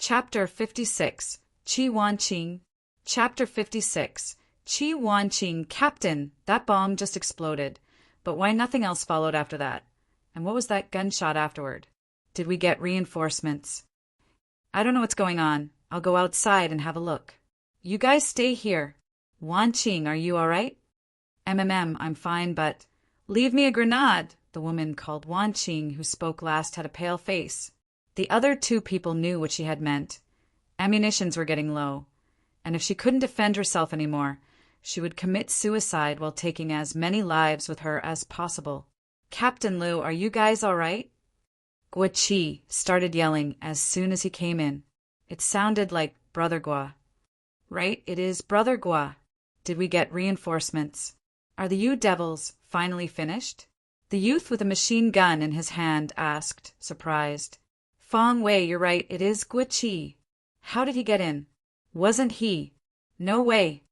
Chapter 56. Qi Wanqing. Chapter 56. Qi Wanqing. Captain, that bomb just exploded. But why nothing else followed after that? And what was that gunshot afterward? Did we get reinforcements? I don't know what's going on. I'll go outside and have a look. You guys stay here. Wanqing, are you all right? I'm fine, but... Leave me a grenade, the woman called Wanqing, who spoke last, had a pale face. The other two people knew what she had meant. Ammunitions were getting low, and if she couldn't defend herself anymore, she would commit suicide while taking as many lives with her as possible. Captain Liu, are you guys all right? Guo Qi started yelling as soon as he came in. It sounded like Brother Guo. Right, it is Brother Guo. Did we get reinforcements? Are the you devils finally finished? The youth with a machine gun in his hand asked, surprised. Feng Wei, you're right, it is Guo Qi. How did he get in? Wasn't he? No way.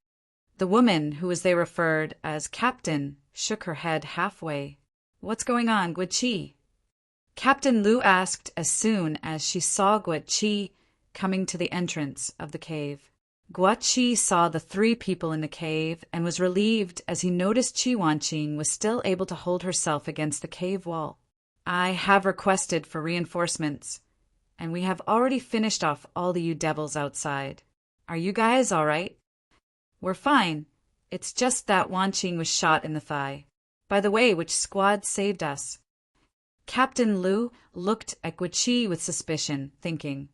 The woman, who as they referred as Captain, shook her head halfway. What's going on, Guo Qi? Captain Liu asked as soon as she saw Guo Qi coming to the entrance of the cave. Guo Qi saw the three people in the cave and was relieved as he noticed Qi Wanqing was still able to hold herself against the cave wall. I have requested for reinforcements, and we have already finished off all the you devils outside. Are you guys all right? We're fine. It's just that Wanqing was shot in the thigh. By the way, which squad saved us? Captain Liu looked at Guo Qi with suspicion, thinking,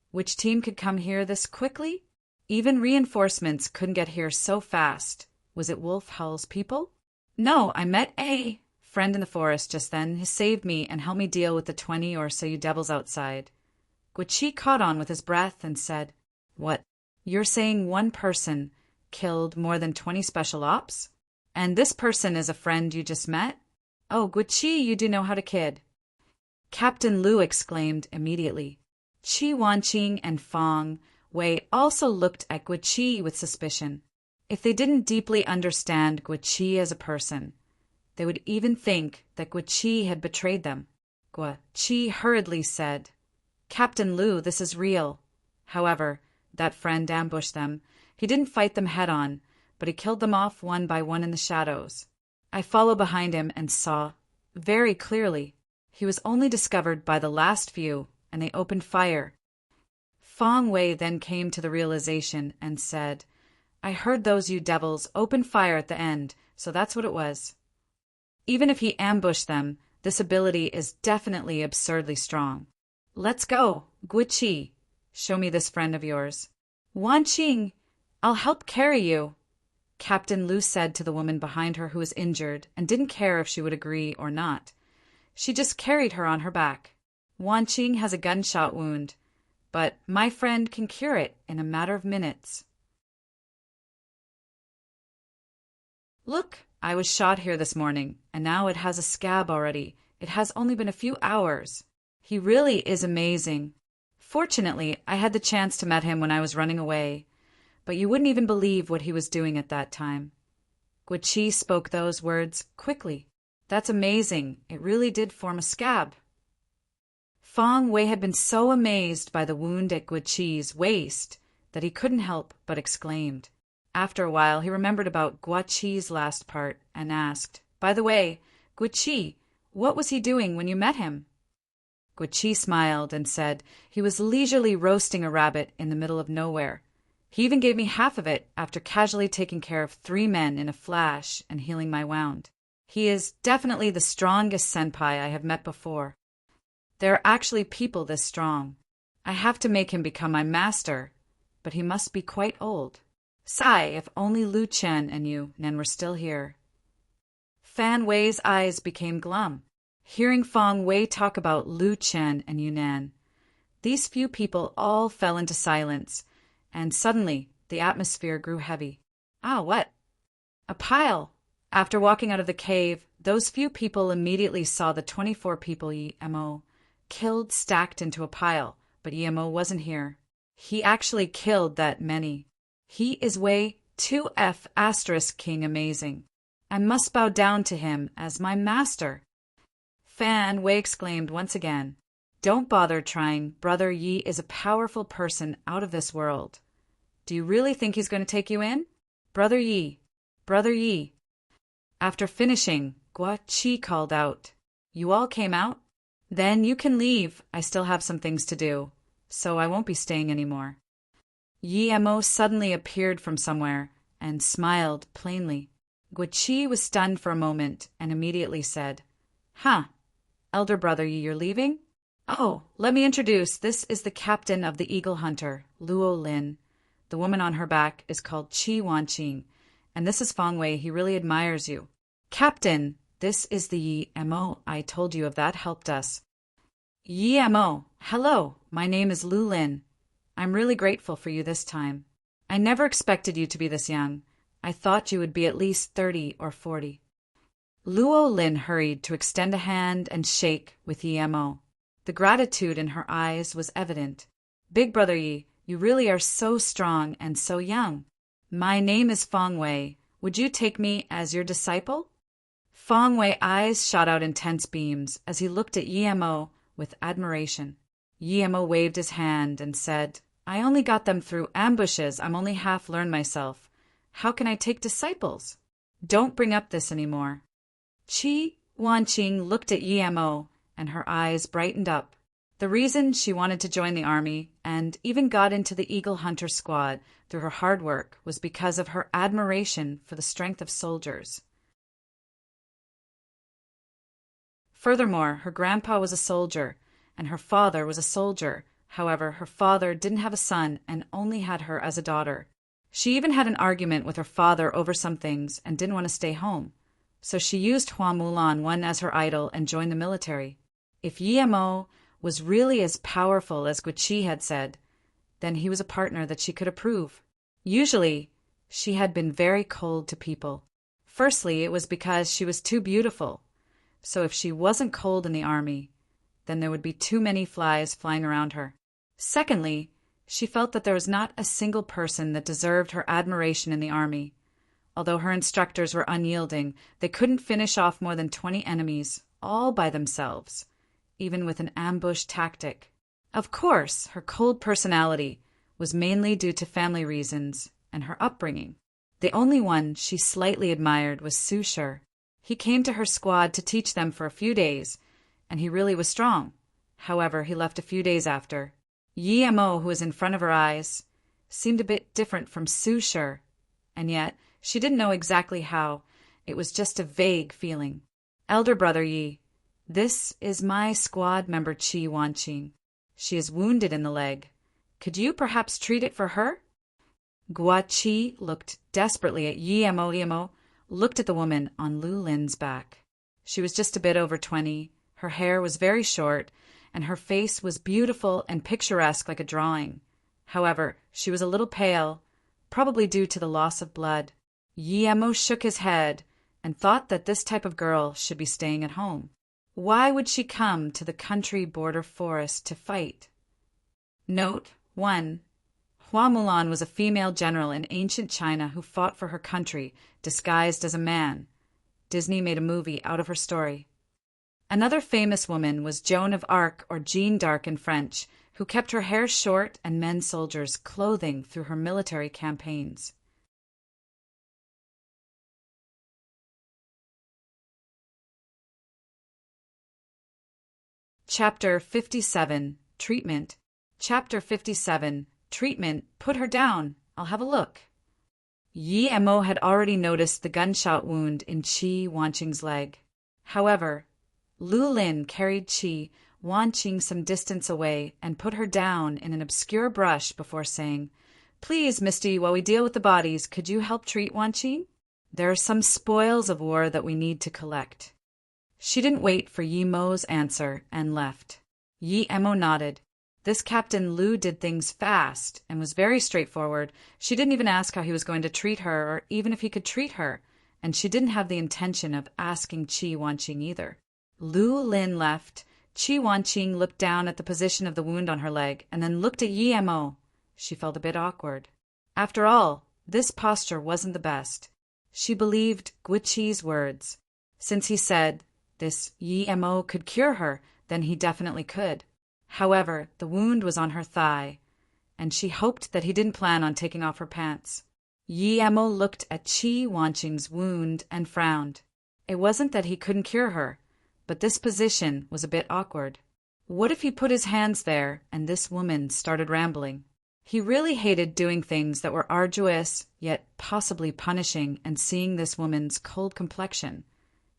which team could come here this quickly? Even reinforcements couldn't get here so fast. Was it Wolf Hull's people? No, I met a friend in the forest just then. He saved me and helped me deal with the 20 or so you devils outside. Guo Qi caught on with his breath and said, What? You're saying one person killed more than 20 special ops? And this person is a friend you just met? Oh, Guo Qi, you do know how to kid. Captain Liu exclaimed immediately. Qi Wanqing and Feng Wei also looked at Guo Qi with suspicion. If they didn't deeply understand Guo Qi as a person, they would even think that Guo Qi had betrayed them. Guo Qi hurriedly said, Captain Liu, this is real. However, that friend ambushed them. He didn't fight them head-on, but he killed them off one by one in the shadows. I followed behind him and saw, very clearly, he was only discovered by the last few, and they opened fire. Feng Wei then came to the realization and said, I heard those you devils open fire at the end, so that's what it was. Even if he ambushed them, this ability is definitely absurdly strong. Let's go, Guo Qi. Show me this friend of yours. Wanqing, I'll help carry you, Captain Liu said to the woman behind her who was injured and didn't care if she would agree or not. She just carried her on her back. Wanqing has a gunshot wound, but my friend can cure it in a matter of minutes. Look, I was shot here this morning, and now it has a scab already. It has only been a few hours. He really is amazing. Fortunately, I had the chance to meet him when I was running away, but you wouldn't even believe what he was doing at that time. Guo Qi spoke those words quickly. That's amazing. It really did form a scab. Feng Wei had been so amazed by the wound at Guo Qi's waist that he couldn't help but exclaimed. After a while, he remembered about Guo Qi's last part and asked, By the way, Guo Qi, what was he doing when you met him? Guo Qi smiled and said he was leisurely roasting a rabbit in the middle of nowhere. He even gave me half of it after casually taking care of 3 men in a flash and healing my wound. He is definitely the strongest senpai I have met before. There are actually people this strong. I have to make him become my master, but he must be quite old. Sigh, if only Lu Chen and you, Nen, were still here. Fan Wei's eyes became glum, hearing Feng Wei talk about Lu Chen and Yunnan. These few people all fell into silence, and suddenly the atmosphere grew heavy. Ah, what? A pile! After walking out of the cave, those few people immediately saw the 24 people Emo killed stacked into a pile, but Emo wasn't here. He actually killed that many. He is way 2F** King amazing. I must bow down to him as my master. Fan Wei exclaimed once again. Don't bother trying. Brother Yi is a powerful person out of this world. Do you really think he's going to take you in? Brother Yi, Brother Yi. After finishing, Gua Chi called out, You all came out? Then you can leave. I still have some things to do, so I won't be staying anymore. Yi Mo suddenly appeared from somewhere and smiled plainly. Gua Chi was stunned for a moment and immediately said, Huh, elder brother Yi, you're leaving? Oh, let me introduce. This is the captain of the Eagle Hunter, Luo Lin. The woman on her back is called Qi Wanqing, and this is Feng Wei. He really admires you. Captain, this is the Yi Mo. I told you of that helped us. Yi Mo, hello. My name is Lu Lin. I'm really grateful for you this time. I never expected you to be this young. I thought you would be at least 30 or 40. Luo Lin hurried to extend a hand and shake with Yi Mo. The gratitude in her eyes was evident. Big brother Yi, you really are so strong and so young. My name is Feng Wei. Would you take me as your disciple? Feng Wei's eyes shot out intense beams as he looked at Yi Mo with admiration. Yi Mo waved his hand and said, I only got them through ambushes. I'm only half learned myself. How can I take disciples? Don't bring up this anymore. Qi Wanqing looked at Yi Mo and her eyes brightened up. The reason she wanted to join the army and even got into the Eagle Hunter squad through her hard work was because of her admiration for the strength of soldiers. Furthermore, her grandpa was a soldier, and her father was a soldier. However, her father didn't have a son and only had her as a daughter. She even had an argument with her father over some things and didn't want to stay home. So she used Hua Mulan One as her idol and joined the military. If Yi Mo was really as powerful as Gua Chi had said, then he was a partner that she could approve. Usually, she had been very cold to people. Firstly, it was because she was too beautiful. So if she wasn't cold in the army, then there would be too many flies flying around her. Secondly, she felt that there was not a single person that deserved her admiration in the army. Although her instructors were unyielding, they couldn't finish off more than 20 enemies, all by themselves, even with an ambush tactic. Of course, her cold personality was mainly due to family reasons and her upbringing. The only one she slightly admired was Su Shi. He came to her squad to teach them for a few days, and he really was strong. However, he left a few days after. Yi Mo, who was in front of her eyes, seemed a bit different from Su Shi, and yet she didn't know exactly how. It was just a vague feeling. Elder brother Yi, this is my squad member Qi Wanqing. She is wounded in the leg. Could you perhaps treat it for her? Gua Chi looked desperately at Yi Mo. Yi Mo looked at the woman on Lu Lin's back. She was just a bit over 20. Her hair was very short, and her face was beautiful and picturesque like a drawing. However, she was a little pale, probably due to the loss of blood. Yi Mo shook his head and thought that this type of girl should be staying at home. Why would she come to the country border forest to fight? Note 1. Hua Mulan was a female general in ancient China who fought for her country, disguised as a man. Disney made a movie out of her story. Another famous woman was Joan of Arc, or Jeanne d'Arc in French, who kept her hair short and men soldiers' clothing through her military campaigns. Chapter 57. Treatment. Chapter 57. Treatment. Put her down. I'll have a look. Yi Mo had already noticed the gunshot wound in Qi Wanqing's leg. However, Lu Lin carried Qi Wanqing some distance away and put her down in an obscure brush before saying, Please, Misty, while we deal with the bodies, could you help treat Wanqing? There are some spoils of war that we need to collect. She didn't wait for Yi Mo's answer and left. Yi Mo nodded. This Captain Lu did things fast and was very straightforward. She didn't even ask how he was going to treat her or even if he could treat her, and she didn't have the intention of asking Qi Wanqing either. Lu Lin left. Qi Wanqing looked down at the position of the wound on her leg and then looked at Yi Mo. She felt a bit awkward. After all, this posture wasn't the best. She believed Gua Chi's words. Since he said this Yi Mo could cure her, then he definitely could. However, the wound was on her thigh, and she hoped that he didn't plan on taking off her pants. Yi Emo looked at Qi Wanqing's wound and frowned. It wasn't that he couldn't cure her, but this position was a bit awkward. What if he put his hands there and this woman started rambling? He really hated doing things that were arduous, yet possibly punishing, and seeing this woman's cold complexion.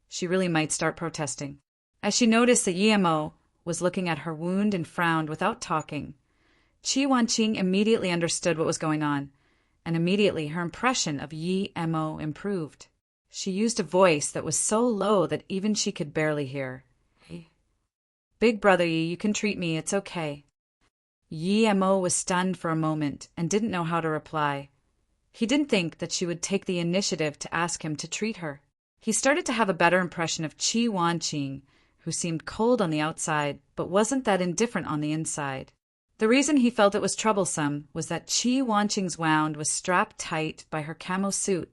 She really might start protesting. As she noticed that Yi Emo was looking at her wound and frowned without talking, Qi Wanqing immediately understood what was going on, and immediately her impression of Yi Emo improved. She used a voice that was so low that even she could barely hear. Hey. Big brother Yi, you can treat me, it's okay. Yi Emo was stunned for a moment and didn't know how to reply. He didn't think that she would take the initiative to ask him to treat her. He started to have a better impression of Qi Wanqing, who seemed cold on the outside but wasn't that indifferent on the inside. The reason he felt it was troublesome was that Qi Wanqing's wound was strapped tight by her camo suit,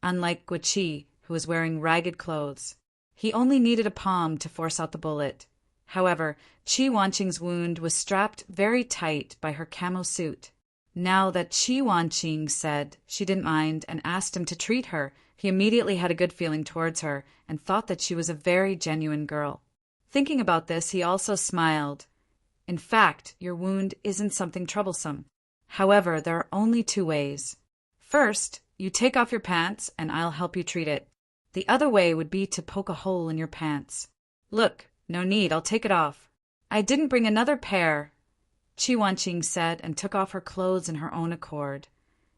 unlike Guiqi, who was wearing ragged clothes. He only needed a palm to force out the bullet. However, Qi Wanqing's wound was strapped very tight by her camo suit. Now that Qi Wanqing said she didn't mind and asked him to treat her, he immediately had a good feeling towards her and thought that she was a very genuine girl. Thinking about this, he also smiled. In fact, your wound isn't something troublesome. However, there are only two ways. First, you take off your pants and I'll help you treat it. The other way would be to poke a hole in your pants. Look, no need, I'll take it off. I didn't bring another pair, Qi Wanqing said, and took off her clothes in her own accord.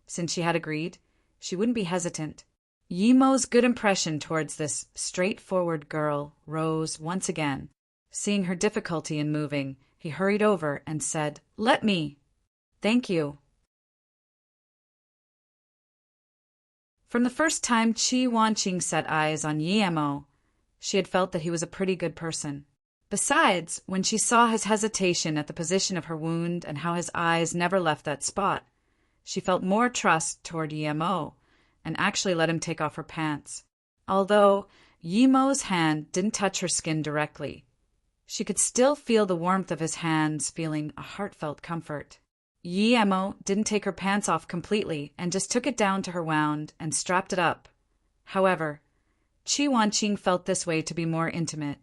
Since she had agreed, she wouldn't be hesitant. Yi Emo's good impression towards this straightforward girl rose once again. Seeing her difficulty in moving, he hurried over and said, "Let me." "Thank you." From the first time Qi Wanqing set eyes on Yi Emo, she had felt that he was a pretty good person. Besides, when she saw his hesitation at the position of her wound and how his eyes never left that spot, she felt more trust toward Yi Emo and actually let him take off her pants. Although Yi Emo's hand didn't touch her skin directly, she could still feel the warmth of his hands, feeling a heartfelt comfort. Yi Emo didn't take her pants off completely and just took it down to her wound and strapped it up. However, Qi Wanqing felt this way to be more intimate,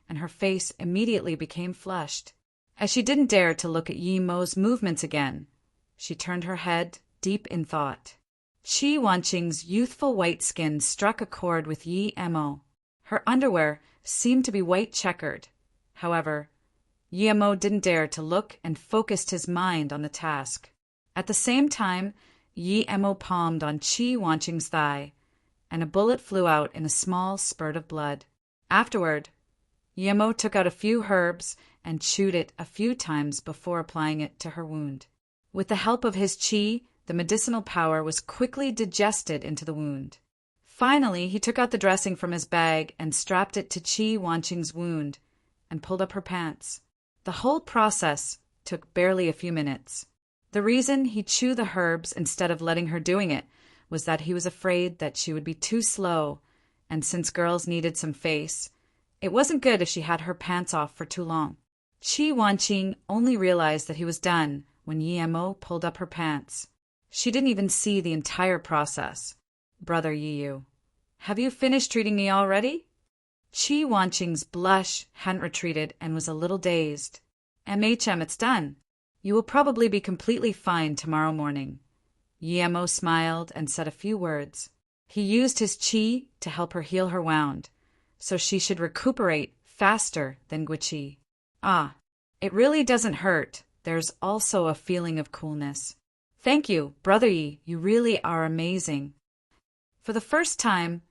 and her face immediately became flushed. As she didn't dare to look at Yi Emo's movements again, she turned her head, deep in thought. Qi Wanqing's youthful white skin struck a chord with Yi Emo. Her underwear seemed to be white checkered. However, Yi Emo didn't dare to look and focused his mind on the task. At the same time, Yi Emo palmed on Qi Wanqing's thigh, and a bullet flew out in a small spurt of blood. Afterward, Yi Emo took out a few herbs and chewed it a few times before applying it to her wound. With the help of his qi, the medicinal power was quickly digested into the wound. Finally, he took out the dressing from his bag and strapped it to Qi Wanqing's wound and pulled up her pants. The whole process took barely a few minutes. The reason he chewed the herbs instead of letting her doing it was that he was afraid that she would be too slow, and since girls needed some face, it wasn't good if she had her pants off for too long. Qi Wanqing only realized that he was done when Yi Emo pulled up her pants. She didn't even see the entire process. "Brother Yi, have you finished treating me already?" Qi Wanqing's blush hadn't retreated and was a little dazed. "MHM, it's done. You will probably be completely fine tomorrow morning." Yi Emo smiled and said a few words. He used his qi to help her heal her wound, so she should recuperate faster than Guiqi. "Ah, it really doesn't hurt. There's also a feeling of coolness. Thank you, Brother Yi, you really are amazing." For the first time,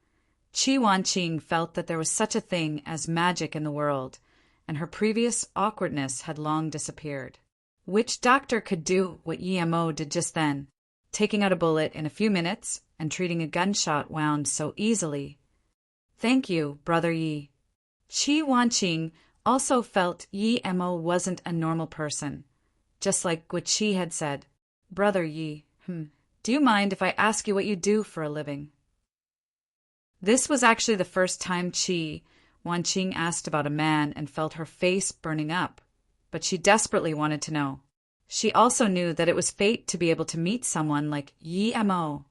Qi Wanqing felt that there was such a thing as magic in the world, and her previous awkwardness had long disappeared. Which doctor could do what Yi Emo did just then, taking out a bullet in a few minutes and treating a gunshot wound so easily? "Thank you, Brother Yi." Qi Wanqing also felt Yi Emo wasn't a normal person, just like Guiqi had said. "Brother Yi, do you mind if I ask you what you do for a living?" This was actually the first time Qi Wanqing asked about a man and felt her face burning up. but she desperately wanted to know. She also knew that it was fate to be able to meet someone like Yi Mo.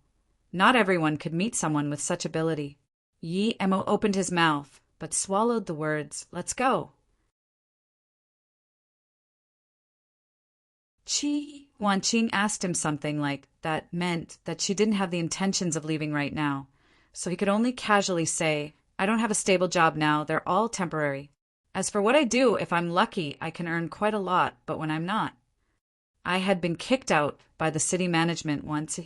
Not everyone could meet someone with such ability. Yi Mo opened his mouth, but swallowed the words, "Let's go." Qi Wanqing asked him something like that meant that she didn't have the intentions of leaving right now, so he could only casually say, "I don't have a stable job now, they're all temporary. As for what I do, if I'm lucky, I can earn quite a lot, but when I'm not. I had been kicked out by the city management once."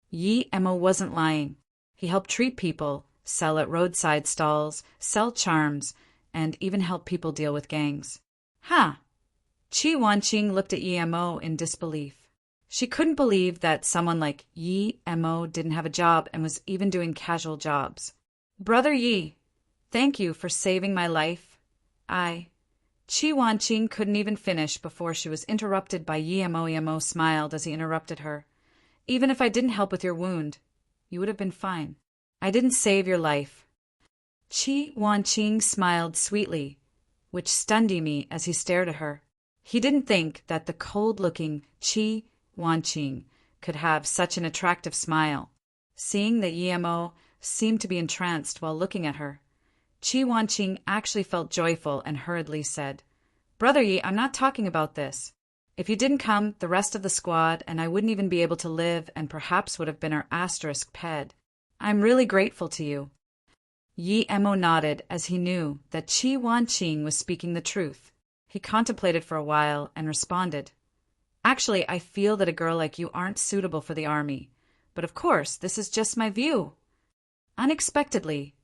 Yi Mo wasn't lying. He helped treat people, sell at roadside stalls, sell charms, and even help people deal with gangs. Huh. Qi Wanqing looked at Yi Mo in disbelief. She couldn't believe that someone like Yi Mo didn't have a job and was even doing casual jobs. "Brother Yi, thank you for saving my life. Qi Wanqing couldn't even finish before she was interrupted by Yi Mo. Yi Mo smiled as he interrupted her. "Even if I didn't help with your wound, you would have been fine. I didn't save your life." Qi Wanqing smiled sweetly, which stunned me as he stared at her. He didn't think that the cold-looking Qi Wanqing could have such an attractive smile. Seeing that Yi Mo seemed to be entranced while looking at her, Qi Wanqing actually felt joyful and hurriedly said, "Brother Yi, I'm not talking about this. If you didn't come, the rest of the squad and I wouldn't even be able to live and perhaps would have been our asterisk ped. I'm really grateful to you." Yi Mo nodded as he knew that Qi Wanqing was speaking the truth. He contemplated for a while and responded, "Actually, I feel that a girl like you aren't suitable for the army, but of course, this is just my view." Unexpectedly,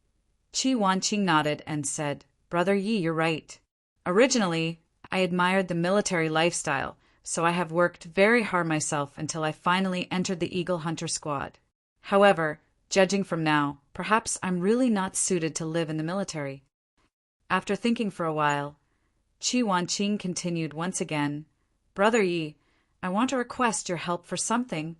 Qi Wanqing nodded and said, "Brother Yi, you're right. Originally, I admired the military lifestyle, so I have worked very hard myself until I finally entered the Eagle Hunter Squad. However, judging from now, perhaps I'm really not suited to live in the military." After thinking for a while, Qi Wanqing continued once again, "Brother Yi, I want to request your help for something."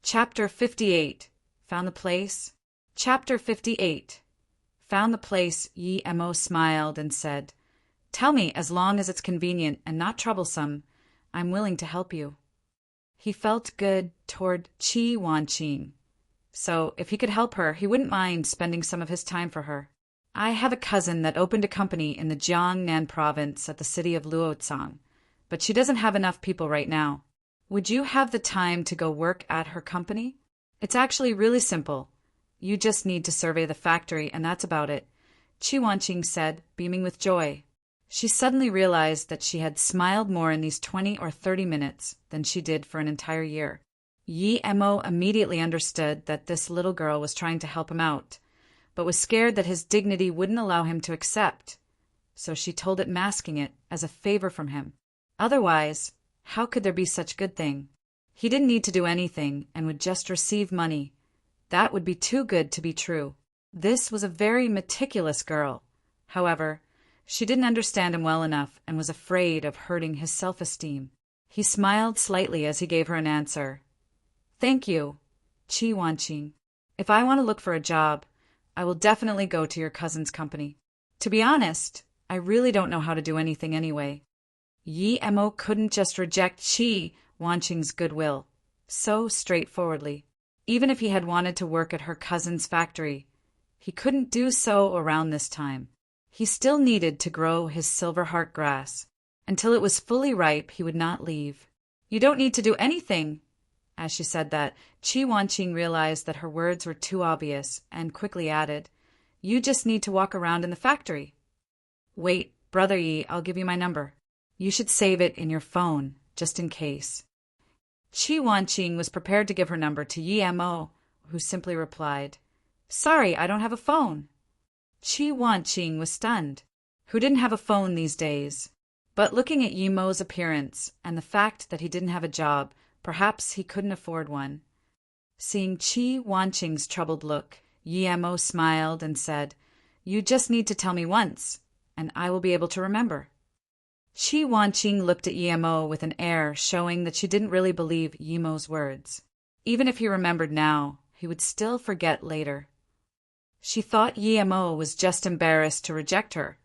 Chapter 58. Found the place? Chapter 58. Found the place. Yi Mo smiled and said, "Tell me, as long as it's convenient and not troublesome, I'm willing to help you." He felt good toward Qi Wanqing, so if he could help her, he wouldn't mind spending some of his time for her. "I have a cousin that opened a company in the Jiangnan province at the city of Luotsang, but she doesn't have enough people right now. Would you have the time to go work at her company? It's actually really simple. You just need to survey the factory and that's about it," Qi Wanqing said, beaming with joy. She suddenly realized that she had smiled more in these 20 or 30 minutes than she did for an entire year. Yi Mo immediately understood that this little girl was trying to help him out, but was scared that his dignity wouldn't allow him to accept, so she told it, masking it as a favor from him. Otherwise, how could there be such good thing? He didn't need to do anything and would just receive money. That would be too good to be true. This was a very meticulous girl. However, she didn't understand him well enough and was afraid of hurting his self-esteem. He smiled slightly as he gave her an answer. "Thank you, Qi Wanqing. If I want to look for a job, I will definitely go to your cousin's company. To be honest, I really don't know how to do anything anyway." Yi Mo couldn't just reject Qi Wanqing's goodwill so straightforwardly. Even if he had wanted to work at her cousin's factory, he couldn't do so around this time. He still needed to grow his silver heart grass. Until it was fully ripe, he would not leave. "You don't need to do anything." As she said that, Qi Wanqing realized that her words were too obvious and quickly added, "You just need to walk around in the factory." "Wait, Brother Yi, I'll give you my number. You should save it in your phone, just in case." Qi Wanqing was prepared to give her number to Yi Mo, who simply replied, "Sorry, I don't have a phone." Qi Wanqing was stunned. Who didn't have a phone these days? But looking at Yi Mo's appearance and the fact that he didn't have a job, perhaps he couldn't afford one. Seeing Qi Wanqing's troubled look, Yi Mo smiled and said, "You just need to tell me once, and I will be able to remember." Qi Wanqing looked at Yi Mo with an air showing that she didn't really believe Yi Mo's words. Even if he remembered now, he would still forget later. She thought Yemo was just embarrassed to reject her.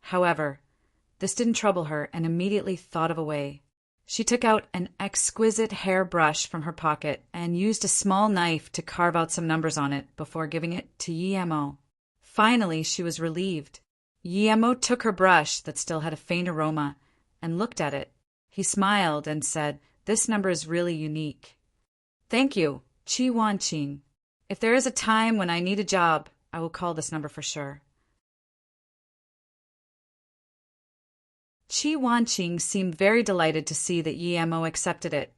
However, this didn't trouble her and immediately thought of a way. She took out an exquisite hair brush from her pocket and used a small knife to carve out some numbers on it before giving it to Yemo. Finally, she was relieved. Yemo took her brush that still had a faint aroma and looked at it. He smiled and said, "This number is really unique." "Thank you, Chi Wan Ching. If there is a time when I need a job, I will call this number for sure." Chi Wan Ching seemed very delighted to see that Yemo accepted it,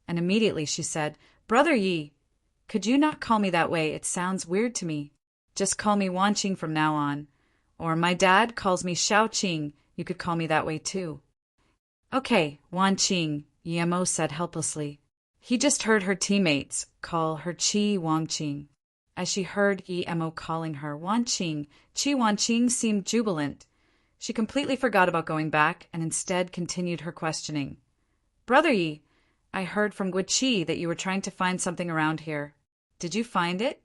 and immediately she said, "Brother Yi, could you not call me that way? It sounds weird to me. Just call me Wan Ching from now on. Or my dad calls me Xiao Ching. You could call me that way too." "Okay, Wan Ching," Yemo said helplessly. He just heard her teammates call her Chi Wan Ching. As she heard Yemo calling her Wan Ching, Chi Wan Ching seemed jubilant. She completely forgot about going back and instead continued her questioning. "Brother Yi, I heard from Guichi that you were trying to find something around here. Did you find it?"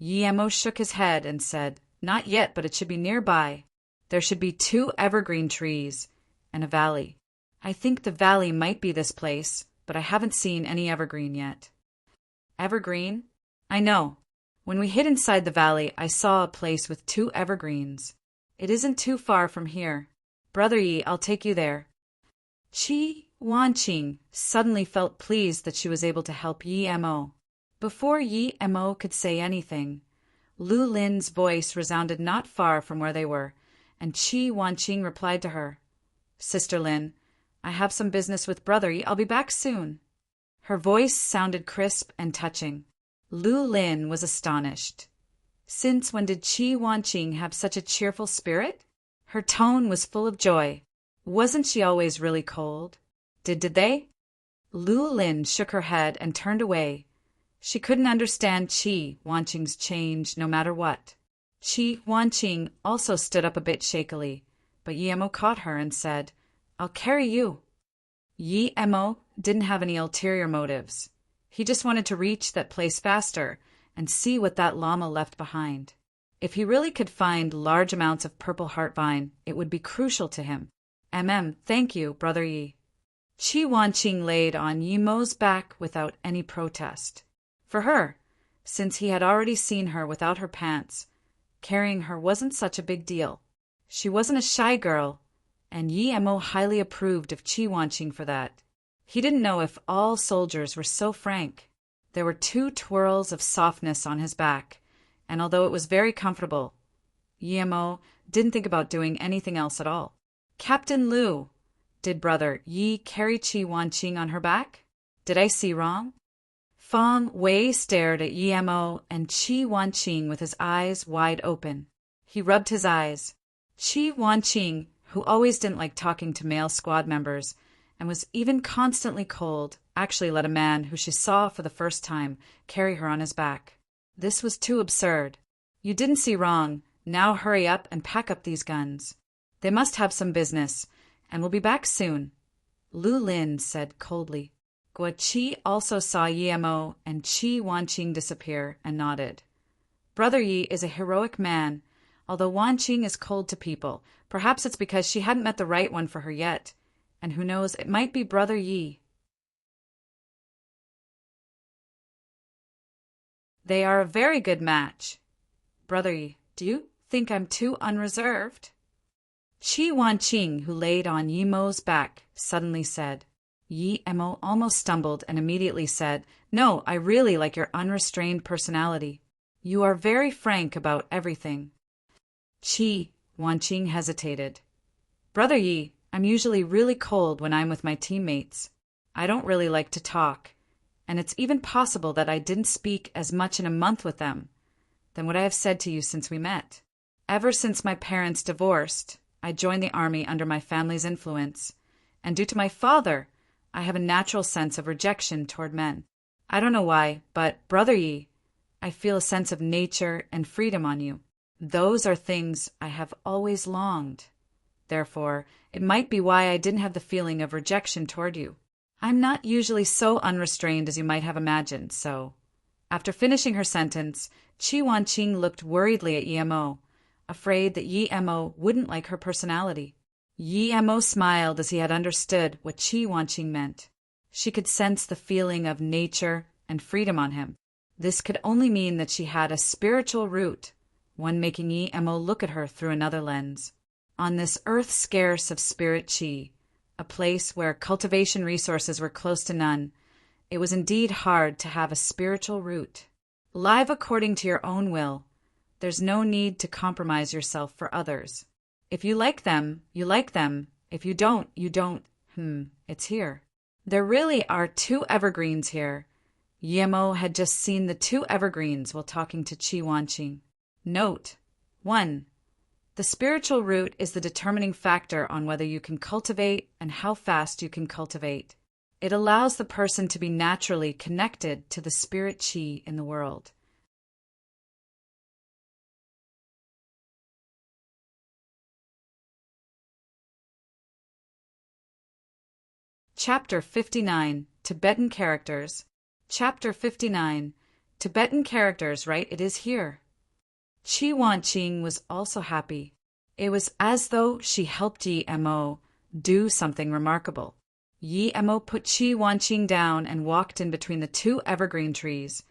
Yemo shook his head and said, "Not yet, but it should be nearby. There should be 2 evergreen trees and a valley. I think the valley might be this place, but I haven't seen any evergreen yet." "Evergreen? I know. When we hid inside the valley, I saw a place with 2 evergreens. It isn't too far from here. Brother Yi, I'll take you there." Chi Wan Ching suddenly felt pleased that she was able to help Yemo. Before Yemo could say anything, Lu Lin's voice resounded not far from where they were, and Chi Wan Ching replied to her, "Sister Lin, I have some business with Brother Yi. I'll be back soon." Her voice sounded crisp and touching. Lu Lin was astonished. Since when did Chi Wan Ching have such a cheerful spirit? Her tone was full of joy. Wasn't she always really cold? Did they? Lu Lin shook her head and turned away. She couldn't understand Chi Wan Ching's change no matter what. Chi Wan Ching also stood up a bit shakily, but Yemo caught her and said, "I'll carry you." Yemo didn't have any ulterior motives. He just wanted to reach that place faster and see what that llama left behind. If he really could find large amounts of purple heartvine, it would be crucial to him. Thank you, Brother Yi." Chi Wan Ching laid on Yemo's back without any protest. For her, since he had already seen her without her pants, carrying her wasn't such a big deal. She wasn't a shy girl, and Yemo highly approved of Chi Wan Ching for that. He didn't know if all soldiers were so frank. There were 2 twirls of softness on his back, and although it was very comfortable, Yemo didn't think about doing anything else at all. "Captain Lu, did Brother Yi carry Chi Wan Ching on her back? Did I see wrong?" Fong Wei stared at Yemo and Chi Wan Ching with his eyes wide open. He rubbed his eyes. Chi Wan Ching, who always didn't like talking to male squad members and was even constantly cold, actually let a man who she saw for the first time carry her on his back. This was too absurd. "You didn't see wrong. Now hurry up and pack up these guns. They must have some business, and we'll be back soon," Lu Lin said coldly. Guo also saw Yemo and Chi Wan Ching disappear and nodded. "Brother Yi is a heroic man, although Wan Ching is cold to people. Perhaps it's because she hadn't met the right one for her yet, and who knows, it might be Brother Yi." "They are a very good match. Brother Yi, do you think I'm too unreserved?" Chi Wan Ching, who laid on Yemo's back, suddenly said. Yemo almost stumbled and immediately said, "No, I really like your unrestrained personality. You are very frank about everything." Chi Wan Ching hesitated. "Brother Yi, I'm usually really cold when I'm with my teammates. I don't really like to talk, and it's even possible that I didn't speak as much in a month with them than what I have said to you since we met. Ever since my parents divorced, I joined the army under my family's influence, and due to my father, I have a natural sense of rejection toward men. I don't know why, but, Brother Yi, I feel a sense of nature and freedom on you. Those are things I have always longed. Therefore, it might be why I didn't have the feeling of rejection toward you. I'm not usually so unrestrained as you might have imagined, so After finishing her sentence, Qi Wanqing looked worriedly at Yemo, afraid that Yemo wouldn't like her personality. Yemo smiled as he had understood what Qi Wanqing meant. She could sense the feeling of nature and freedom on him. This could only mean that she had a spiritual root, one making Yemo look at her through another lens. On this earth scarce of spirit qi, a place where cultivation resources were close to none, it was indeed hard to have a spiritual root. Live according to your own will. There's no need to compromise yourself for others. If you like them, you like them. If you don't, you don't. It's here. There really are 2 evergreens here. Yemo had just seen the 2 evergreens while talking to Qi Wanqing. Note: 1. The spiritual root is the determining factor on whether you can cultivate and how fast you can cultivate. It allows the person to be naturally connected to the spirit qi in the world. Chapter 59, Tibetan Characters. Chapter 59, Tibetan Characters, right? It is here. Qi Wanqing was also happy. It was as though she helped Yemo do something remarkable. Yemo put Qi Wanqing down and walked in between the 2 evergreen trees,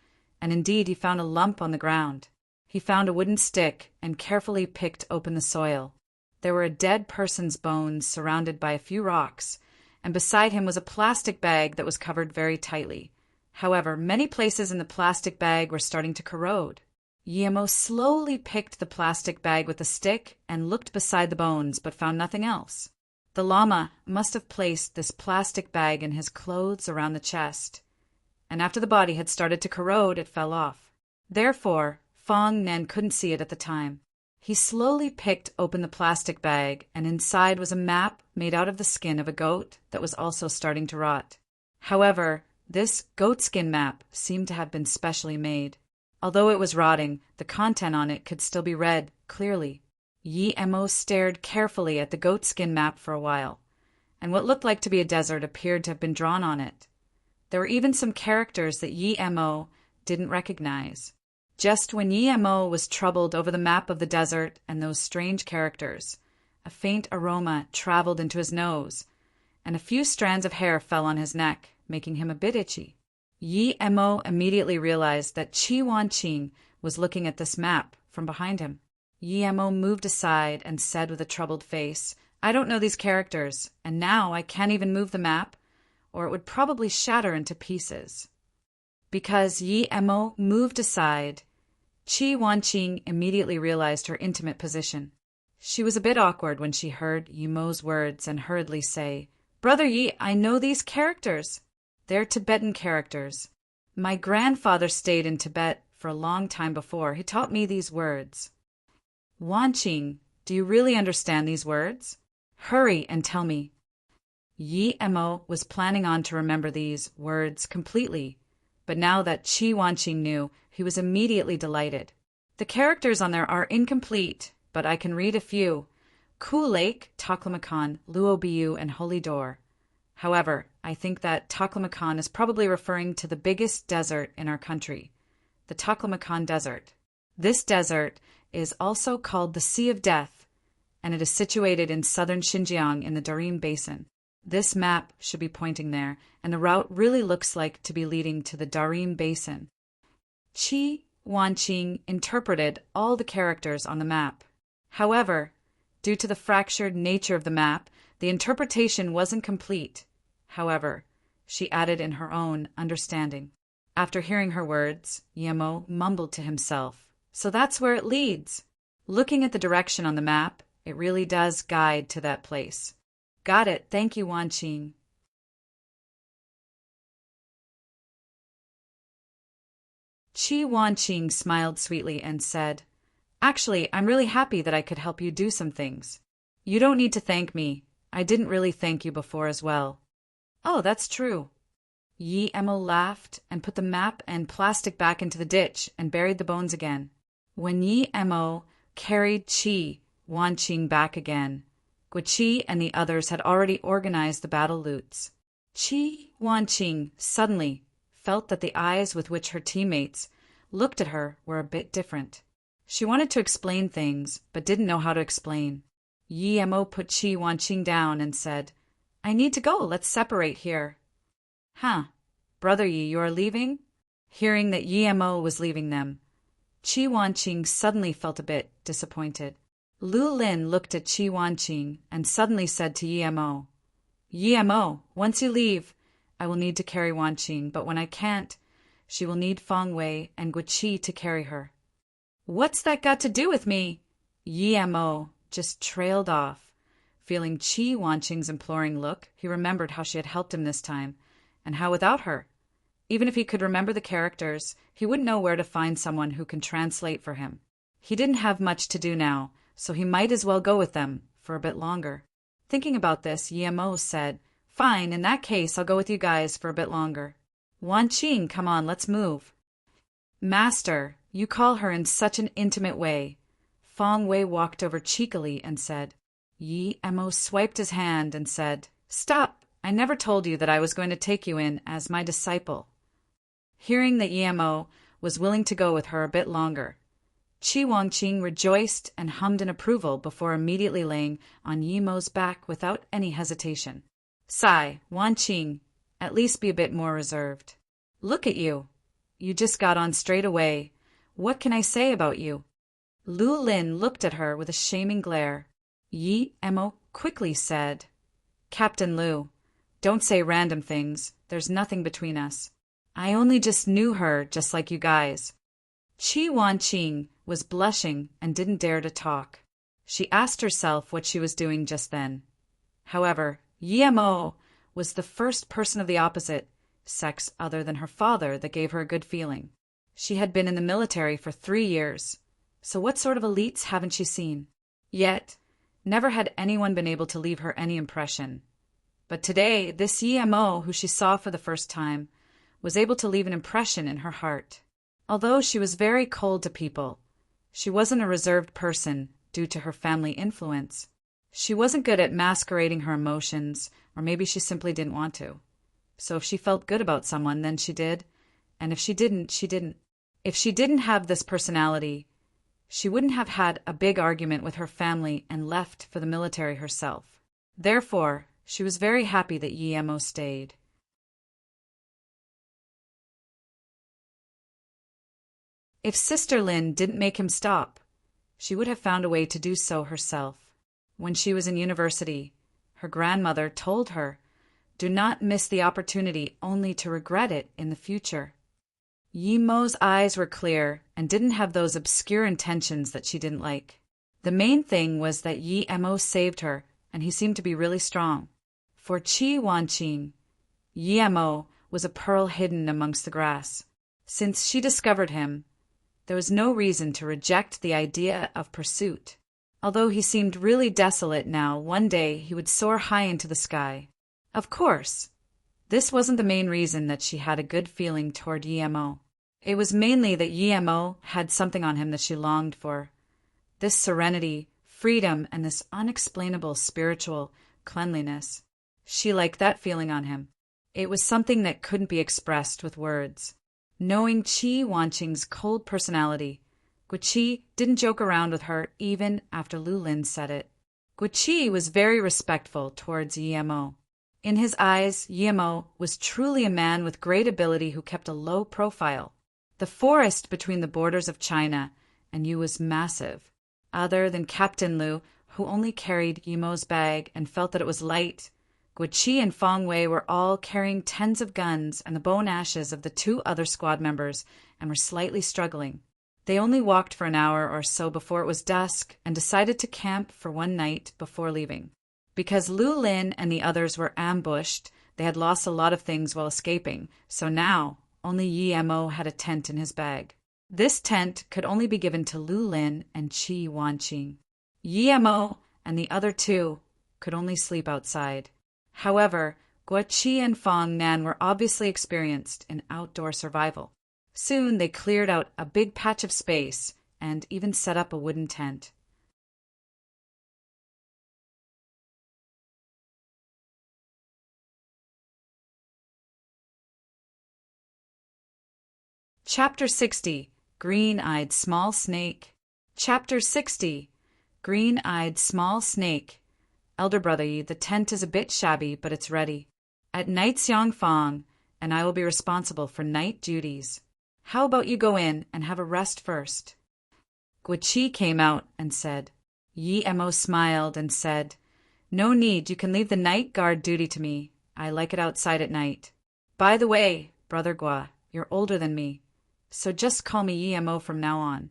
and indeed he found a lump on the ground. He found a wooden stick and carefully picked open the soil. There were a dead person's bones surrounded by a few rocks, and beside him was a plastic bag that was covered very tightly. However, many places in the plastic bag were starting to corrode. Yemo slowly picked the plastic bag with a stick and looked beside the bones, but found nothing else. The Lama must have placed this plastic bag in his clothes around the chest, and after the body had started to corrode, it fell off. Therefore, Fong Nen couldn't see it at the time. He slowly picked open the plastic bag, and inside was a map made out of the skin of a goat that was also starting to rot. However, this goatskin map seemed to have been specially made. Although it was rotting, the content on it could still be read clearly. Yemo stared carefully at the goatskin map for a while, and what looked like to be a desert appeared to have been drawn on it. There were even some characters that Yemo didn't recognize. Just when Yemo was troubled over the map of the desert and those strange characters, a faint aroma traveled into his nose, and a few strands of hair fell on his neck, making him a bit itchy. Yemo immediately realized that Qi Wanqing was looking at this map from behind him. Yemo moved aside and said with a troubled face, "I don't know these characters, and now I can't even move the map, or it would probably shatter into pieces." Because Yemo moved aside, Qi Wanqing immediately realized her intimate position. She was a bit awkward when she heard Yemo's words and hurriedly say, "Brother Yi, I know these characters. They're Tibetan characters. My grandfather stayed in Tibet for a long time before. He taught me these words." "Wanqing, do you really understand these words? Hurry and tell me." Yemo was planning on to remember these words completely, but now that Qi Wanqing knew, he was immediately delighted. "The characters on there are incomplete, but I can read a few. Ku Lake, Taklamakan, Luobiu, and Holy Door. However, I think that Taklamakan is probably referring to the biggest desert in our country, the Taklamakan Desert. This desert is also called the Sea of Death, and it is situated in southern Xinjiang in the Darim Basin. This map should be pointing there, and the route really looks like to be leading to the Darim Basin." Qi Wanqing interpreted all the characters on the map. However, due to the fractured nature of the map, the interpretation wasn't complete. However, she added in her own understanding. After hearing her words, Yemo mumbled to himself, "So that's where it leads." Looking at the direction on the map, it really does guide to that place. "Got it, thank you, Wanqing." Qi Wanqing smiled sweetly and said, "Actually, I'm really happy that I could help you do some things. You don't need to thank me. I didn't really thank you before as well." "Oh, that's true." Yemo laughed and put the map and plastic back into the ditch and buried the bones again. When Yemo carried Qi Wanqing back again, Guiqi and the others had already organized the battle loots. Qi Wanqing suddenly felt that the eyes with which her teammates looked at her were a bit different. She wanted to explain things, but didn't know how to explain. Yi Mo put Qi Wanqing down and said, "I need to go. Let's separate here." "Huh. Brother Yi, you are leaving?" Hearing that Yi Mo was leaving them, Qi Wanqing suddenly felt a bit disappointed. Lu Lin looked at Qi Wanqing and suddenly said to Yi Mo, "Yi Mo, once you leave, I will need to carry Wanqing, but when I can't, she will need Feng Wei and Guiqi to carry her." "What's that got to do with me?" Yi Mo just trailed off. Feeling Qi Wanqing's imploring look, he remembered how she had helped him this time, and how without her, even if he could remember the characters, he wouldn't know where to find someone who can translate for him. He didn't have much to do now, so he might as well go with them for a bit longer. Thinking about this, Yi Mo said, "Fine, in that case I'll go with you guys for a bit longer. Wanqing, come on, let's move." "Master, you call her in such an intimate way." Feng Wei walked over cheekily and said. Yi Mo swiped his hand and said, "Stop! I never told you that I was going to take you in as my disciple." Hearing that Yi Mo was willing to go with her a bit longer, Qi Wanqing rejoiced and hummed in approval before immediately laying on Yi Mo's back without any hesitation. "Sigh, Wanqing, at least be a bit more reserved. Look at you. You just got on straight away. What can I say about you?" Lu Lin looked at her with a shaming glare. Yi Mo quickly said, "Captain Lu, don't say random things. There's nothing between us. I only just knew her, just like you guys." Qi Wanqing was blushing and didn't dare to talk. She asked herself what she was doing just then. However, Yi Mo was the first person of the opposite sex other than her father that gave her a good feeling. She had been in the military for 3 years, so what sort of elites haven't she seen? Yet, never had anyone been able to leave her any impression. But today, this Yi Mo, who she saw for the first time, was able to leave an impression in her heart. Although she was very cold to people, she wasn't a reserved person due to her family influence. She wasn't good at masquerading her emotions, or maybe she simply didn't want to. So if she felt good about someone, then she did, and if she didn't, she didn't. If she didn't have this personality, she wouldn't have had a big argument with her family and left for the military herself. Therefore, she was very happy that Yi Mo stayed. If Sister Lin didn't make him stop, she would have found a way to do so herself. When she was in university, her grandmother told her, "Do not miss the opportunity only to regret it in the future." Yi Mo's eyes were clear and didn't have those obscure intentions that she didn't like. The main thing was that Yi Mo saved her, and he seemed to be really strong. For Qi Wanqing, Yi Mo was a pearl hidden amongst the grass. Since she discovered him, there was no reason to reject the idea of pursuit. Although he seemed really desolate now, one day he would soar high into the sky. Of course, this wasn't the main reason that she had a good feeling toward Yi Mo. It was mainly that Yi Mo had something on him that she longed for. This serenity, freedom, and this unexplainable spiritual cleanliness. She liked that feeling on him. It was something that couldn't be expressed with words. Knowing Qi Wanqing's cold personality, Guiqi didn't joke around with her even after Lu Lin said it. Guiqi was very respectful towards Yi Mo. In his eyes, Yi Mo was truly a man with great ability who kept a low profile. The forest between the borders of China and Yu was massive. Other than Captain Lu, who only carried Yi Mo's bag and felt that it was light, Guiqi and Feng Wei were all carrying tens of guns and the bone ashes of the 2 other squad members and were slightly struggling. They only walked for an hour or so before it was dusk and decided to camp for one night before leaving. Because Lu Lin and the others were ambushed, they had lost a lot of things while escaping, so now only Yi Mo had a tent in his bag. This tent could only be given to Lu Lin and Qi Wanqing. Yi Mo and the other 2 could only sleep outside. However, Guiqi and Feng Nan were obviously experienced in outdoor survival. Soon they cleared out a big patch of space and even set up a wooden tent. Chapter 60. Green-eyed small snake. Chapter 60. Green-eyed small snake. Elder brother Yi, the tent is a bit shabby, but it's ready. At night Xiang Fong, and I will be responsible for night duties. How about you go in and have a rest first? Guiqi came out and said. Yi Mo smiled and said, No need, you can leave the night guard duty to me. I like it outside at night. By the way, Brother Gua, you're older than me, so just call me Yi Mo from now on.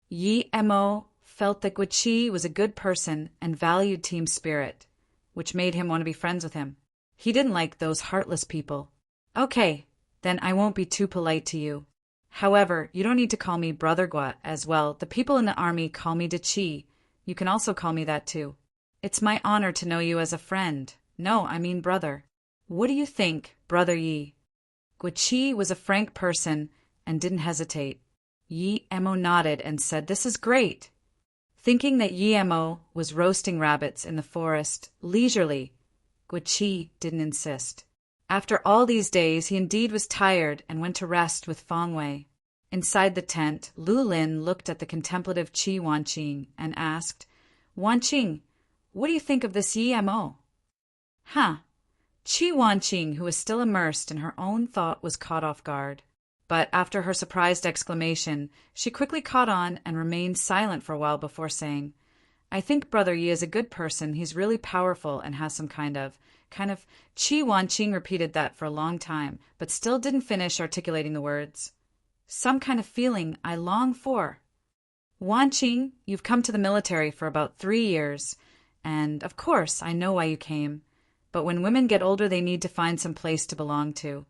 Yi Mo felt that Guiqi was a good person and valued team spirit, which made him want to be friends with him. He didn't like those heartless people. Okay, then I won't be too polite to you. However, you don't need to call me Brother Gua as well. The people in the army call me Chi. You can also call me that too. It's my honor to know you as a friend. No, I mean brother. What do you think, Brother Yi? Guiqi was a frank person and didn't hesitate. Yi Mo nodded and said, This is great. Thinking that Yi Mo was roasting rabbits in the forest leisurely, Guiqi didn't insist. After all these days, he indeed was tired and went to rest with Feng Wei. Inside the tent, Lu Lin looked at the contemplative Qi Wanqing and asked, Wanqing, what do you think of this Yi Mo? Huh. Qi Wanqing, who was still immersed in her own thought, was caught off guard. But after her surprised exclamation, she quickly caught on and remained silent for a while before saying, I think Brother Yi is a good person. He's really powerful and has some kind of. Qi Wanqing repeated that for a long time, but still didn't finish articulating the words. Some kind of feeling I long for. Wanqing, you've come to the military for about 3 years, and of course I know why you came. But when women get older, they need to find some place to belong to.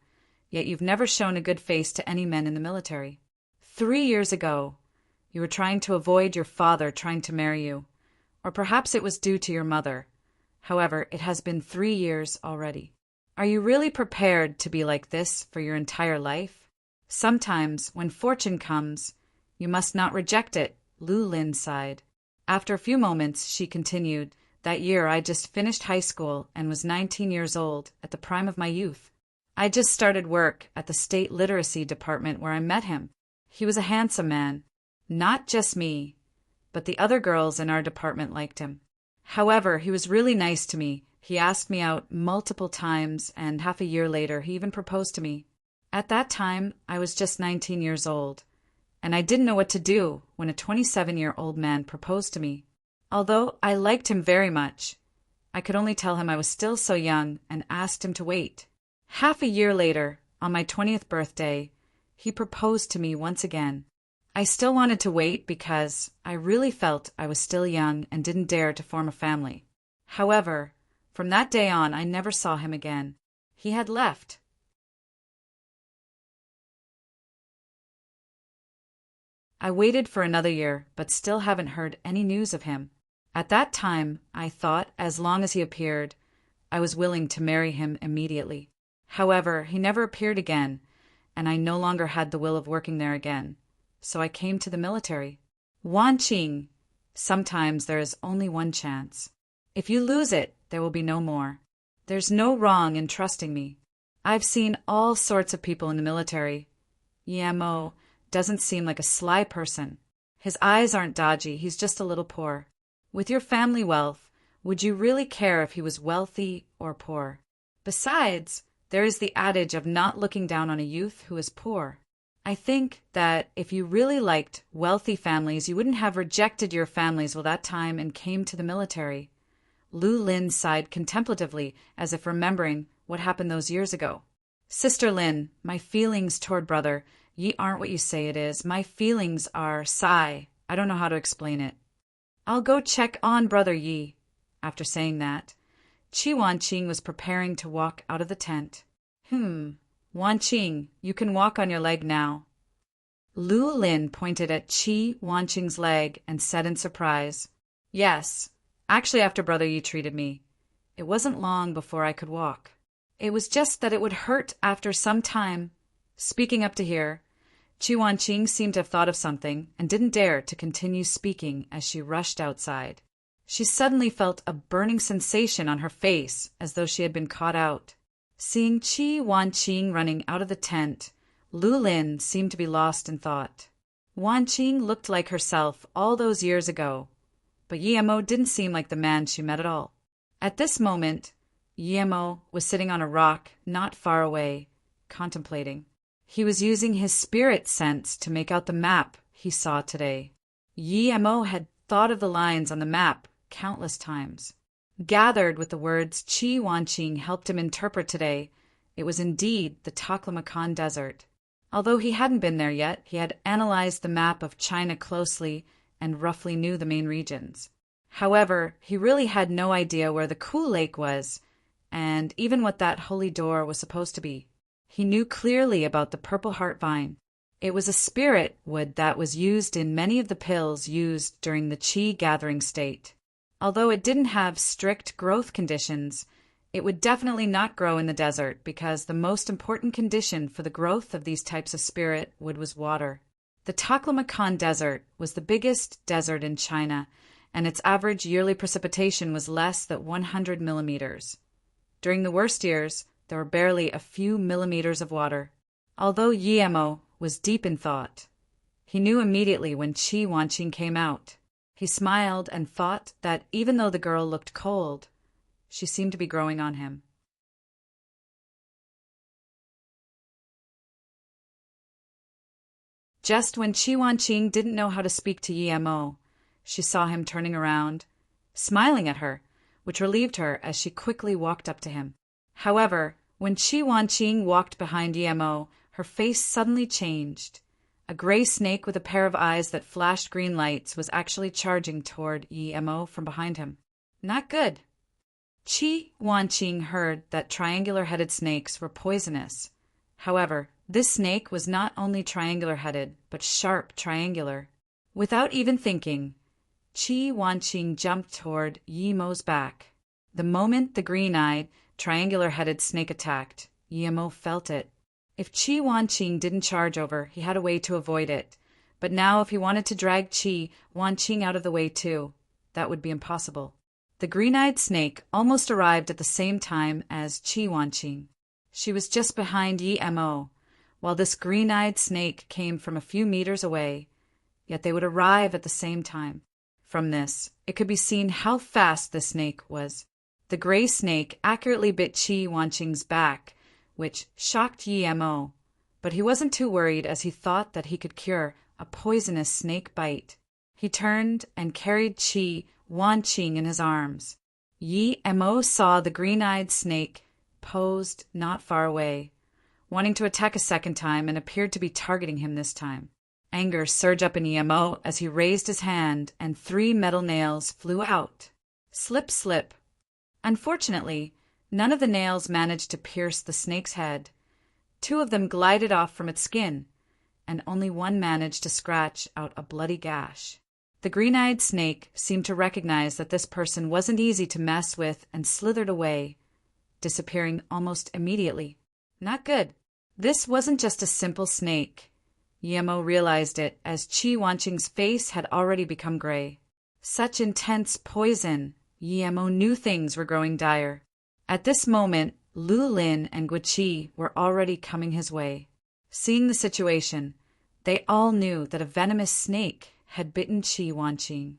Yet you've never shown a good face to any men in the military. 3 years ago, you were trying to avoid your father trying to marry you. Or perhaps it was due to your mother. However, it has been 3 years already. Are you really prepared to be like this for your entire life? Sometimes, when fortune comes, you must not reject it, Lu Lin sighed. After a few moments, she continued, That year I just finished high school and was 19 years old, at the prime of my youth. I just started work at the State Literacy Department where I met him. He was a handsome man. Not just me, but the other girls in our department liked him. However, he was really nice to me. He asked me out multiple times, and half a year later he even proposed to me. At that time, I was just 19 years old, and I didn't know what to do when a 27-year-old man proposed to me. Although I liked him very much, I could only tell him I was still so young and asked him to wait. Half a year later, on my 20th birthday, he proposed to me once again. I still wanted to wait because I really felt I was still young and didn't dare to form a family. However, from that day on, I never saw him again. He had left. I waited for another year, but still haven't heard any news of him. At that time, I thought as long as he appeared, I was willing to marry him immediately. However, he never appeared again, and I no longer had the will of working there again. So I came to the military. Wanqing, sometimes there is only one chance. If you lose it, there will be no more. There's no wrong in trusting me. I've seen all sorts of people in the military. Yi Mo doesn't seem like a sly person. His eyes aren't dodgy, he's just a little poor. With your family wealth, would you really care if he was wealthy or poor? Besides, there is the adage of not looking down on a youth who is poor. I think that if you really liked wealthy families, you wouldn't have rejected your families all that time and came to the military. Lu Lin sighed contemplatively, as if remembering what happened those years ago. Sister Lin, my feelings toward brother Yi aren't what you say it is. My feelings are sigh. I don't know how to explain it. I'll go check on Brother Yi. After saying that, Qi Wanqing was preparing to walk out of the tent. Wanqing, you can walk on your leg now. Lu Lin pointed at Qi Wanqing's leg and said in surprise, Yes, actually after Brother Yi treated me. It wasn't long before I could walk. It was just that it would hurt after some time. Speaking up to here, Qi Wanqing seemed to have thought of something and didn't dare to continue speaking as she rushed outside. She suddenly felt a burning sensation on her face as though she had been caught out. Seeing Qi Wanqing running out of the tent, Lu Lin seemed to be lost in thought. Wan Qing looked like herself all those years ago, but Yemo didn't seem like the man she met at all. At this moment, Yemo was sitting on a rock not far away, contemplating. He was using his spirit sense to make out the map he saw today. Yemo had thought of the lines on the map countless times. Gathered with the words Qi Wanqing helped him interpret today, it was indeed the Taklamakan Desert. Although he hadn't been there yet, he had analyzed the map of China closely and roughly knew the main regions. However, he really had no idea where the Cool Lake was, and even what that holy door was supposed to be. He knew clearly about the purple heart vine. It was a spirit wood that was used in many of the pills used during the Qi gathering state. Although it didn't have strict growth conditions, it would definitely not grow in the desert because the most important condition for the growth of these types of spirit wood was water. The Taklamakan Desert was the biggest desert in China, and its average yearly precipitation was less than 100 millimeters. During the worst years, there were barely a few millimeters of water. Although Yemo was deep in thought, he knew immediately when Qi Wanqing came out. He smiled and thought that even though the girl looked cold, she seemed to be growing on him. Just when Qi Wanqing didn't know how to speak to Yemo, she saw him turning around, smiling at her, which relieved her as she quickly walked up to him. However, when Qi Wanqing walked behind Yemo, her face suddenly changed. A gray snake with a pair of eyes that flashed green lights was actually charging toward Yemo from behind him. Not good. Qi Wanqing heard that triangular-headed snakes were poisonous. However, this snake was not only triangular-headed, but sharp triangular. Without even thinking, Qi Wanqing jumped toward Yemo's back. The moment the green-eyed, triangular-headed snake attacked, Yemo felt it. If Qi Wanqing didn't charge over, he had a way to avoid it. But now if he wanted to drag Qi Wanqing out of the way too, that would be impossible. The green-eyed snake almost arrived at the same time as Qi Wanqing. She was just behind Yemo, while this green-eyed snake came from a few meters away, yet they would arrive at the same time. From this, it could be seen how fast the snake was. The gray snake accurately bit Qi Wanqing's back, which shocked Yemo, but he wasn't too worried as he thought that he could cure a poisonous snake bite. He turned and carried Qi Wanqing in his arms. Yemo saw the green-eyed snake posed not far away, wanting to attack a second time and appeared to be targeting him this time. Anger surged up in Yemo as he raised his hand and 3 metal nails flew out. Slip, slip. Unfortunately, none of the nails managed to pierce the snake's head. 2 of them glided off from its skin, and only 1 managed to scratch out a bloody gash. The green-eyed snake seemed to recognize that this person wasn't easy to mess with and slithered away, disappearing almost immediately. Not good. This wasn't just a simple snake. Yemo realized it as Qi Wanqing's face had already become gray. Such intense poison, Yemo knew things were growing dire. At this moment, Lu Lin and Guiqi were already coming his way. Seeing the situation, they all knew that a venomous snake had bitten Qi Wanqing.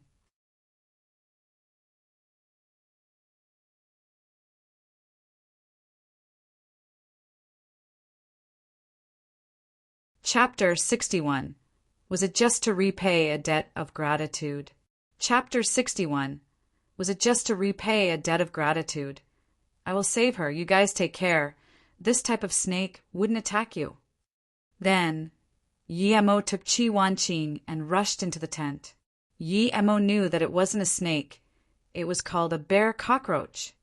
Chapter 61. Was it just to repay a debt of gratitude? Chapter 61. Was it just to repay a debt of gratitude? I will save her. You guys take care. This type of snake wouldn't attack you. Then, Yemo took Qi Wanqing and rushed into the tent. Yemo knew that it wasn't a snake. It was called a bear cockroach.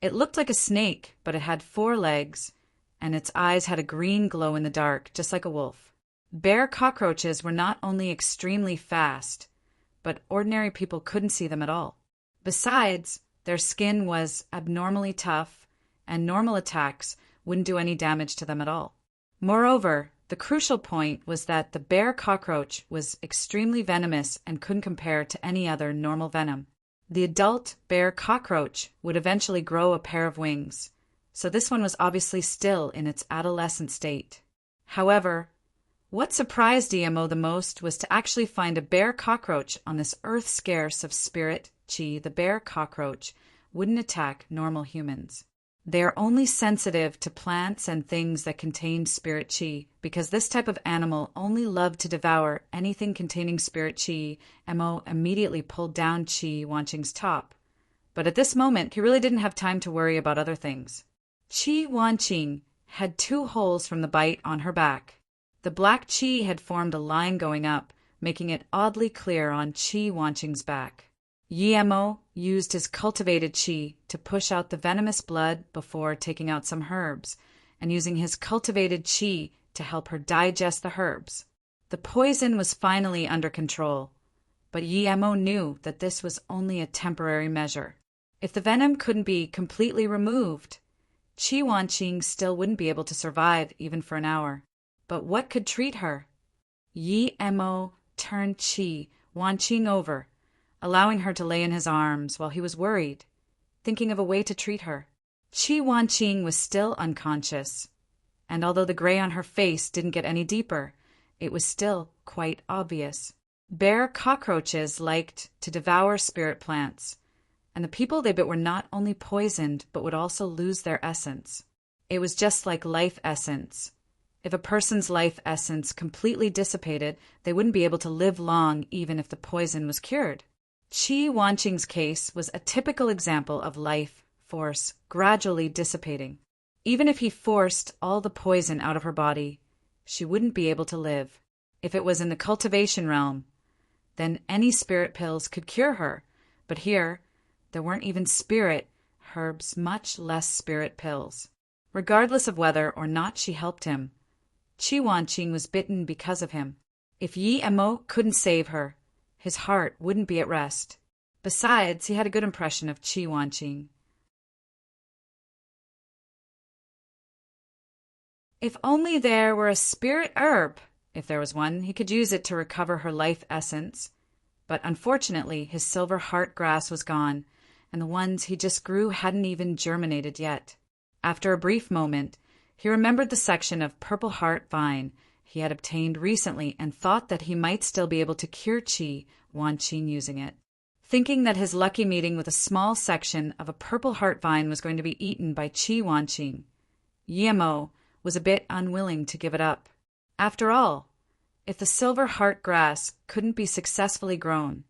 It looked like a snake, but it had 4 legs, and its eyes had a green glow in the dark, just like a wolf. Bear cockroaches were not only extremely fast, but ordinary people couldn't see them at all. Besides, their skin was abnormally tough, and normal attacks wouldn't do any damage to them at all. Moreover, the crucial point was that the bear cockroach was extremely venomous and couldn't compare to any other normal venom. The adult bear cockroach would eventually grow a pair of wings, so this one was obviously still in its adolescent state. However, what surprised EMO the most was to actually find a bear cockroach on this earth scarce of spirit chi. The bear cockroach wouldn't attack normal humans. They are only sensitive to plants and things that contain spirit chi, because this type of animal only loved to devour anything containing spirit chi. Mo immediately pulled down Qi Wanqing's top. But at this moment, he really didn't have time to worry about other things. Qi Wanqing had 2 holes from the bite on her back. The black Qi had formed a line going up, making it oddly clear on Qi Wanqing's back. Mo used his cultivated Qi to push out the venomous blood before taking out some herbs, and using his cultivated Qi to help her digest the herbs. The poison was finally under control, but Mo knew that this was only a temporary measure. If the venom couldn't be completely removed, Qi Wanqing still wouldn't be able to survive even for an hour. But what could treat her? Mo turned Qi Wanqing over, allowing her to lay in his arms while he was worried, thinking of a way to treat her. Qi Wanqing was still unconscious, and although the gray on her face didn't get any deeper, it was still quite obvious. Bear cockroaches liked to devour spirit plants, and the people they bit were not only poisoned but would also lose their essence. It was just like life essence. If a person's life essence completely dissipated, they wouldn't be able to live long even if the poison was cured. Qi Wanqing's case was a typical example of life force gradually dissipating. Even if he forced all the poison out of her body, she wouldn't be able to live. If it was in the cultivation realm, then any spirit pills could cure her, but here, there weren't even spirit herbs, much less spirit pills. Regardless of whether or not she helped him, Qi Wanqing was bitten because of him. If Mo couldn't save her, his heart wouldn't be at rest. Besides, he had a good impression of Qi Wanqing. If only there were a spirit herb. If there was one, he could use it to recover her life essence. But unfortunately, his silver heart grass was gone, and the ones he just grew hadn't even germinated yet. After a brief moment, he remembered the section of purple heart vine he had obtained recently and thought that he might still be able to cure Qi Wanqing using it. Thinking that his lucky meeting with a small section of a purple heart vine was going to be eaten by Qi Wanqing, Mo was a bit unwilling to give it up. After all, if the silver heart grass couldn't be successfully grown,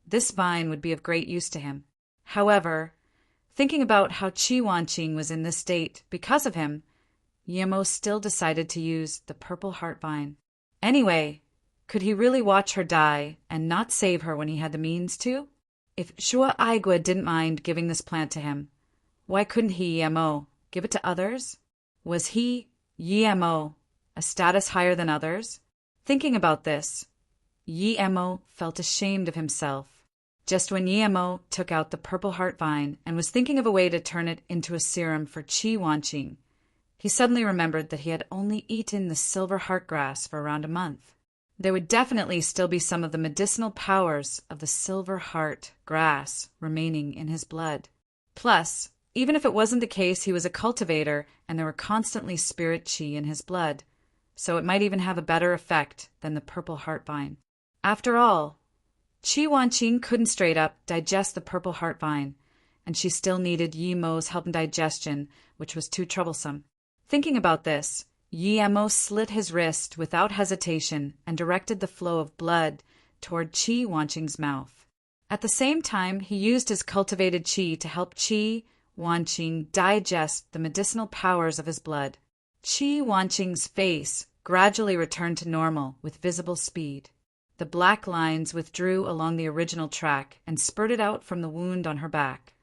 this vine would be of great use to him. However, thinking about how Qi Wanqing was in this state because of him, Mo still decided to use the purple heart vine. Anyway, could he really watch her die and not save her when he had the means to? If Shua Aigua didn't mind giving this plant to him, why couldn't he, Mo, give it to others? Was he, Mo, a status higher than others? Thinking about this, Mo felt ashamed of himself. Just when Mo took out the purple heart vine and was thinking of a way to turn it into a serum for Qi Wanqing, he suddenly remembered that he had only eaten the silver heart grass for around a month. There would definitely still be some of the medicinal powers of the silver heart grass remaining in his blood. Plus, even if it wasn't the case, he was a cultivator and there were constantly spirit Qi in his blood, so it might even have a better effect than the purple heart vine. After all, Qi Wanqing couldn't straight up digest the purple heart vine, and she still needed Mo's help in digestion, which was too troublesome. Thinking about this, Mo slit his wrist without hesitation and directed the flow of blood toward Qi Wanqing's mouth. At the same time, he used his cultivated Qi to help Qi Wanqing digest the medicinal powers of his blood. Qi Wanqing's face gradually returned to normal with visible speed. The black lines withdrew along the original track and spurted out from the wound on her back.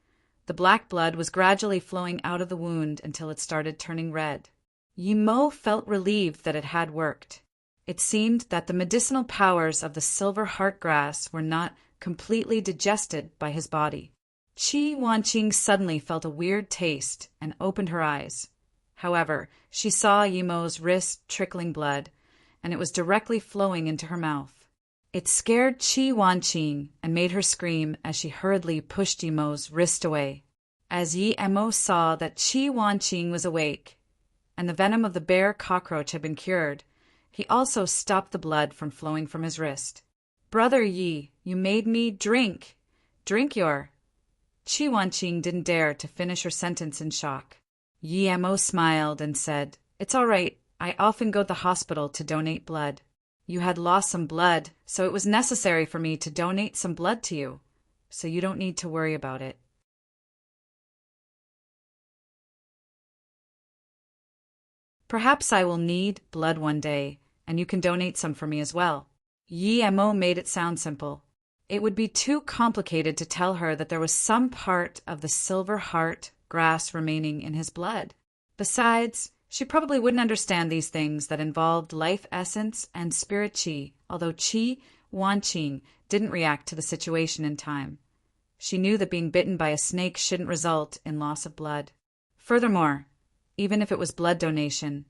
The black blood was gradually flowing out of the wound until it started turning red. Mo felt relieved that it had worked. It seemed that the medicinal powers of the silver heart grass were not completely digested by his body. Qi Wanqing suddenly felt a weird taste and opened her eyes. However, she saw Mo's wrist trickling blood, and it was directly flowing into her mouth. It scared Qi Wanqing and made her scream as she hurriedly pushed Mo's wrist away. As Mo saw that Qi Wanqing was awake, and the venom of the bear cockroach had been cured. He also stopped the blood from flowing from his wrist. "Brother Yi, you made me drink. Drink your—" Qi Wanqing didn't dare to finish her sentence in shock. Yi Mo smiled and said, "It's all right. I often go to the hospital to donate blood. You had lost some blood, so it was necessary for me to donate some blood to you. So you don't need to worry about it." "Perhaps I will need blood one day, and you can donate some for me as well." Yi Mo made it sound simple. It would be too complicated to tell her that there was some part of the silver heart grass remaining in his blood. Besides, she probably wouldn't understand these things that involved life essence and spirit qi, although Qi Wanqing didn't react to the situation in time. She knew that being bitten by a snake shouldn't result in loss of blood. Furthermore, even if it was blood donation,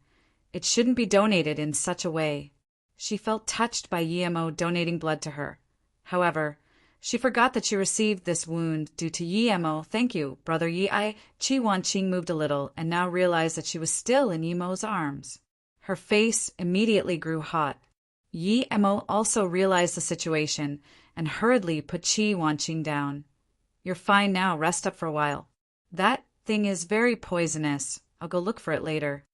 it shouldn't be donated in such a way. She felt touched by Yi Mo donating blood to her. However, she forgot that she received this wound due to Yi Mo. "Thank you, Brother Yi." Qi Wanqing moved a little and now realized that she was still in Yi Mo's arms. Her face immediately grew hot. Yi Mo also realized the situation and hurriedly put Qi Wanqing down. "You're fine now. Rest up for a while. That thing is very poisonous. I'll go look for it later."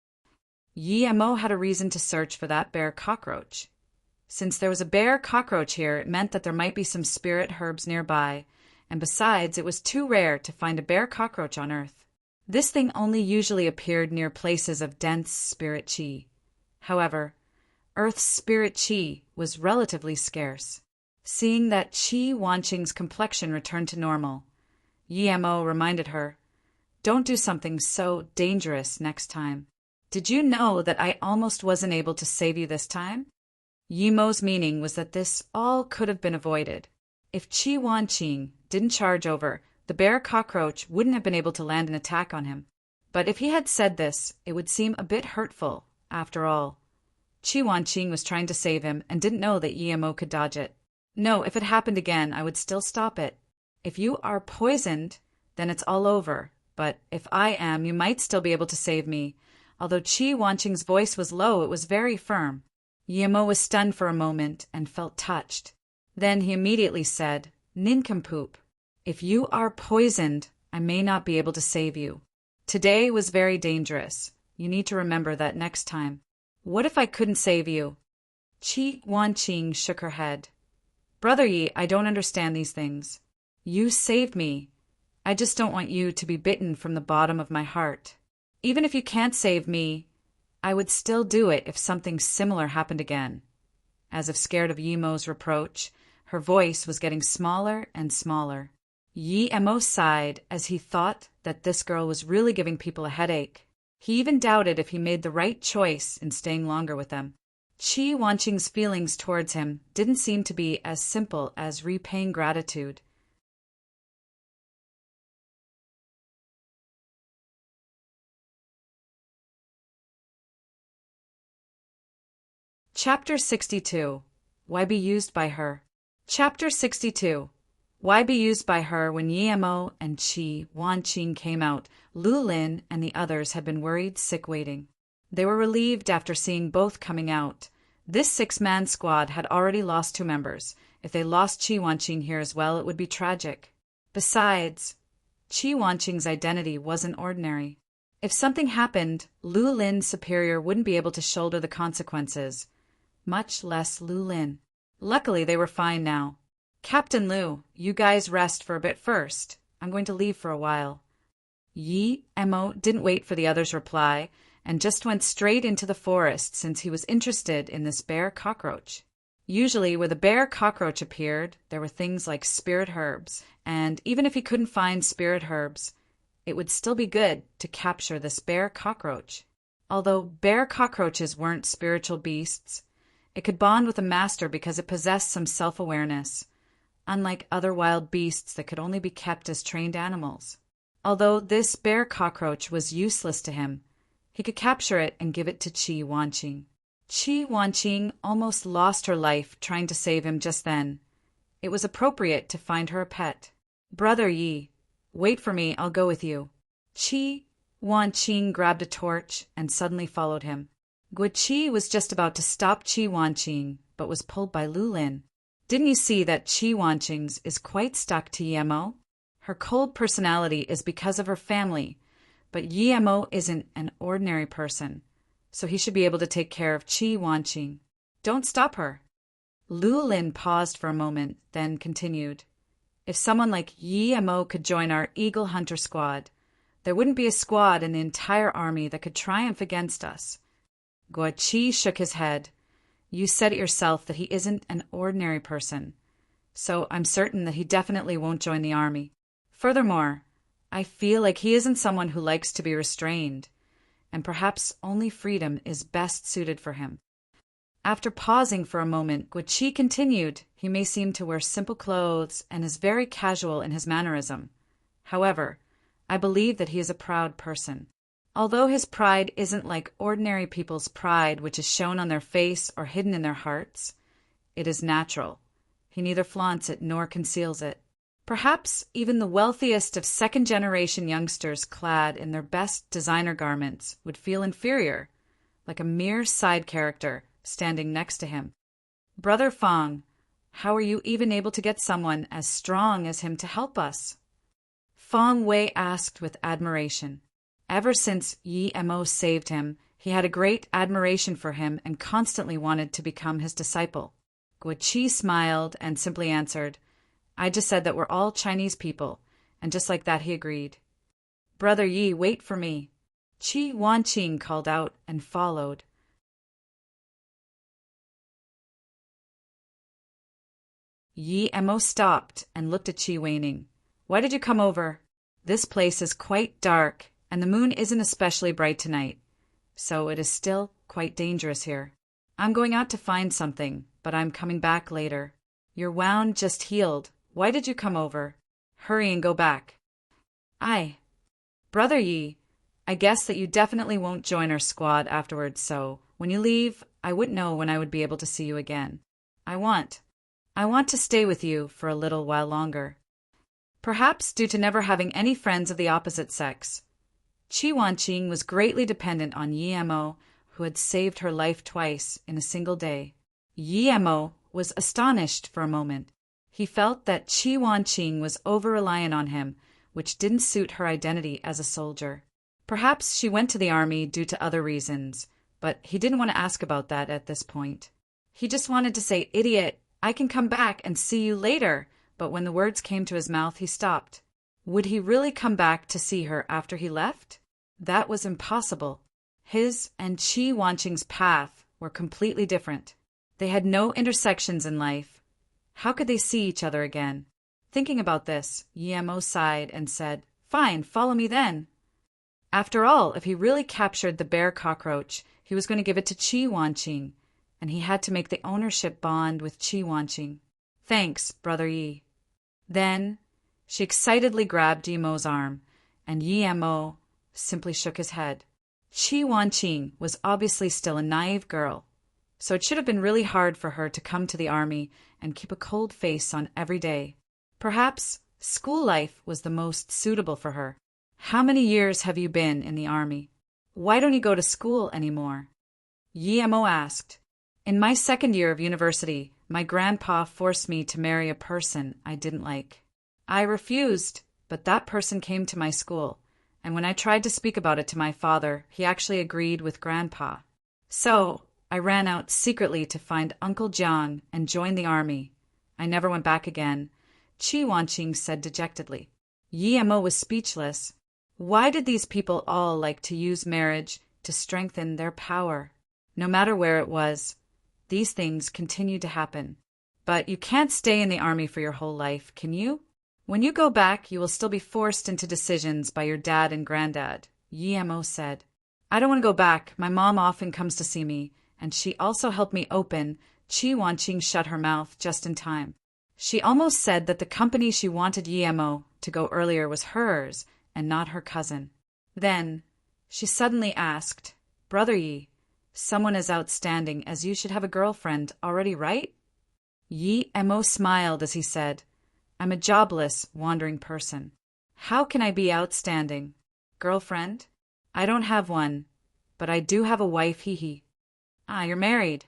Yi Mo had a reason to search for that bear cockroach. Since there was a bear cockroach here, it meant that there might be some spirit herbs nearby, and besides, it was too rare to find a bear cockroach on Earth. This thing only usually appeared near places of dense spirit qi. However, Earth's spirit qi was relatively scarce. Seeing that Qi Wanqing's complexion returned to normal, Yi Mo reminded her, "Don't do something so dangerous next time. Did you know that I almost wasn't able to save you this time?" Yi Mo's meaning was that this all could have been avoided. If Qi Wanqing didn't charge over, the bear cockroach wouldn't have been able to land an attack on him. But if he had said this, it would seem a bit hurtful, after all. Qi Wanqing was trying to save him and didn't know that Yi Mo could dodge it. "No, if it happened again, I would still stop it. If you are poisoned, then it's all over. But if I am, you might still be able to save me." Although Qi Wanqing's voice was low, it was very firm. Yi Mo was stunned for a moment and felt touched. Then he immediately said, "Nincompoop, if you are poisoned, I may not be able to save you. Today was very dangerous. You need to remember that next time." "What if I couldn't save you?" Qi Wanqing shook her head. "Brother Yi, I don't understand these things. You saved me. I just don't want you to be bitten from the bottom of my heart. Even if you can't save me, I would still do it if something similar happened again." As if scared of Yi Mo's reproach, her voice was getting smaller and smaller. Yi Mo sighed as he thought that this girl was really giving people a headache. He even doubted if he made the right choice in staying longer with them. Qi Wanqing's feelings towards him didn't seem to be as simple as repaying gratitude. Chapter 62. Why be used by her? Chapter 62. Why be used by her? When Yi Mo and Qi Wanqing came out, Lu Lin and the others had been worried, sick waiting. They were relieved after seeing both coming out. This 6-man squad had already lost 2 members. If they lost Qi Wanqing here as well, it would be tragic. Besides, Qi Wanqing's identity wasn't ordinary. If something happened, Lu Lin's superior wouldn't be able to shoulder the consequences, much less Lu Lin. Luckily, they were fine now. "Captain Lu, you guys rest for a bit first. I'm going to leave for a while." Yi Mo didn't wait for the others' reply and just went straight into the forest since he was interested in this bear cockroach. Usually, where the bear cockroach appeared, there were things like spirit herbs, and even if he couldn't find spirit herbs, it would still be good to capture this bear cockroach. Although bear cockroaches weren't spiritual beasts, it could bond with a master because it possessed some self-awareness, unlike other wild beasts that could only be kept as trained animals. Although this bear cockroach was useless to him, he could capture it and give it to Qi Wanqing. Qi Wanqing almost lost her life trying to save him just then. It was appropriate to find her a pet. "Brother Yi, wait for me, I'll go with you." Qi Wan Qing grabbed a torch and suddenly followed him. Guiqi was just about to stop Qi Wanqing, but was pulled by Lu Lin. Didn't you see that Qi Wanqing's is quite stuck to Yemo? Her cold personality is because of her family, but Yemo isn't an ordinary person, so he should be able to take care of Qi Wanqing. Don't stop her. Lu Lin paused for a moment, then continued. If someone like Yemo could join our Eagle Hunter squad, there wouldn't be a squad in the entire army that could triumph against us. Guiqi shook his head. You said it yourself that he isn't an ordinary person, so I'm certain that he definitely won't join the army. Furthermore, I feel like he isn't someone who likes to be restrained, and perhaps only freedom is best suited for him. After pausing for a moment, Guiqi continued, he may seem to wear simple clothes and is very casual in his mannerism. However, I believe that he is a proud person. Although his pride isn't like ordinary people's pride, which is shown on their face or hidden in their hearts, it is natural. He neither flaunts it nor conceals it. Perhaps even the wealthiest of second-generation youngsters clad in their best designer garments would feel inferior, like a mere side character standing next to him. Brother Fang, how are you even able to get someone as strong as him to help us? Fang Wei asked with admiration. Ever since Yemo saved him, he had a great admiration for him and constantly wanted to become his disciple. Guiqi smiled and simply answered, I just said that we're all Chinese people, and just like that he agreed. Brother Yi, wait for me. Qi Wanqing called out and followed. Yemo stopped and looked at Qi Waning. Why did you come over? This place is quite dark, and the moon isn't especially bright tonight, so it is still quite dangerous here. I'm going out to find something, but I'm coming back later. Your wound just healed. Why did you come over? Hurry and go back. Brother Yi, I guess that you definitely won't join our squad afterwards, so when you leave, I wouldn't know when I would be able to see you again. I want to stay with you for a little while longer. Perhaps due to never having any friends of the opposite sex. Qi Wanqing was greatly dependent on Yemo, who had saved her life twice in a single day. Yemo was astonished for a moment. He felt that Qi Wanqing was over-reliant on him, which didn't suit her identity as a soldier. Perhaps she went to the army due to other reasons, but he didn't want to ask about that at this point. He just wanted to say, Idiot, I can come back and see you later, but when the words came to his mouth, he stopped. Would he really come back to see her after he left? That was impossible. His and Qi Wanqing's path were completely different. They had no intersections in life. How could they see each other again? Thinking about this, Yemo sighed and said, Fine, follow me then. After all, if he really captured the bear cockroach, he was going to give it to Qi Wanqing, and he had to make the ownership bond with Qi Wanqing. Thanks, Brother Yi. Then she excitedly grabbed Yemo's arm, and Yemo simply shook his head. Qi Wanqing was obviously still a naive girl, so it should have been really hard for her to come to the army and keep a cold face on every day. Perhaps school life was the most suitable for her. How many years have you been in the army? Why don't you go to school anymore? Yemo asked. In my second year of university, my grandpa forced me to marry a person I didn't like. I refused, but that person came to my school, and when I tried to speak about it to my father, he actually agreed with Grandpa. So I ran out secretly to find Uncle Jiang and joined the army. I never went back again, Qi Wanqing said dejectedly. Yemo was speechless. Why did these people all like to use marriage to strengthen their power? No matter where it was, these things continued to happen. But you can't stay in the army for your whole life, can you? When you go back, you will still be forced into decisions by your dad and granddad, Yemo said. I don't want to go back. My mom often comes to see me, and she also helped me open. Qi Wanqing shut her mouth just in time. She almost said that the company she wanted Yemo to go earlier was hers and not her cousin. Then she suddenly asked, Brother Yi, someone as outstanding as you should have a girlfriend already, right? Yemo smiled as he said, I'm a jobless, wandering person. How can I be outstanding? Girlfriend? I don't have one, but I do have a wife, hee hee. Ah, you're married.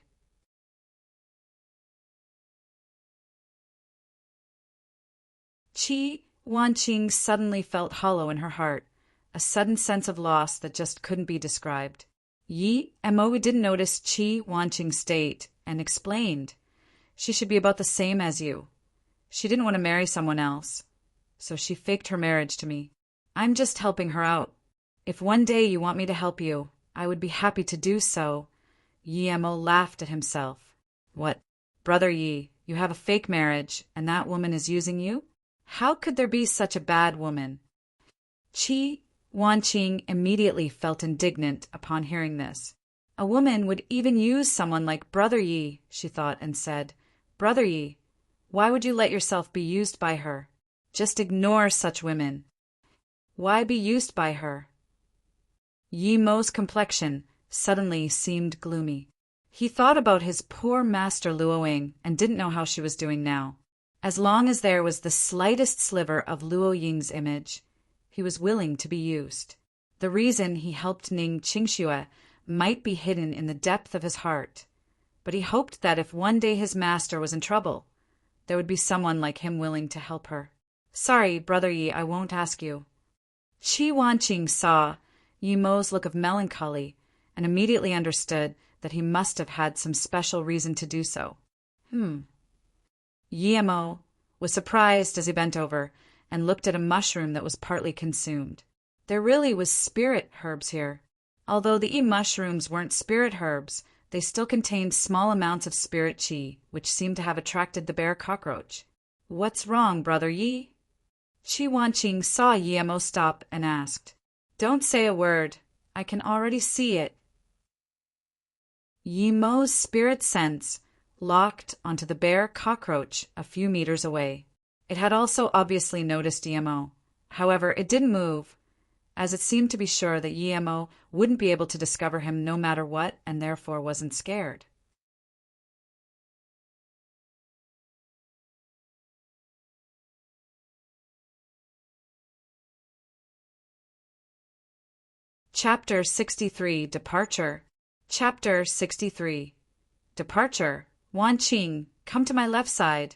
Chi Wanqing suddenly felt hollow in her heart, a sudden sense of loss that just couldn't be described. Yi Mo didn't notice Chi Wanqing's state and explained, "She should be about the same as you. She didn't want to marry someone else, so she faked her marriage to me. I'm just helping her out. If one day you want me to help you, I would be happy to do so." Yi Mo laughed at himself. "What, brother Yi, you have a fake marriage, and that woman is using you? How could there be such a bad woman?" Chi Wanqing immediately felt indignant upon hearing this. A woman would even use someone like Brother Yi, she thought, and said, "Brother Yi, why would you let yourself be used by her? Just ignore such women. Why be used by her?" Yi Mo's complexion suddenly seemed gloomy. He thought about his poor master Luoying and didn't know how she was doing now. As long as there was the slightest sliver of Luo Ying's image, he was willing to be used. The reason he helped Ning Qingxue might be hidden in the depth of his heart, but he hoped that if one day his master was in trouble, there would be someone like him willing to help her. "Sorry, Brother Yi, I won't ask you." Chi Wanqing saw Yi Mo's look of melancholy and immediately understood that he must have had some special reason to do so. Yi Mo was surprised as he bent over and looked at a mushroom that was partly consumed. There really was spirit herbs here. Although the mushrooms weren't spirit herbs, they still contained small amounts of spirit chi, which seemed to have attracted the bear cockroach. "What's wrong, Brother Yi?" Chi Wanqing saw Yi Mo stop and asked. "Don't say a word. I can already see it." Yi Mo's spirit sense locked onto the bear cockroach a few meters away. It had also obviously noticed Yi Mo. However, it didn't move, as it seemed to be sure that Yi Mo wouldn't be able to discover him no matter what, and therefore wasn't scared. Chapter 63 Departure. Chapter 63 Departure. "Wanqing, come to my left side."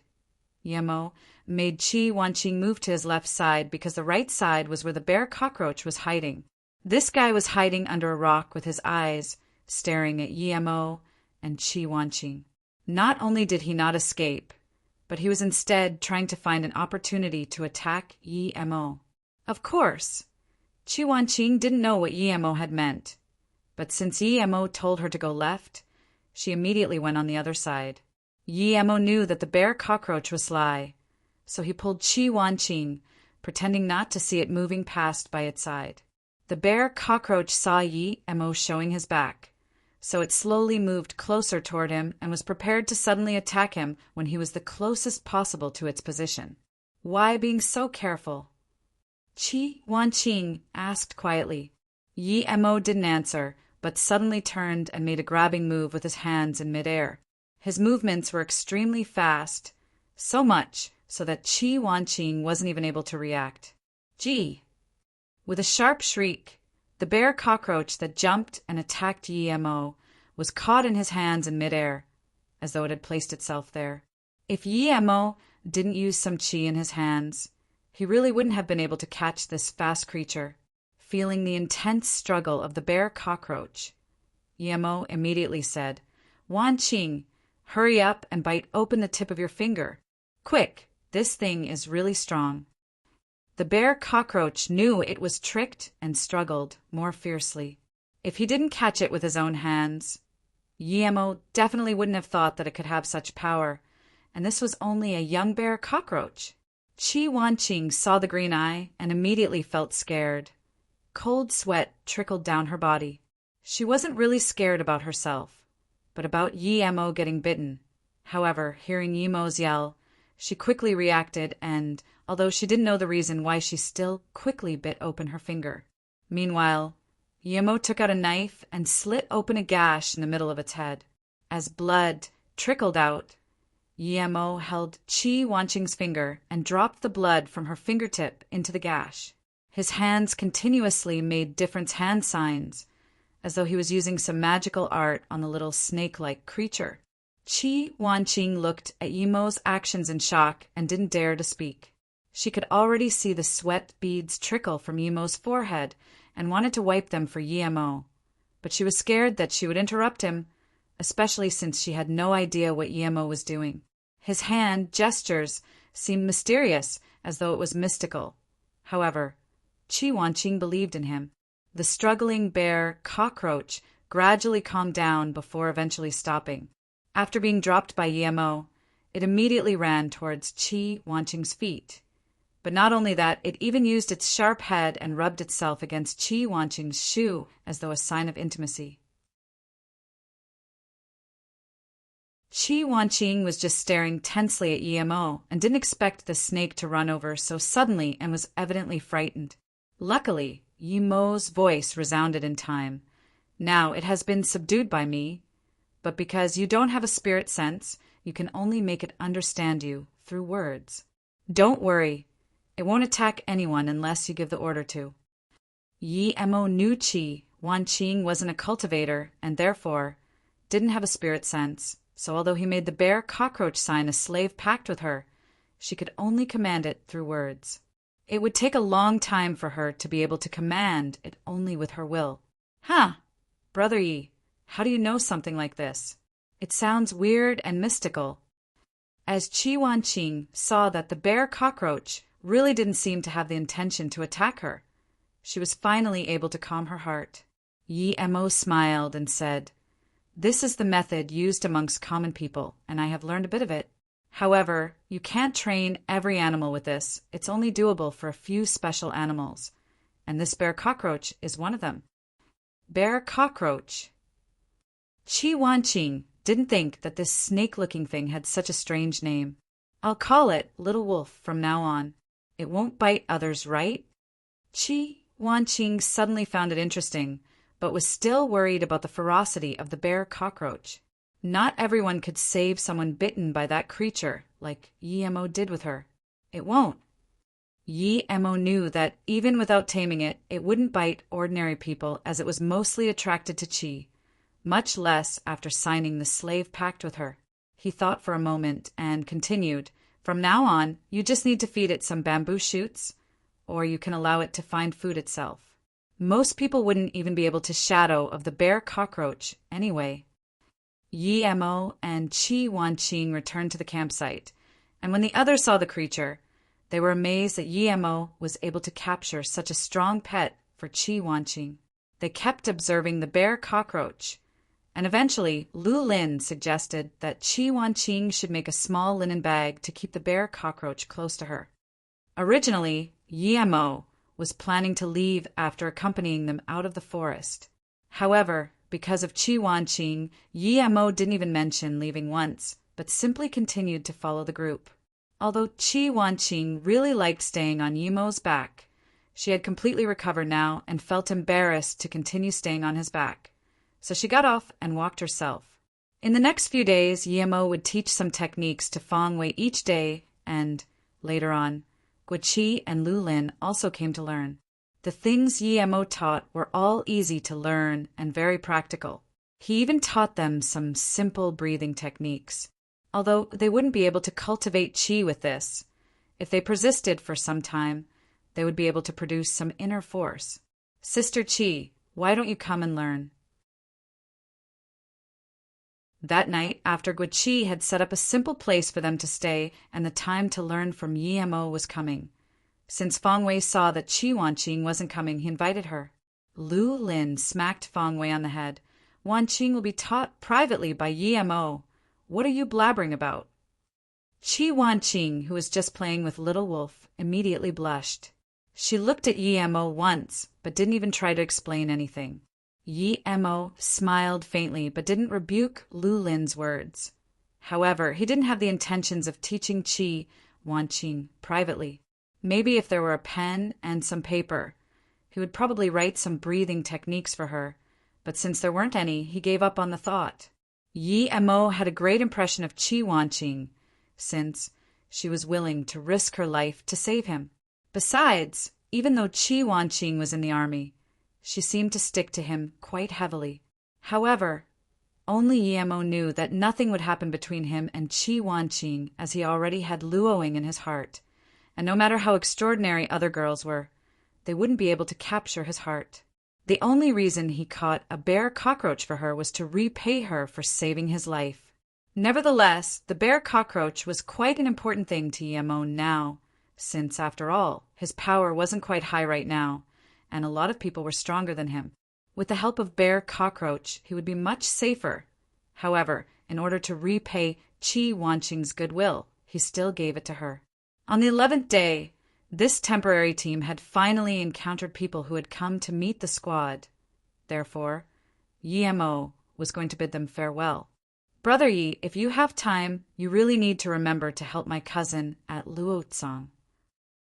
Yi Mo made Chi Wanqing move to his left side because the right side was where the bear cockroach was hiding. This guy was hiding under a rock with his eyes staring at Yi Mo and Chi Wanqing. Not only did he not escape, but he was instead trying to find an opportunity to attack Yi Mo. Of course, Chi Wanqing didn't know what Yi Mo had meant, but since Yi Mo told her to go left, she immediately went on the other side. Yi Mo knew that the bear cockroach was sly, so he pulled Chi Wanqing, pretending not to see it moving past by its side. The bear cockroach saw Yi Mo showing his back, so it slowly moved closer toward him and was prepared to suddenly attack him when he was the closest possible to its position. "Why being so careful?" Chi Wanqing asked quietly. Yi Mo didn't answer, but suddenly turned and made a grabbing move with his hands in midair. His movements were extremely fast, so much so that Chi Wanqing wasn't even able to react. "Gee!" With a sharp shriek, the bear cockroach that jumped and attacked Yi Mo was caught in his hands in midair, as though it had placed itself there. If Yi Mo didn't use some chi in his hands, he really wouldn't have been able to catch this fast creature. Feeling the intense struggle of the bear cockroach, Yi Mo immediately said, "Wanqing, hurry up and bite open the tip of your finger. Quick, this thing is really strong." The bear cockroach knew it was tricked and struggled more fiercely. If he didn't catch it with his own hands, Yi Mo definitely wouldn't have thought that it could have such power, and this was only a young bear cockroach. Chi Wanqing saw the green eye and immediately felt scared. Cold sweat trickled down her body. She wasn't really scared about herself, but about Yi Mo getting bitten. However, hearing Yi Mo's yell, she quickly reacted and, although she didn't know the reason why, she still quickly bit open her finger. Meanwhile, Yi Mo took out a knife and slit open a gash in the middle of its head. As blood trickled out, Yi Mo held Chi Wanqing's finger and dropped the blood from her fingertip into the gash. His hands continuously made different hand signs, as though he was using some magical art on the little snake-like creature. Qi Wanqing looked at Yimo's actions in shock and didn't dare to speak. She could already see the sweat beads trickle from Yimo's forehead and wanted to wipe them for Yimo, but she was scared that she would interrupt him, especially since she had no idea what Yimo was doing. His hand gestures seemed mysterious, as though it was mystical. However, Qi Wanqing believed in him. The struggling bear cockroach gradually calmed down before eventually stopping. After being dropped by Yimo, it immediately ran towards Qi Wanqing's feet. But not only that, it even used its sharp head and rubbed itself against Qi Wanqing's shoe as though a sign of intimacy. Qi Wanqing was just staring tensely at Yimo and didn't expect the snake to run over so suddenly and was evidently frightened. Luckily, Yimo's voice resounded in time. Now it has been subdued by me, but because you don't have a spirit sense, you can only make it understand you through words. Don't worry, it won't attack anyone unless you give the order to. Yimo knew Qi Wanqing wasn't a cultivator and therefore didn't have a spirit sense, so although he made the bear cockroach sign a slave pact with her, she could only command it through words. It would take a long time for her to be able to command it only with her will. Huh, Brother Yi, how do you know something like this? It sounds weird and mystical. As Qi Wanqing saw that the bear cockroach really didn't seem to have the intention to attack her, she was finally able to calm her heart. Yimo smiled and said, "This is the method used amongst common people, and I have learned a bit of it. However, you can't train every animal with this. It's only doable for a few special animals, and this bear cockroach is one of them." Bear cockroach. Qi Wanqing didn't think that this snake-looking thing had such a strange name. I'll call it Little Wolf from now on. It won't bite others, right? Qi Wanqing suddenly found it interesting, but was still worried about the ferocity of the bear cockroach. Not everyone could save someone bitten by that creature like Yimo did with her. It won't. Yimo knew that even without taming it, it wouldn't bite ordinary people as it was mostly attracted to Qi, much less after signing the slave pact with her. He thought for a moment and continued, "From now on, you just need to feed it some bamboo shoots, or you can allow it to find food itself." Most people wouldn't even be able to shadow of the bear cockroach anyway. Yimo and Qi Wanqing returned to the campsite, and when the others saw the creature, they were amazed that Yimo was able to capture such a strong pet for Qi Wanqing. They kept observing the bear cockroach, and eventually Lu Lin suggested that Qi Wanqing should make a small linen bag to keep the bear cockroach close to her. Originally, Yimo was planning to leave after accompanying them out of the forest. However, because of Qi Wanqing, Yimo didn't even mention leaving once, but simply continued to follow the group. Although Qi Wanqing really liked staying on Yimo's back, she had completely recovered now and felt embarrassed to continue staying on his back, so she got off and walked herself. In the next few days, Yimo would teach some techniques to Feng Wei each day, and, later on, Guiqi and Lu Lin also came to learn. The things Yimo taught were all easy to learn and very practical. He even taught them some simple breathing techniques. Although they wouldn't be able to cultivate qi with this, if they persisted for some time, they would be able to produce some inner force. Sister Qi, why don't you come and learn? That night, after Guiqi had set up a simple place for them to stay and the time to learn from Yimo was coming. Since Feng Wei saw that Qi Wanqing wasn't coming, he invited her. Lu Lin smacked Feng Wei on the head. Wanqing will be taught privately by Yimo. What are you blabbering about? Qi Wanqing, who was just playing with Little Wolf, immediately blushed. She looked at Yimo once, but didn't even try to explain anything. Yimo smiled faintly, but didn't rebuke Lu Lin's words. However, he didn't have the intentions of teaching Qi Wanqing privately. Maybe if there were a pen and some paper, he would probably write some breathing techniques for her, but since there weren't any, he gave up on the thought. Yimo had a great impression of Qi Wanqing, since she was willing to risk her life to save him. Besides, Even though Qi Wanqing was in the army, she seemed to stick to him quite heavily. However, only Yemo knew that nothing would happen between him and Qi Wanqing, as he already had Luoing in his heart, and no matter how extraordinary other girls were, they wouldn't be able to capture his heart. The only reason he caught a bear cockroach for her was to repay her for saving his life. Nevertheless, the bear cockroach was quite an important thing to Yemo now, since, after all, his power wasn't quite high right now, and a lot of people were stronger than him. With the help of bear cockroach, he would be much safer. However, in order to repay Qi Wanqing's goodwill, he still gave it to her. On the 11th day, this temporary team had finally encountered people who had come to meet the squad. Therefore, Yemo was going to bid them farewell. Brother Yi, if you have time, you really need to remember to help my cousin at Luotsang.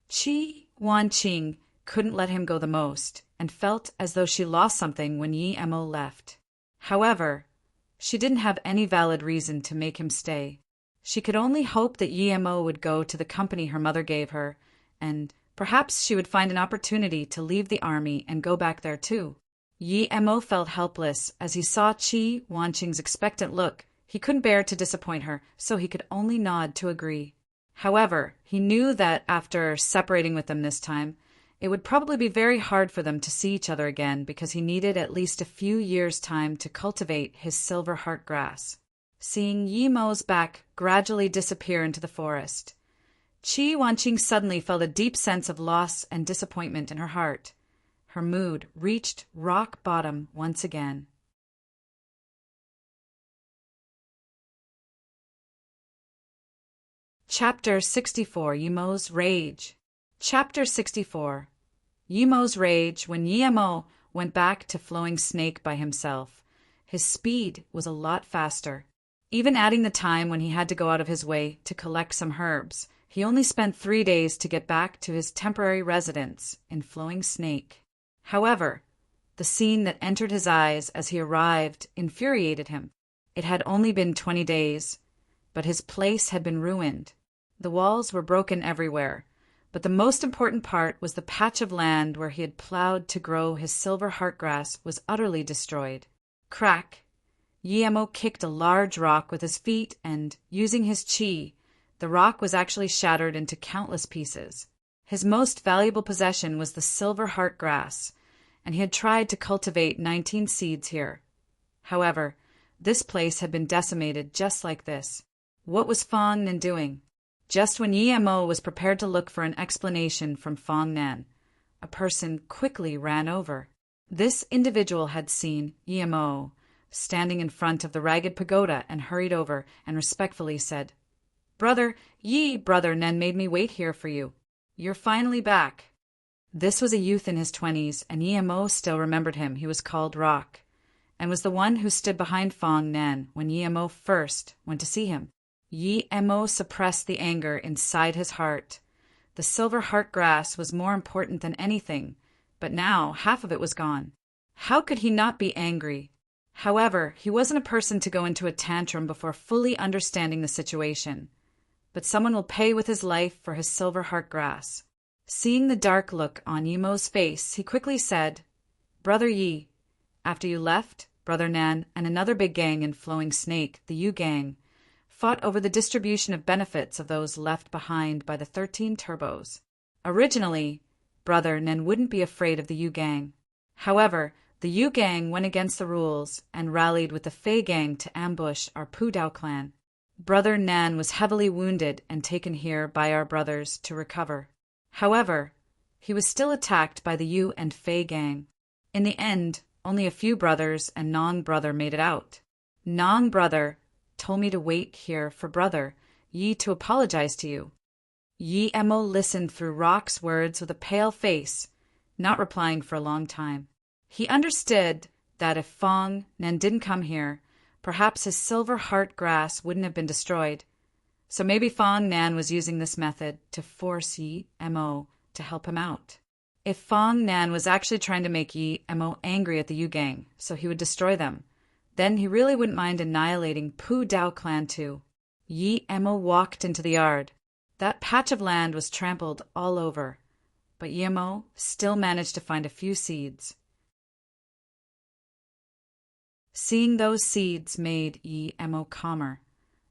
Qi Wanqing couldn't let him go the most, and felt as though she lost something when Yemo left. However, she didn't have any valid reason to make him stay. She could only hope that Yemo would go to the company her mother gave her, and perhaps she would find an opportunity to leave the army and go back there too. Yemo felt helpless as he saw Qi Wanqing's expectant look. He couldn't bear to disappoint her, so he could only nod to agree. However, he knew that after separating with them this time, it would probably be very hard for them to see each other again because he needed at least a few years' time to cultivate his silver heart grass. Seeing Yemo's back gradually disappear into the forest, Qi Wanqing suddenly felt a deep sense of loss and disappointment in her heart. Her mood reached rock bottom once again. Chapter 64, Yemo's Rage. Chapter 64. Yemo's Rage. When Yemo went back to Flowing Snake by himself, his speed was a lot faster. Even adding the time when he had to go out of his way to collect some herbs, he only spent 3 days to get back to his temporary residence in Flowing Snake. However, the scene that entered his eyes as he arrived infuriated him. It had only been 20 days, but his place had been ruined. The walls were broken everywhere, but the most important part was the patch of land where he had plowed to grow his silver heartgrass was utterly destroyed. Crack! Yemo kicked a large rock with his feet and, using his chi, the rock was actually shattered into countless pieces. His most valuable possession was the silver heartgrass, and he had tried to cultivate 19 seeds here. However, this place had been decimated just like this. What was Fong Nan doing? Just when Yemo was prepared to look for an explanation from Fong Nan, a person quickly ran over. This individual had seen Yemo standing in front of the ragged pagoda and hurried over and respectfully said, "Brother Nan made me wait here for you. You're finally back." This was a youth in his 20s, and Yemo still remembered him. He was called Rock, and was the one who stood behind Fong Nan when Yemo first went to see him. Yemo suppressed the anger inside his heart. The silver heart grass was more important than anything, but now half of it was gone. How could he not be angry? However, he wasn't a person to go into a tantrum before fully understanding the situation. But someone will pay with his life for his silver heart grass. Seeing the dark look on Yemo's face, he quickly said, "Brother Yi, after you left, Brother Nan and another big gang in Flowing Snake, the Yu Gang, fought over the distribution of benefits of those left behind by the 13 turbos. Originally, Brother Nan wouldn't be afraid of the Yu Gang. However, the Yu Gang went against the rules and rallied with the Fei Gang to ambush our Pu Dao clan. Brother Nan was heavily wounded and taken here by our brothers to recover. However, he was still attacked by the Yu and Fei Gang. In the end, only a few brothers and Nong Brother made it out. Nong Brother told me to wait here for Brother Yi to apologize to you." Yemo listened through Rock's words with a pale face, not replying for a long time. He understood that if Fong Nan didn't come here, perhaps his silver heart grass wouldn't have been destroyed. So maybe Fong Nan was using this method to force Yemo to help him out. If Fong Nan was actually trying to make Yemo angry at the Yu Gang, so he would destroy them, then he really wouldn't mind annihilating Pu Dao clan too. Yemo walked into the yard. That patch of land was trampled all over. but Yemo still managed to find a few seeds. Seeing those seeds made Yemo calmer.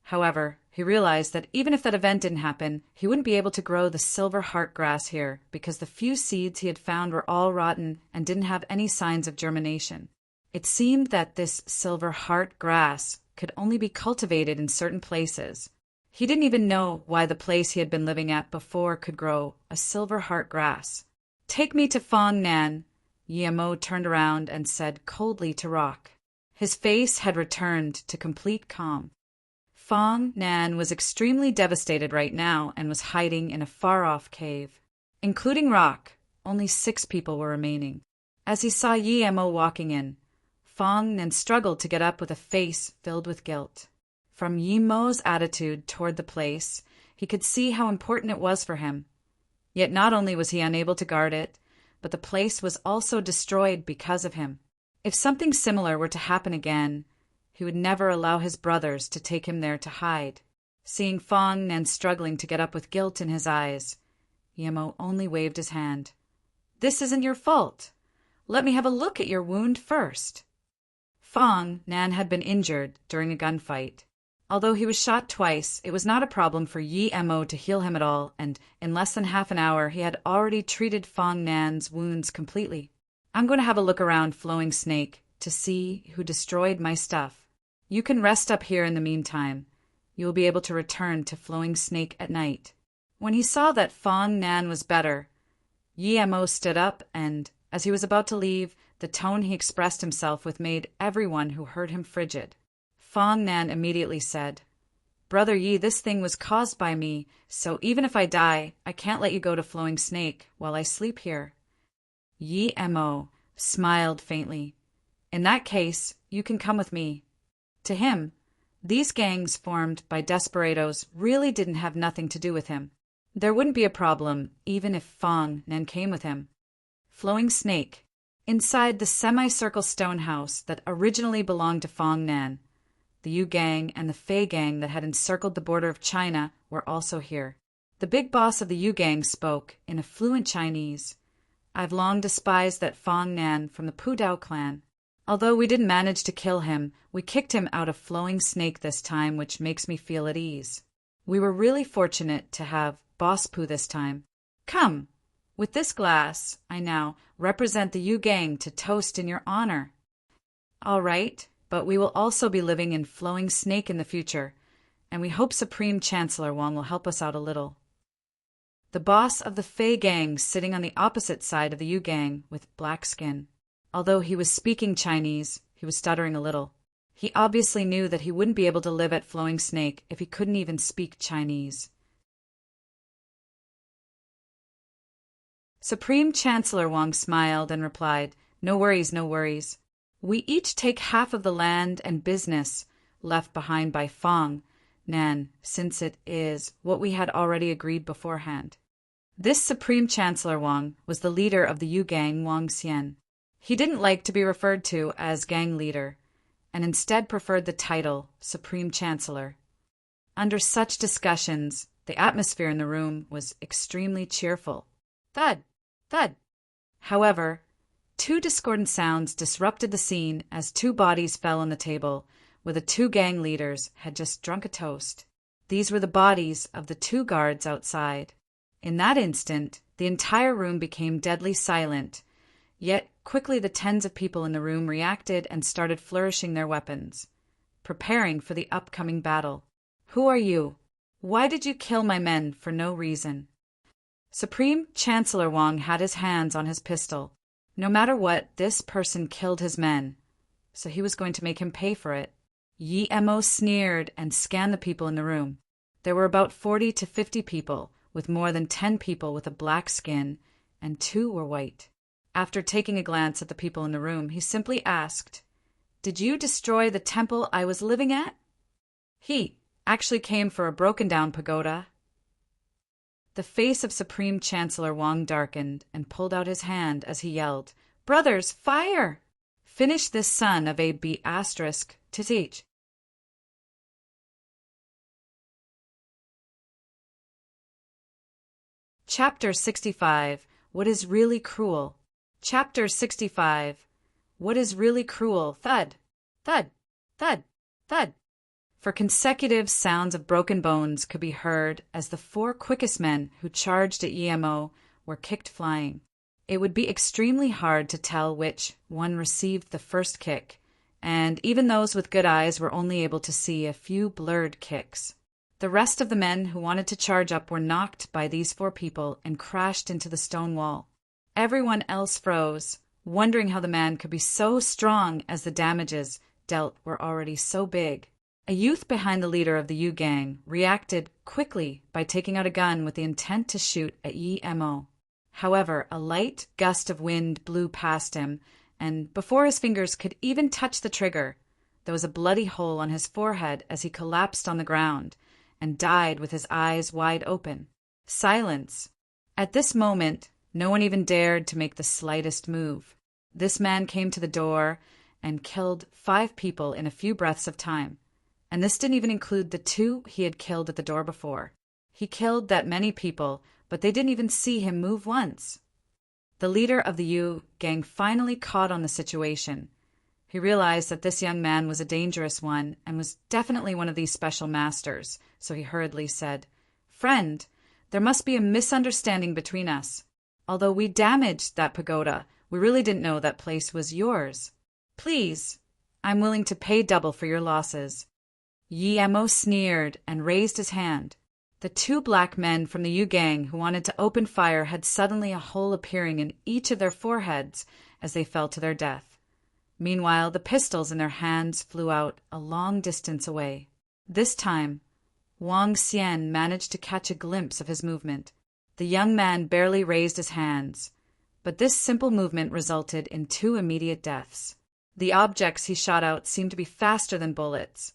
However, he realized that even if that event didn't happen, he wouldn't be able to grow the silver heart grass here because the few seeds he had found were all rotten and didn't have any signs of germination. It seemed that this silver heart grass could only be cultivated in certain places. He didn't even know why the place he had been living at before could grow a silver heart grass. "Take me to Fong Nan," Yemo turned around and said coldly to Rock. His face had returned to complete calm. Fong Nan was extremely devastated right now and was hiding in a far-off cave. Including Rock, only 6 people were remaining. As he saw Yemo walking in, Fong Nan struggled to get up with a face filled with guilt. From Yemo's attitude toward the place, he could see how important it was for him. Yet not only was he unable to guard it, but the place was also destroyed because of him. If something similar were to happen again, he would never allow his brothers to take him there to hide. Seeing Fong Nan struggling to get up with guilt in his eyes, Yemo only waved his hand. "This isn't your fault. Let me have a look at your wound first." Fong Nan had been injured during a gunfight. Although he was shot twice, it was not a problem for Yemo to heal him at all, and in less than half an hour he had already treated Fong Nan's wounds completely. "I'm going to have a look around Flowing Snake to see who destroyed my stuff. You can rest up here in the meantime. You will be able to return to Flowing Snake at night." When he saw that Fong Nan was better, Yemo stood up and, as he was about to leave, the tone he expressed himself with made everyone who heard him frigid. Fong Nan immediately said, "Brother Yi, this thing was caused by me, so even if I die, I can't let you go to Flowing Snake while I sleep here." Yemo smiled faintly. "In that case, you can come with me." To him, these gangs formed by desperados really didn't have nothing to do with him. There wouldn't be a problem even if Fong Nan came with him. Flowing Snake. Inside the semicircle stone house that originally belonged to Fong Nan, the Yu gang and the Fei gang that had encircled the border of China were also here. The big boss of the Yu gang spoke in a fluent Chinese. "I've long despised that Fong Nan from the Pudao clan. Although we didn't manage to kill him, we kicked him out of Flowing Snake this time, which makes me feel at ease. We were really fortunate to have Boss Poo this time. Come, with this glass, I now represent the Yu gang to toast in your honor." "All right, but we will also be living in Flowing Snake in the future, and we hope Supreme Chancellor Wang will help us out a little." The boss of the Fei gang sitting on the opposite side of the Yu gang with black skin. Although he was speaking Chinese, he was stuttering a little. He obviously knew that he wouldn't be able to live at Flowing Snake if he couldn't even speak Chinese. Supreme Chancellor Wang smiled and replied, "No worries, no worries. We each take half of the land and business left behind by Fong Nan, since it is what we had already agreed beforehand." This Supreme Chancellor Wang was the leader of the Yu gang, Wang Xian. He didn't like to be referred to as gang leader, and instead preferred the title Supreme Chancellor. Under such discussions, the atmosphere in the room was extremely cheerful. Thud! Thud! However, 2 discordant sounds disrupted the scene as 2 bodies fell on the table, where the 2 gang leaders had just drunk a toast. These were the bodies of the 2 guards outside. In that instant, the entire room became deadly silent, yet quickly the tens of people in the room reacted and started flourishing their weapons, preparing for the upcoming battle. "Who are you? Why did you kill my men for no reason?" Supreme Chancellor Wang had his hands on his pistol. No matter what, this person killed his men, so he was going to make him pay for it. Yemo sneered and scanned the people in the room. There were about 40 to 50 people, with more than 10 people with a black skin, and 2 were white. After taking a glance at the people in the room, he simply asked, "Did you destroy the temple I was living at?" He actually came for a broken-down pagoda. The face of Supreme Chancellor Wang darkened and pulled out his hand as he yelled, "Brothers, fire! Finish this son of a B** to teach." Chapter 65. What is really cruel? Chapter 65. What is really cruel? Thud, thud, thud, thud. For consecutive sounds of broken bones could be heard as the four quickest men who charged at Yemo were kicked flying. It would be extremely hard to tell which one received the first kick, and even those with good eyes were only able to see a few blurred kicks. The rest of the men who wanted to charge up were knocked by these four people and crashed into the stone wall. Everyone else froze, wondering how the man could be so strong as the damages dealt were already so big. A youth behind the leader of the Yu gang reacted quickly by taking out a gun with the intent to shoot at Yemo. However, a light gust of wind blew past him, and before his fingers could even touch the trigger, there was a bloody hole on his forehead as he collapsed on the ground and died with his eyes wide open. Silence. At this moment, no one even dared to make the slightest move. This man came to the door and killed 5 people in a few breaths of time. And this didn't even include the 2 he had killed at the door before. He killed that many people, but they didn't even see him move once. The leader of the Yu gang finally caught on the situation. He realized that this young man was a dangerous one and was definitely one of these special masters, so he hurriedly said, "Friend, there must be a misunderstanding between us. Although we damaged that pagoda, we really didn't know that place was yours. Please, I'm willing to pay double for your losses." Yemo sneered and raised his hand. The 2 black men from the Yu gang who wanted to open fire had suddenly a hole appearing in each of their foreheads as they fell to their death. Meanwhile, the pistols in their hands flew out a long distance away. This time, Wang Xian managed to catch a glimpse of his movement. The young man barely raised his hands, but this simple movement resulted in 2 immediate deaths. The objects he shot out seemed to be faster than bullets.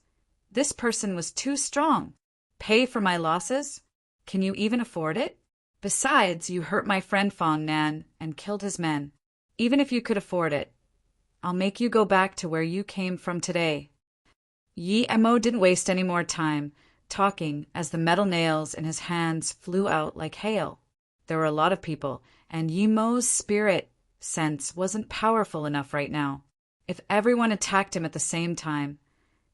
This person was too strong. Pay for my losses? Can you even afford it? Besides, you hurt my friend Fong Nan and killed his men. Even if you could afford it, I'll make you go back to where you came from today. Yemo didn't waste any more time talking as the metal nails in his hands flew out like hail. There were a lot of people, and Yemo's spirit sense wasn't powerful enough right now. If everyone attacked him at the same time,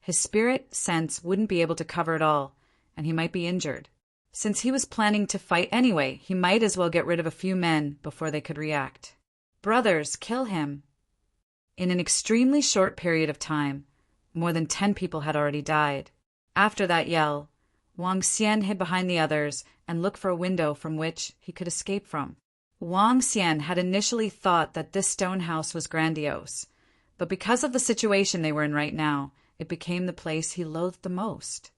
his spirit sense wouldn't be able to cover it all, and he might be injured. Since he was planning to fight anyway, he might as well get rid of a few men before they could react. Brothers, kill him. In an extremely short period of time, more than 10 people had already died. After that yell, Wang Xian hid behind the others and looked for a window from which he could escape from. Wang Xian had initially thought that this stone house was grandiose, but because of the situation they were in right now, it became the place he loathed the most.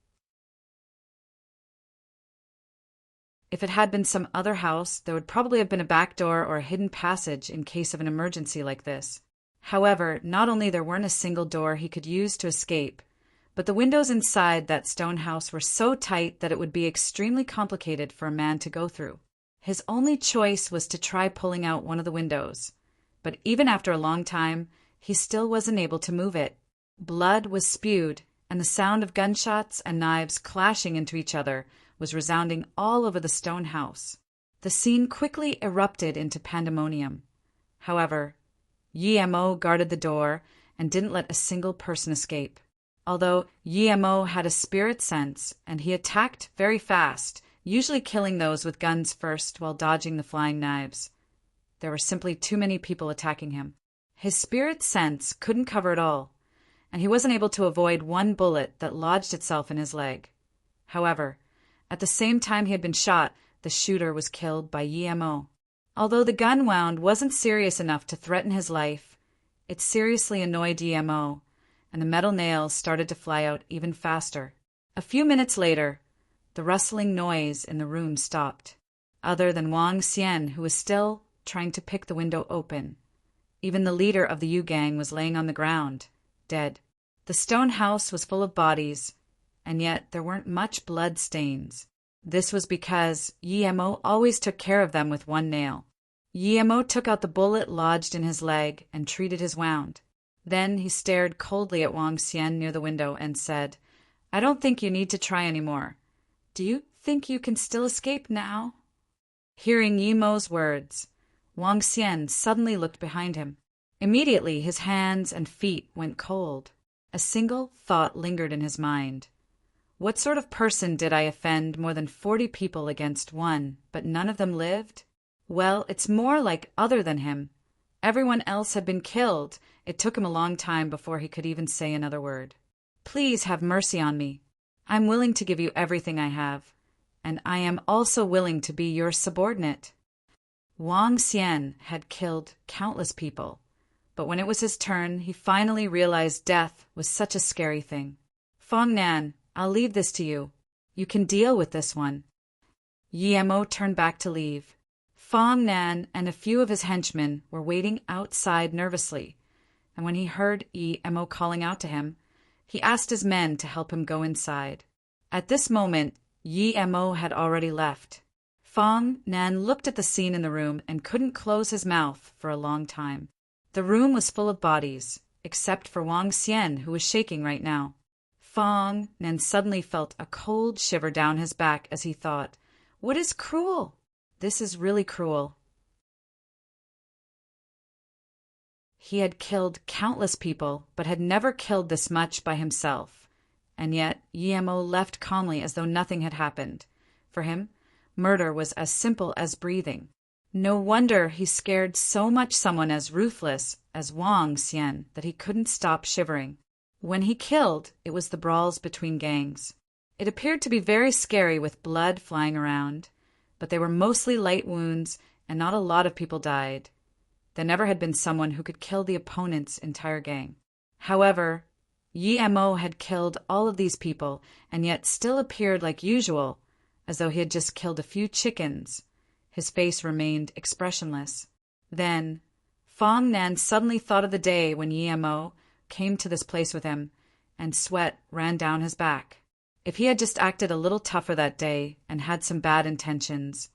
If it had been some other house, there would probably have been a back door or a hidden passage in case of an emergency like this. However, not only there weren't a single door he could use to escape, but the windows inside that stone house were so tight that it would be extremely complicated for a man to go through. His only choice was to try pulling out one of the windows, but even after a long time, he still wasn't able to move it. Blood was spewed, and the sound of gunshots and knives clashing into each other was resounding all over the stone house. The scene quickly erupted into pandemonium. However, Yemo guarded the door and didn't let a single person escape. Although Yemo had a spirit sense and he attacked very fast, usually killing those with guns first while dodging the flying knives, there were simply too many people attacking him. His spirit sense couldn't cover it all, and he wasn't able to avoid one bullet that lodged itself in his leg. However, at the same time he had been shot, the shooter was killed by Yemo. Although the gun wound wasn't serious enough to threaten his life, it seriously annoyed Yemo, and the metal nails started to fly out even faster. A few minutes later, the rustling noise in the room stopped, other than Wang Xian, who was still trying to pick the window open. Even the leader of the Yu gang was laying on the ground, dead. The stone house was full of bodies, and yet there weren't much blood stains. This was because Yemo always took care of them with one nail. Yemo took out the bullet lodged in his leg and treated his wound. Then he stared coldly at Wang Xian near the window and said, "I don't think you need to try anymore. Do you think you can still escape now?" Hearing Yemo's words, Wang Xian suddenly looked behind him. Immediately his hands and feet went cold. A single thought lingered in his mind. What sort of person did I offend more than 40 people against one, but none of them lived? Well, it's more like other than him. Everyone else had been killed. It took him a long time before he could even say another word. Please have mercy on me. I'm willing to give you everything I have, and I am also willing to be your subordinate. Wang Xian had killed countless people, but when it was his turn, he finally realized death was such a scary thing. Fong Nan, I'll leave this to you. You can deal with this one. Yi Mo turned back to leave. Fong Nan and a few of his henchmen were waiting outside nervously, and when he heard Yi Mo calling out to him, he asked his men to help him go inside. At this moment, Yi Mo had already left. Fong Nan looked at the scene in the room and couldn't close his mouth for a long time. The room was full of bodies, except for Wang Xian, who was shaking right now. Fong Nan suddenly felt a cold shiver down his back as he thought, "What is cruel? This is really cruel." He had killed countless people, but had never killed this much by himself. And yet Yi Mo left calmly as though nothing had happened. For him, murder was as simple as breathing. No wonder he scared so much someone as ruthless as Wang Xian that he couldn't stop shivering. When he killed, it was the brawls between gangs. It appeared to be very scary with blood flying around, but they were mostly light wounds and not a lot of people died. There never had been someone who could kill the opponent's entire gang. However, Yi Mo had killed all of these people and yet still appeared like usual, as though he had just killed a few chickens. His face remained expressionless. Then, Fong Nan suddenly thought of the day when Yi Mo came to this place with him, and sweat ran down his back. If he had just acted a little tougher that day and had some bad intentions,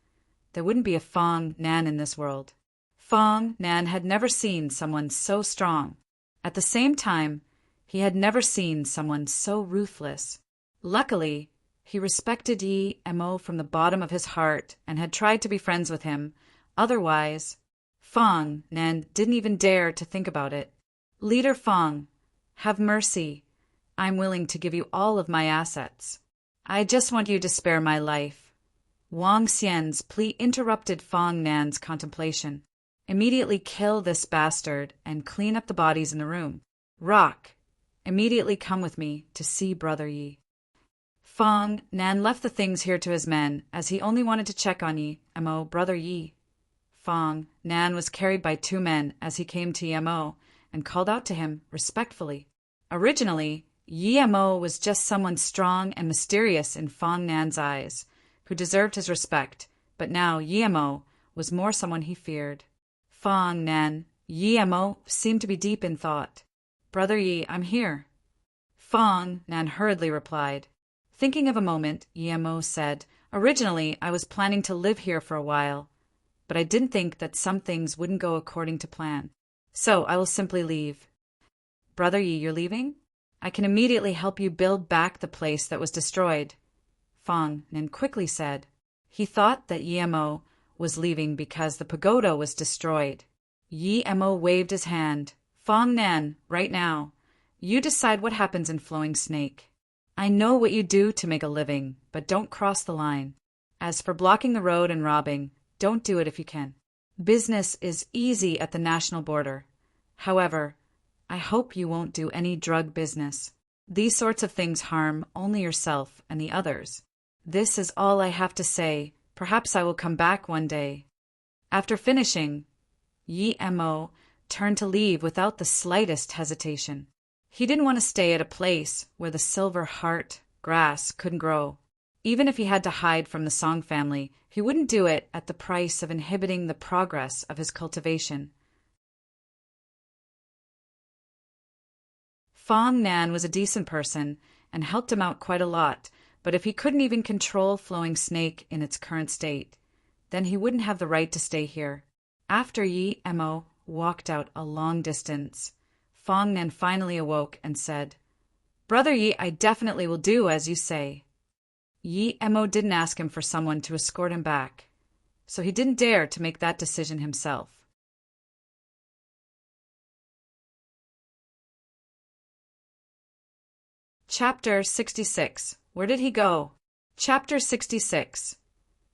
there wouldn't be a Fong Nan in this world. Fong Nan had never seen someone so strong. At the same time, he had never seen someone so ruthless. Luckily, he respected Yi Mo from the bottom of his heart and had tried to be friends with him. Otherwise, Fong Nan didn't even dare to think about it. "Leader Fong, have mercy. I'm willing to give you all of my assets. I just want you to spare my life." Wang Xian's plea interrupted Fong Nan's contemplation. "Immediately kill this bastard and clean up the bodies in the room. Rock, immediately come with me to see Brother Yi." Fong Nan left the things here to his men, as he only wanted to check on Yi Mo, Brother Yi. Fong Nan was carried by 2 men as he came to Yi Mo and called out to him respectfully. Originally, Yi Mo was just someone strong and mysterious in Fong Nan's eyes, who deserved his respect, but now Yi Mo was more someone he feared. Fong Nan, Yi Mo seemed to be deep in thought. "Brother Yi, I'm here." Fong Nan hurriedly replied. Thinking of a moment, Yi Mo said, "Originally, I was planning to live here for a while, but I didn't think that some things wouldn't go according to plan. So I will simply leave." "Brother Yi, you're leaving? I can immediately help you build back the place that was destroyed," Fong Nan quickly said. He thought that Yi Mo was leaving because the pagoda was destroyed. Yi Mo waved his hand. "Fong Nan, right now, you decide what happens in Flowing Snake. I know what you do to make a living, but don't cross the line. As for blocking the road and robbing, don't do it if you can. Business is easy at the national border. However, I hope you won't do any drug business. These sorts of things harm only yourself and the others. This is all I have to say. Perhaps I will come back one day." After finishing, Yi Mo turned to leave without the slightest hesitation. He didn't want to stay at a place where the silver heart grass couldn't grow. Even if he had to hide from the Song family, he wouldn't do it at the price of inhibiting the progress of his cultivation. Fong Nan was a decent person and helped him out quite a lot, but if he couldn't even control Flowing Snake in its current state, then he wouldn't have the right to stay here. After Yi Mo walked out a long distance, Fong Nan finally awoke and said, "Brother Yi, I definitely will do as you say." Yi Mo didn't ask him for someone to escort him back. so he didn't dare to make that decision himself. Chapter 66. Where did he go? Chapter 66.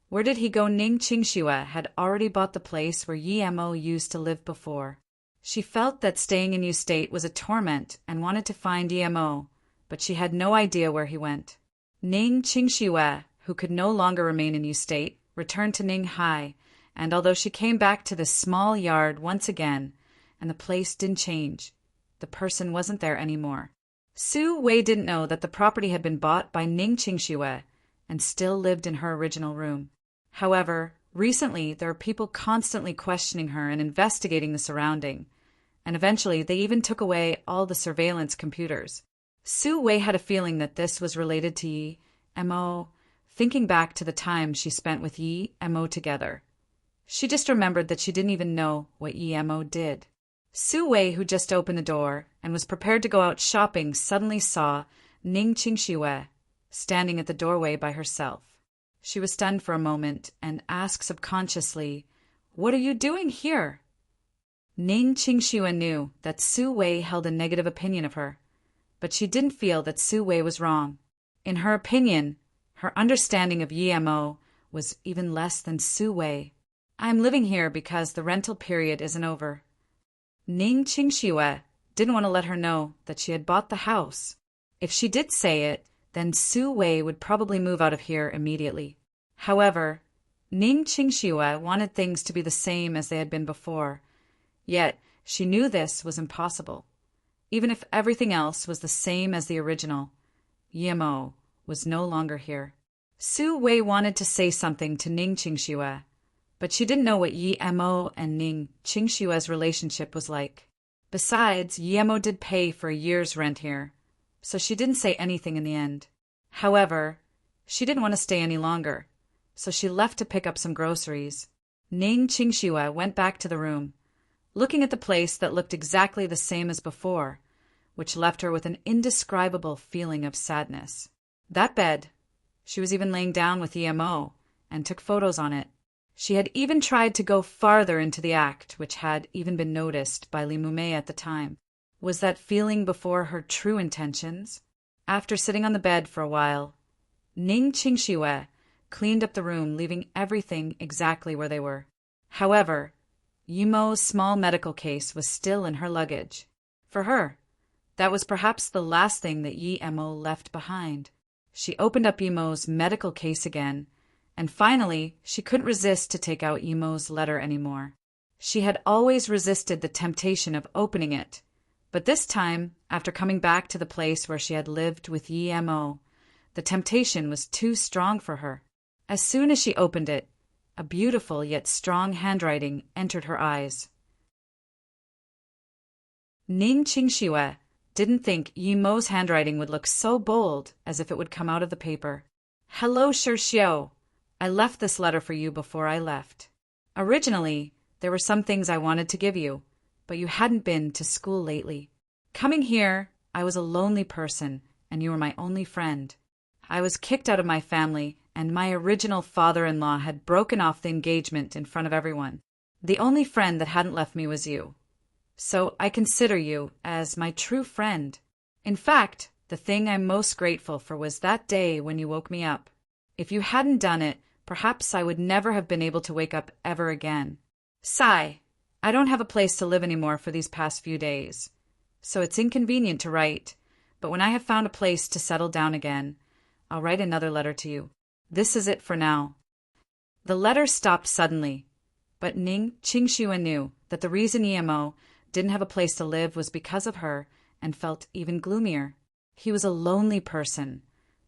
Where did he go? Ning Qingxue had already bought the place where Yi Mo used to live before. She felt that staying in Yu State was a torment and wanted to find Yi Mo, but she had no idea where he went. Ning Qingxue, who could no longer remain in Yu State, returned to Ninghai, and although she came back to this small yard once again, and the place didn't change, the person wasn't there anymore. Su Wei didn't know that the property had been bought by Ning Qingxue and still lived in her original room. However, recently there are people constantly questioning her and investigating the surrounding, and eventually they even took away all the surveillance computers. Su Wei had a feeling that this was related to Yi Mo, thinking back to the time she spent with Yi Mo together. She just remembered that she didn't even know what Yi Mo did. Su Wei, who just opened the door and was prepared to go out shopping, suddenly saw Ning Qingxue standing at the doorway by herself. She was stunned for a moment and asked subconsciously, "What are you doing here?" Ning Qingxue knew that Su Wei held a negative opinion of her, but she didn't feel that Su Wei was wrong. In her opinion, her understanding of Yi Mo was even less than Su Wei. "I'm living here because the rental period isn't over." Ning Qingxue didn't want to let her know that she had bought the house. If she did say it, then Su Wei would probably move out of here immediately. However, Ning Qingxue wanted things to be the same as they had been before, yet she knew this was impossible. Even if everything else was the same as the original, Yi Mo was no longer here. Su Wei wanted to say something to Ning Qingxue, but she didn't know what Yi Mo and Ning Qingxue's relationship was like. Besides, Yi Mo did pay for a year's rent here, so she didn't say anything in the end. However, she didn't want to stay any longer, so she left to pick up some groceries. Ning Qingxue went back to the room, looking at the place that looked exactly the same as before, which left her with an indescribable feeling of sadness. That bed, she was even laying down with Yi Mo and took photos on it. She had even tried to go farther into the act, which had even been noticed by Li Mumei at the time. Was that feeling before her true intentions? After sitting on the bed for a while, Ning Qingxue cleaned up the room, leaving everything exactly where they were. However, Yi Mo's small medical case was still in her luggage. For her, that was perhaps the last thing that Yi Mo left behind. She opened up Yi Mo's medical case again, and finally, she couldn't resist to take out Yi Mo's letter anymore. She had always resisted the temptation of opening it, but this time, after coming back to the place where she had lived with Yi Mo, the temptation was too strong for her. As soon as she opened it, a beautiful yet strong handwriting entered her eyes. Ning Qingxue didn't think Yi Mo's handwriting would look so bold as if it would come out of the paper. "Hello, Xiao. I left this letter for you before I left. Originally, there were some things I wanted to give you, but you hadn't been to school lately. Coming here, I was a lonely person, and you were my only friend. I was kicked out of my family, and my original father-in-law had broken off the engagement in front of everyone. The only friend that hadn't left me was you. So I consider you as my true friend. In fact, the thing I'm most grateful for was that day when you woke me up. If you hadn't done it, perhaps I would never have been able to wake up ever again. Sigh, I don't have a place to live anymore for these past few days, so it's inconvenient to write, but when I have found a place to settle down again, I'll write another letter to you. This is it for now." The letter stopped suddenly, but Ning Qingxue knew that the reason Yi Mo didn't have a place to live was because of her, and felt even gloomier. He was a lonely person,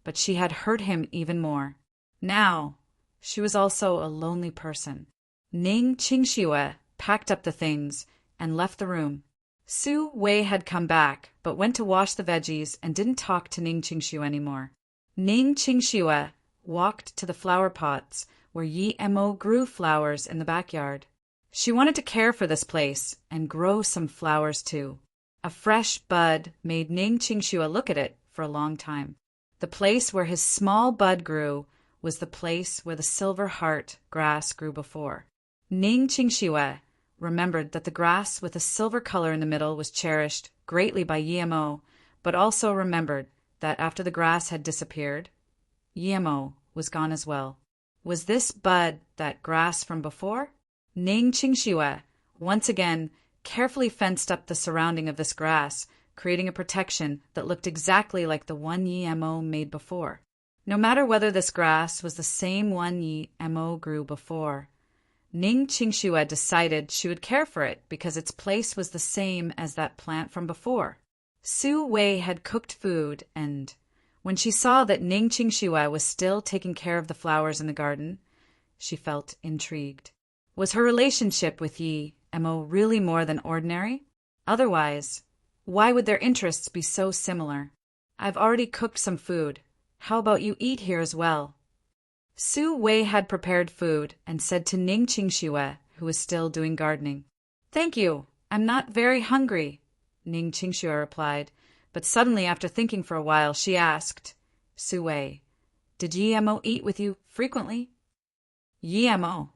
but she had hurt him even more. Now, she was also a lonely person. Ning Qingxue packed up the things and left the room. Su Wei had come back, but went to wash the veggies and didn't talk to Ning Qingxue anymore. Ning Qingxue walked to the flower pots where Yi Mo grew flowers in the backyard. She wanted to care for this place and grow some flowers too. A fresh bud made Ning Qingxue look at it for a long time. The place where his small bud grew was the place where the silver heart grass grew before. Ning Qingxue remembered that the grass with a silver color in the middle was cherished greatly by Yimo, but also remembered that after the grass had disappeared, Yimo was gone as well. Was this bud that grass from before? Ning Qingxue once again carefully fenced up the surrounding of this grass, creating a protection that looked exactly like the one Yimo made before. No matter whether this grass was the same one Yimo grew before, Ning Qingxue decided she would care for it because its place was the same as that plant from before. Su Wei had cooked food, and when she saw that Ning Qingxue was still taking care of the flowers in the garden, she felt intrigued. Was her relationship with Yi Mo really more than ordinary? Otherwise, why would their interests be so similar? I've already cooked some food. How about you eat here as well? Su Wei had prepared food and said to Ning Qingxue, who was still doing gardening. Thank you. I'm not very hungry, Ning Qingxue replied, but suddenly after thinking for a while she asked, Su Wei, did Yi Mo eat with you frequently? Yi Mo.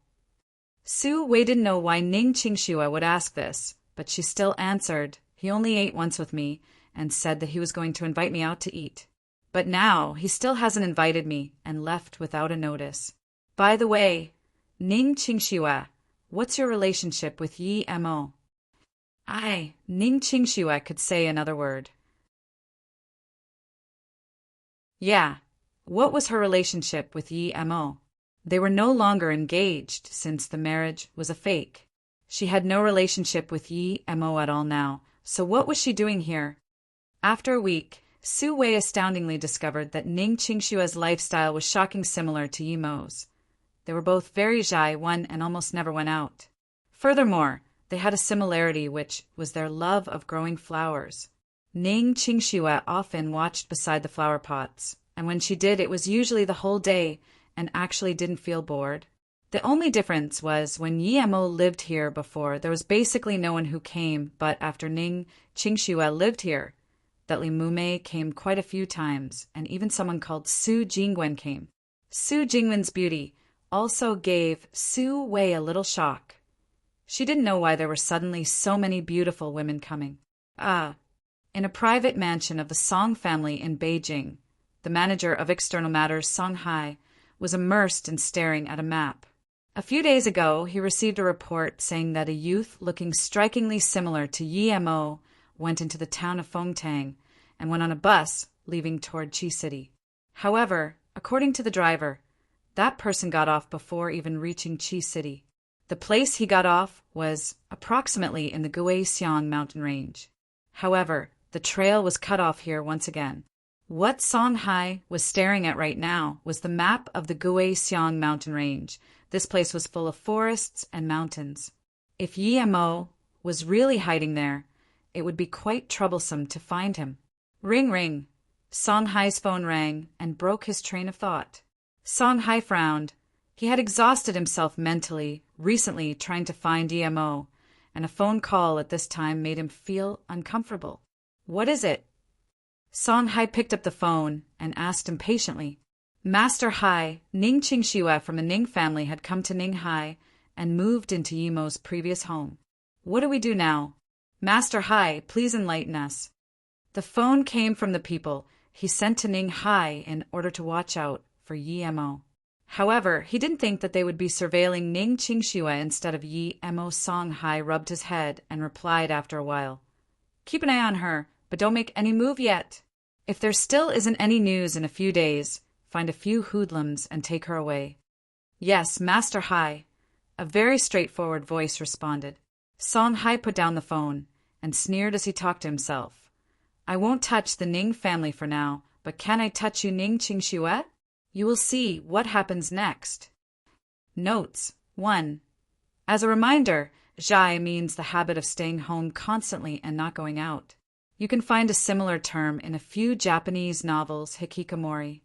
Su Wei didn't know why Ning Qingxue would ask this, but she still answered, he only ate once with me and said that he was going to invite me out to eat. But now he still hasn't invited me and left without a notice. By the way, Ning Qingxue, what's your relationship with Yi Mo? Ning Qingxue could say another word. Yeah, what was her relationship with Yi Mo? They were no longer engaged since the marriage was a fake. She had no relationship with Yi Mo at all now, so what was she doing here? After a week, Su Wei astoundingly discovered that Ning Qingxue's lifestyle was shocking similar to Yi Mo's. They were both very shy and almost never went out. Furthermore, they had a similarity which was their love of growing flowers. Ning Qingxue often watched beside the flower pots, and when she did it was usually the whole day and actually didn't feel bored. The only difference was when Yi Mo lived here before, there was basically no one who came, but after Ning Qingxue lived here, that Li Mumei came quite a few times, and even someone called Su Jingwen came. Su Jingwen's beauty also gave Su Wei a little shock. She didn't know why there were suddenly so many beautiful women coming. In a private mansion of the Song family in Beijing, the manager of external matters, Song Hai, was immersed in staring at a map. A few days ago, he received a report saying that a youth looking strikingly similar to Yi Mo went into the town of Fengtang and went on a bus leaving toward Qi City. However, according to the driver, that person got off before even reaching Qi City. The place he got off was approximately in the Guixiang mountain range. However, the trail was cut off here once again. What Song Hai was staring at right now was the map of the Guixiang mountain range. This place was full of forests and mountains. If Yi Mo was really hiding there, it would be quite troublesome to find him. Ring, ring. Song Hai's phone rang and broke his train of thought. Song Hai frowned. He had exhausted himself mentally recently trying to find Yi Mo, and a phone call at this time made him feel uncomfortable. What is it? Song Hai picked up the phone and asked impatiently. Master Hai, Ning Qingxue from the Ning family had come to Ninghai and moved into Yi Mo's previous home. What do we do now? Master Hai, please enlighten us. The phone came from the people he sent to Ninghai in order to watch out for Yi Mo. However, he didn't think that they would be surveilling Ning Qingxue instead of Yi Mo. Song Hai rubbed his head and replied after a while. Keep an eye on her, but don't make any move yet. If there still isn't any news in a few days, find a few hoodlums and take her away. Yes, Master Hai, a very straightforward voice responded. Song Hai put down the phone and sneered as he talked to himself. I won't touch the Ning family for now, but can I touch you, Ning Qingxue? You will see what happens next. Notes 1. As a reminder, zhai means the habit of staying home constantly and not going out. You can find a similar term in a few Japanese novels, hikikomori.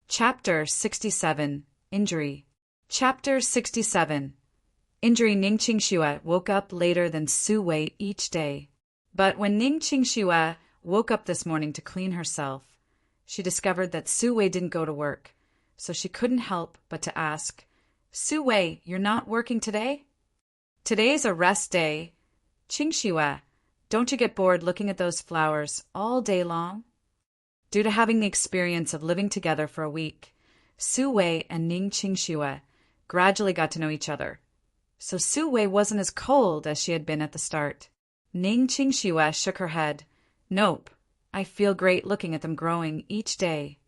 Chapter 67. Injury. Chapter 67. Injury. Ning Qingxue woke up later than Su Wei each day. But when Ning Qingxue woke up this morning to clean herself. She discovered that Su Wei didn't go to work, so she couldn't help but to ask, Su Wei, you're not working today? Today's a rest day. Qingxue, don't you get bored looking at those flowers all day long? Due to having the experience of living together for a week, Su Wei and Ning Qingxue gradually got to know each other. So Su Wei wasn't as cold as she had been at the start. Ning Qingxue shook her head. Nope, I feel great looking at them growing each day.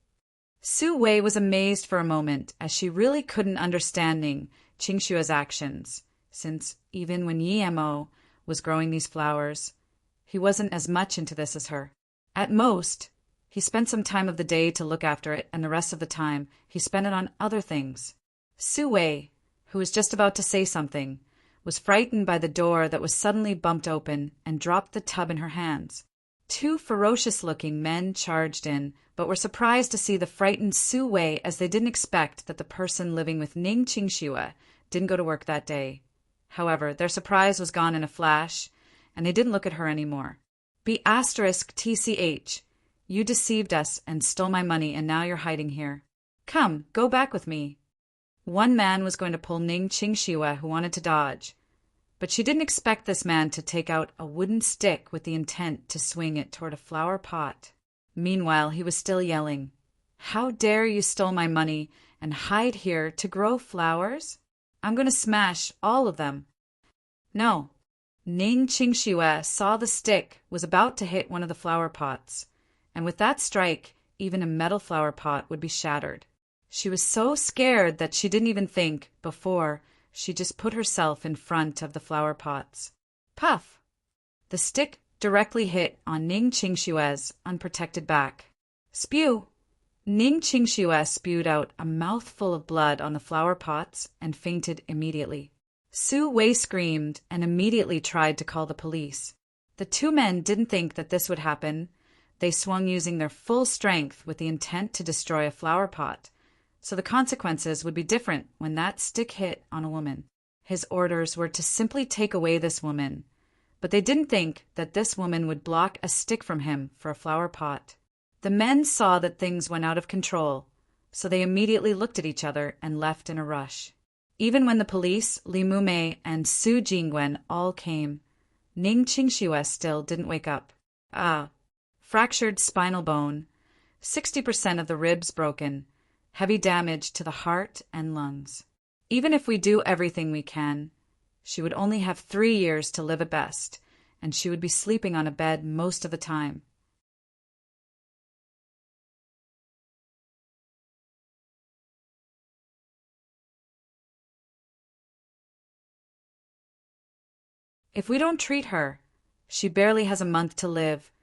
Su Wei was amazed for a moment as she really couldn't understand Ning Qingxue's actions, since even when Yemo was growing these flowers, he wasn't as much into this as her. At most, he spent some time of the day to look after it, and the rest of the time he spent it on other things. Su Wei, who was just about to say something, was frightened by the door that was suddenly bumped open and dropped the tub in her hands. Two ferocious-looking men charged in, but were surprised to see the frightened Su Wei, as they didn't expect that the person living with Ning Qingxue didn't go to work that day. However, their surprise was gone in a flash, and they didn't look at her anymore. B*TCH, you deceived us and stole my money, and now you're hiding here. Come, go back with me. One man was going to pull Ning Qingxue, who wanted to dodge, but she didn't expect this man to take out a wooden stick with the intent to swing it toward a flower pot. Meanwhile, he was still yelling, How dare you steal my money and hide here to grow flowers? I'm going to smash all of them. No. Ning Qingxue saw the stick was about to hit one of the flower pots, and with that strike, even a metal flower pot would be shattered. She was so scared that she didn't even think before she just put herself in front of the flower pots. Puff! The stick directly hit on Ning Qingxue's unprotected back. Spew! Ning Qingxue spewed out a mouthful of blood on the flower pots and fainted immediately. Su Wei screamed and immediately tried to call the police. The two men didn't think that this would happen. They swung using their full strength with the intent to destroy a flower pot, so the consequences would be different when that stick hit on a woman. His orders were to simply take away this woman, but they didn't think that this woman would block a stick from him for a flower pot. The men saw that things went out of control, so they immediately looked at each other and left in a rush. Even when the police, Li Mumei, and Su Jingwen all came, Ning Qingxue still didn't wake up. Fractured spinal bone, 60% of the ribs broken, heavy damage to the heart and lungs. Even if we do everything we can, she would only have 3 years to live at best, and she would be sleeping on a bed most of the time. If we don't treat her, she barely has a month to live.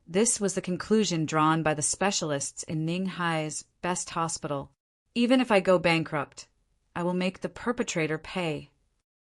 This was the conclusion drawn by the specialists in Ninghai's best hospital. Even if I go bankrupt, I will make the perpetrator pay.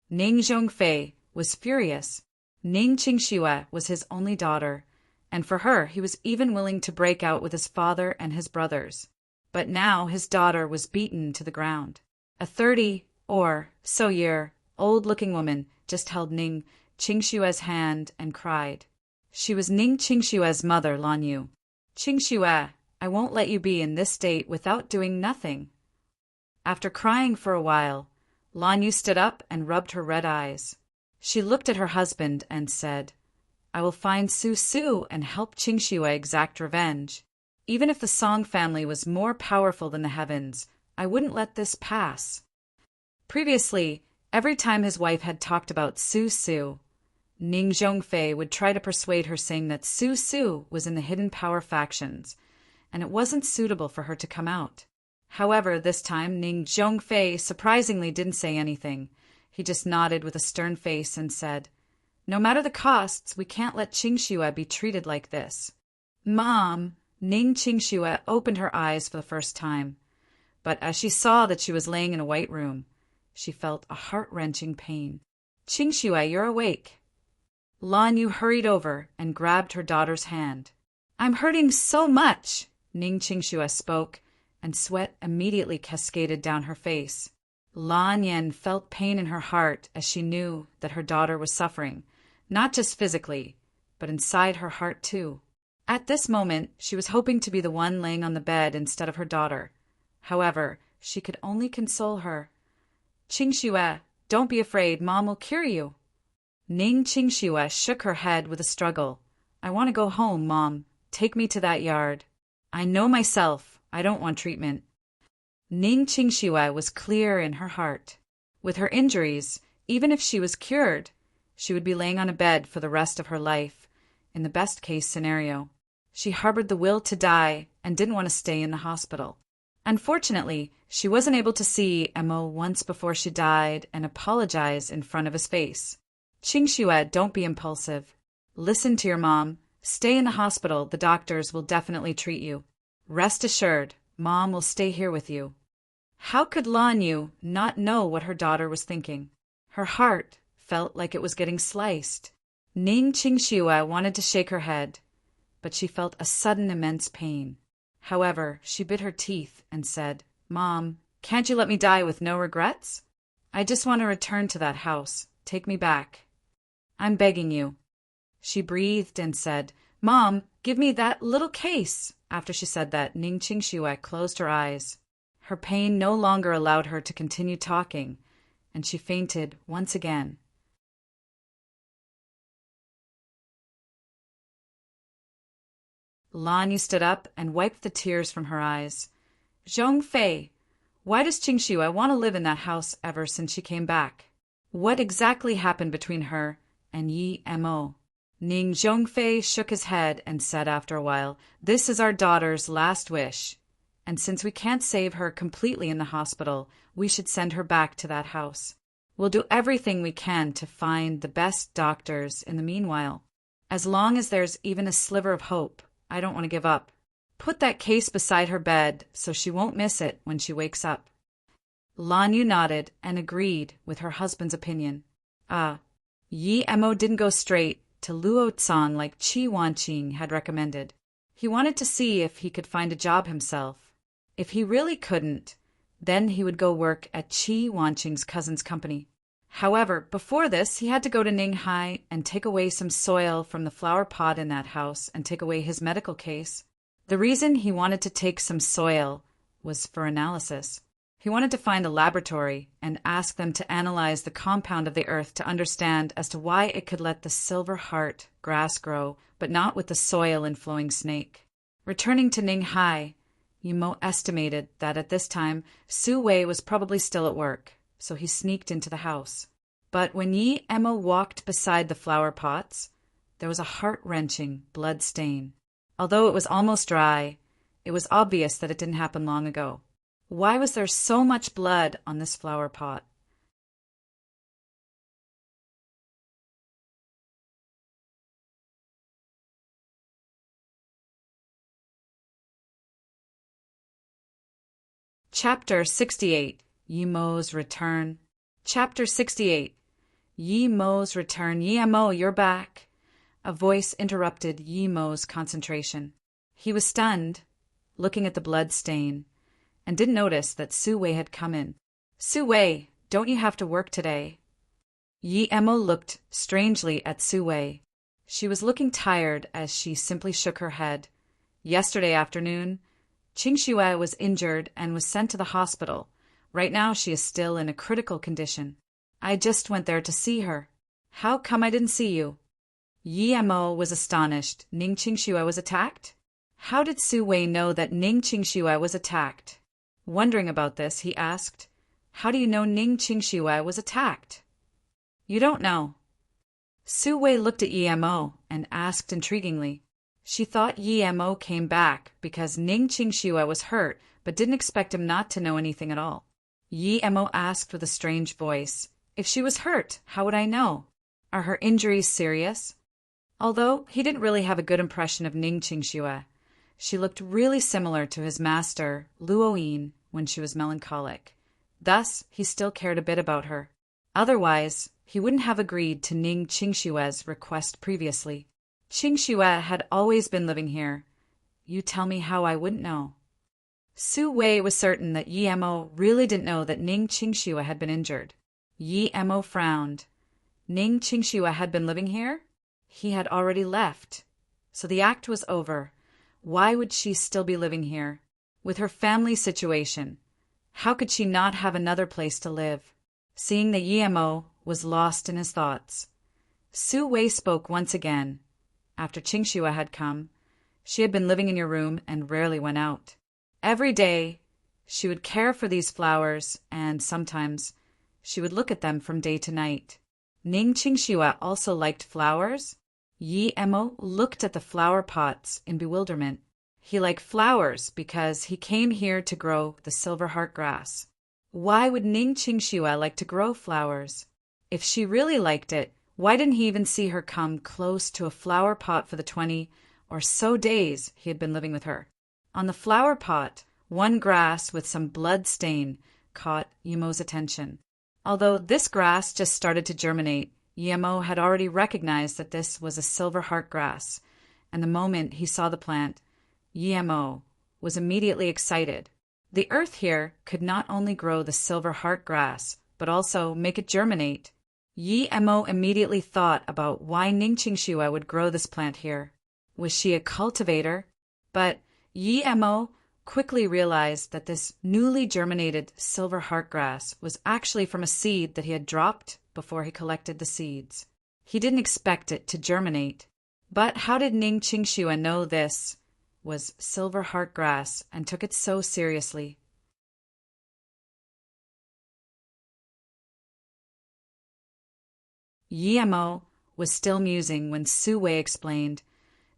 Ning Zhongfei was furious. Ning Qingxue was his only daughter, and for her he was even willing to break out with his father and his brothers. But now his daughter was beaten to the ground. A 30 or so year old-looking woman just held Ning Qingxue's hand and cried. She was Ning Qingxue's mother, Lan Yu. Qingxue, I won't let you be in this state without doing nothing. After crying for a while, Lan Yu stood up and rubbed her red eyes. She looked at her husband and said, I will find Su Su and help Qingxue exact revenge. Even if the Song family was more powerful than the heavens, I wouldn't let this pass. Previously, every time his wife had talked about Su Su, Ning Zhongfei would try to persuade her, saying that Su Su was in the hidden power factions, and it wasn't suitable for her to come out. However, this time Ning Zhongfei surprisingly didn't say anything. He just nodded with a stern face and said, No matter the costs, we can't let Qingxue be treated like this. Mom! Ning Qingxue opened her eyes for the first time, but as she saw that she was laying in a white room, she felt a heart-wrenching pain. Qingxue, you're awake. Lan Yu hurried over and grabbed her daughter's hand. I'm hurting so much, Ning Qingxue spoke, and sweat immediately cascaded down her face. Lan Yan felt pain in her heart as she knew that her daughter was suffering, not just physically, but inside her heart too. At this moment, she was hoping to be the one laying on the bed instead of her daughter. However, she could only console her. Qingxue, don't be afraid, Mom will cure you. Ning Qingxue shook her head with a struggle. I want to go home, Mom. Take me to that yard. I know myself. I don't want treatment. Ning Qingxue was clear in her heart. With her injuries, even if she was cured, she would be laying on a bed for the rest of her life, in the best-case scenario. She harbored the will to die and didn't want to stay in the hospital. Unfortunately, she wasn't able to see Mo once before she died and apologize in front of his face. Qingxue, don't be impulsive. Listen to your mom. Stay in the hospital. The doctors will definitely treat you. Rest assured, Mom will stay here with you. How could Lan Yu not know what her daughter was thinking? Her heart felt like it was getting sliced. Ning Qingxue wanted to shake her head, but she felt a sudden immense pain. However, she bit her teeth and said, Mom, can't you let me die with no regrets? I just want to return to that house. Take me back. I'm begging you. She breathed and said, Mom, give me that little case. After she said that, Ning Qingxue closed her eyes. Her pain no longer allowed her to continue talking, and she fainted once again. Lan Yu stood up and wiped the tears from her eyes. Zhongfei, why does Qingxue want to live in that house ever since she came back? What exactly happened between her and Yi Mo? Ning Zhongfei shook his head and said after a while, This is our daughter's last wish, and since we can't save her completely in the hospital, we should send her back to that house. We'll do everything we can to find the best doctors in the meanwhile. As long as there's even a sliver of hope, I don't want to give up. Put that case beside her bed so she won't miss it when she wakes up. Lan Yu nodded and agreed with her husband's opinion. Yi Mo didn't go straight to Luo Cang like Qi Wanqing had recommended. He wanted to see if he could find a job himself. If he really couldn't, then he would go work at Qi Wanqing's cousin's company. However, before this, he had to go to Ninghai and take away some soil from the flower pot in that house and take away his medical case. The reason he wanted to take some soil was for analysis. He wanted to find a laboratory and ask them to analyze the compound of the earth to understand as to why it could let the silver heart grass grow, but not with the soil and flowing snake. Returning to Ninghai, Yimo estimated that at this time, Su Wei was probably still at work, so he sneaked into the house. But when Yi Mo walked beside the flower pots, there was a heart-wrenching blood stain. Although it was almost dry, it was obvious that it didn't happen long ago. Why was there so much blood on this flower pot? Chapter 68, Yi Mo's Return. Chapter 68, Yi Mo's Return. Yi Mo, you're back. A voice interrupted Yi Mo's concentration. He was stunned, looking at the blood stain, and didn't notice that Su Wei had come in. Su Wei, don't you have to work today? Yi Mo looked strangely at Su Wei. She was looking tired as she simply shook her head. Yesterday afternoon, Qingxue was injured and was sent to the hospital. Right now she is still in a critical condition. I just went there to see her. How come I didn't see you? Yi Mo was astonished. Ning Qingxue was attacked? How did Su Wei know that Ning Qingxue was attacked? Wondering about this, he asked, How do you know Ning Qingxue was attacked? You don't know. Su Wei looked at Yi Mo and asked intriguingly. She thought Yi Mo came back because Ning Qingxue was hurt, but didn't expect him not to know anything at all. Yi Mo asked with a strange voice, If she was hurt, how would I know? Are her injuries serious? Although he didn't really have a good impression of Ning Qingxue, she looked really similar to his master, Luo Yin, when she was melancholic. Thus, he still cared a bit about her. Otherwise, he wouldn't have agreed to Ning Qingxue's request previously. Qingxue had always been living here. You tell me how I wouldn't know. Su Wei was certain that Yi Mo really didn't know that Ning Qingxue had been injured. Yi Mo frowned. Ning Qingxue had been living here? He had already left. So the act was over. Why would she still be living here? With her family situation, how could she not have another place to live? Seeing that Yemo was lost in his thoughts, Su Wei spoke once again. After Qingxue had come, she had been living in your room and rarely went out. Every day, she would care for these flowers, and sometimes she would look at them from day to night. Ning Qingxue also liked flowers? Yi Emo looked at the flower pots in bewilderment. He liked flowers because he came here to grow the silver heart grass. Why would Ning Qingxue like to grow flowers? If she really liked it, why didn't he even see her come close to a flower pot for the 20 or so days he had been living with her? On the flower pot, one grass with some blood stain caught Yemo's attention. Although this grass just started to germinate, Yemo had already recognized that this was a silver heart grass, and the moment he saw the plant, Yemo was immediately excited. The earth here could not only grow the silver heart grass, but also make it germinate. Yi Emo immediately thought about why Ning Qingxue would grow this plant here. Was she a cultivator? But Yi Emo quickly realized that this newly germinated silver heart grass was actually from a seed that he had dropped before he collected the seeds. He didn't expect it to germinate. But how did Ning Qingxue know this was silver heart grass and took it so seriously? Yi Emo was still musing when Su Wei explained.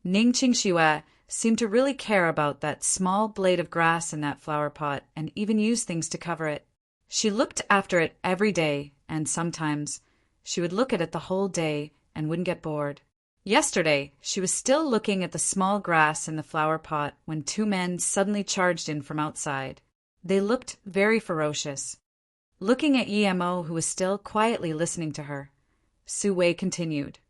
Ning Qingxue seemed to really care about that small blade of grass in that flower pot and even used things to cover it. She looked after it every day, and sometimes she would look at it the whole day and wouldn't get bored. Yesterday, she was still looking at the small grass in the flower pot when two men suddenly charged in from outside. They looked very ferocious. Looking at Yemo, who was still quietly listening to her, Su Wei continued.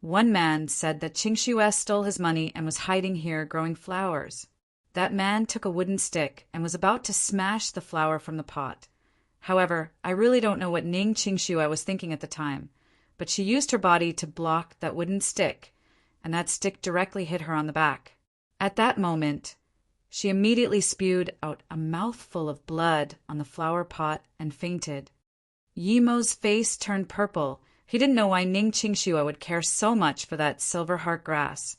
One man said that Qingxue stole his money and was hiding here growing flowers. That man took a wooden stick and was about to smash the flower from the pot. However, I really don't know what Ning Qingxue was thinking at the time, but she used her body to block that wooden stick, and that stick directly hit her on the back. At that moment, she immediately spewed out a mouthful of blood on the flower pot and fainted. Yemo's face turned purple. He didn't know why Ning Qingxue would care so much for that silver heart grass,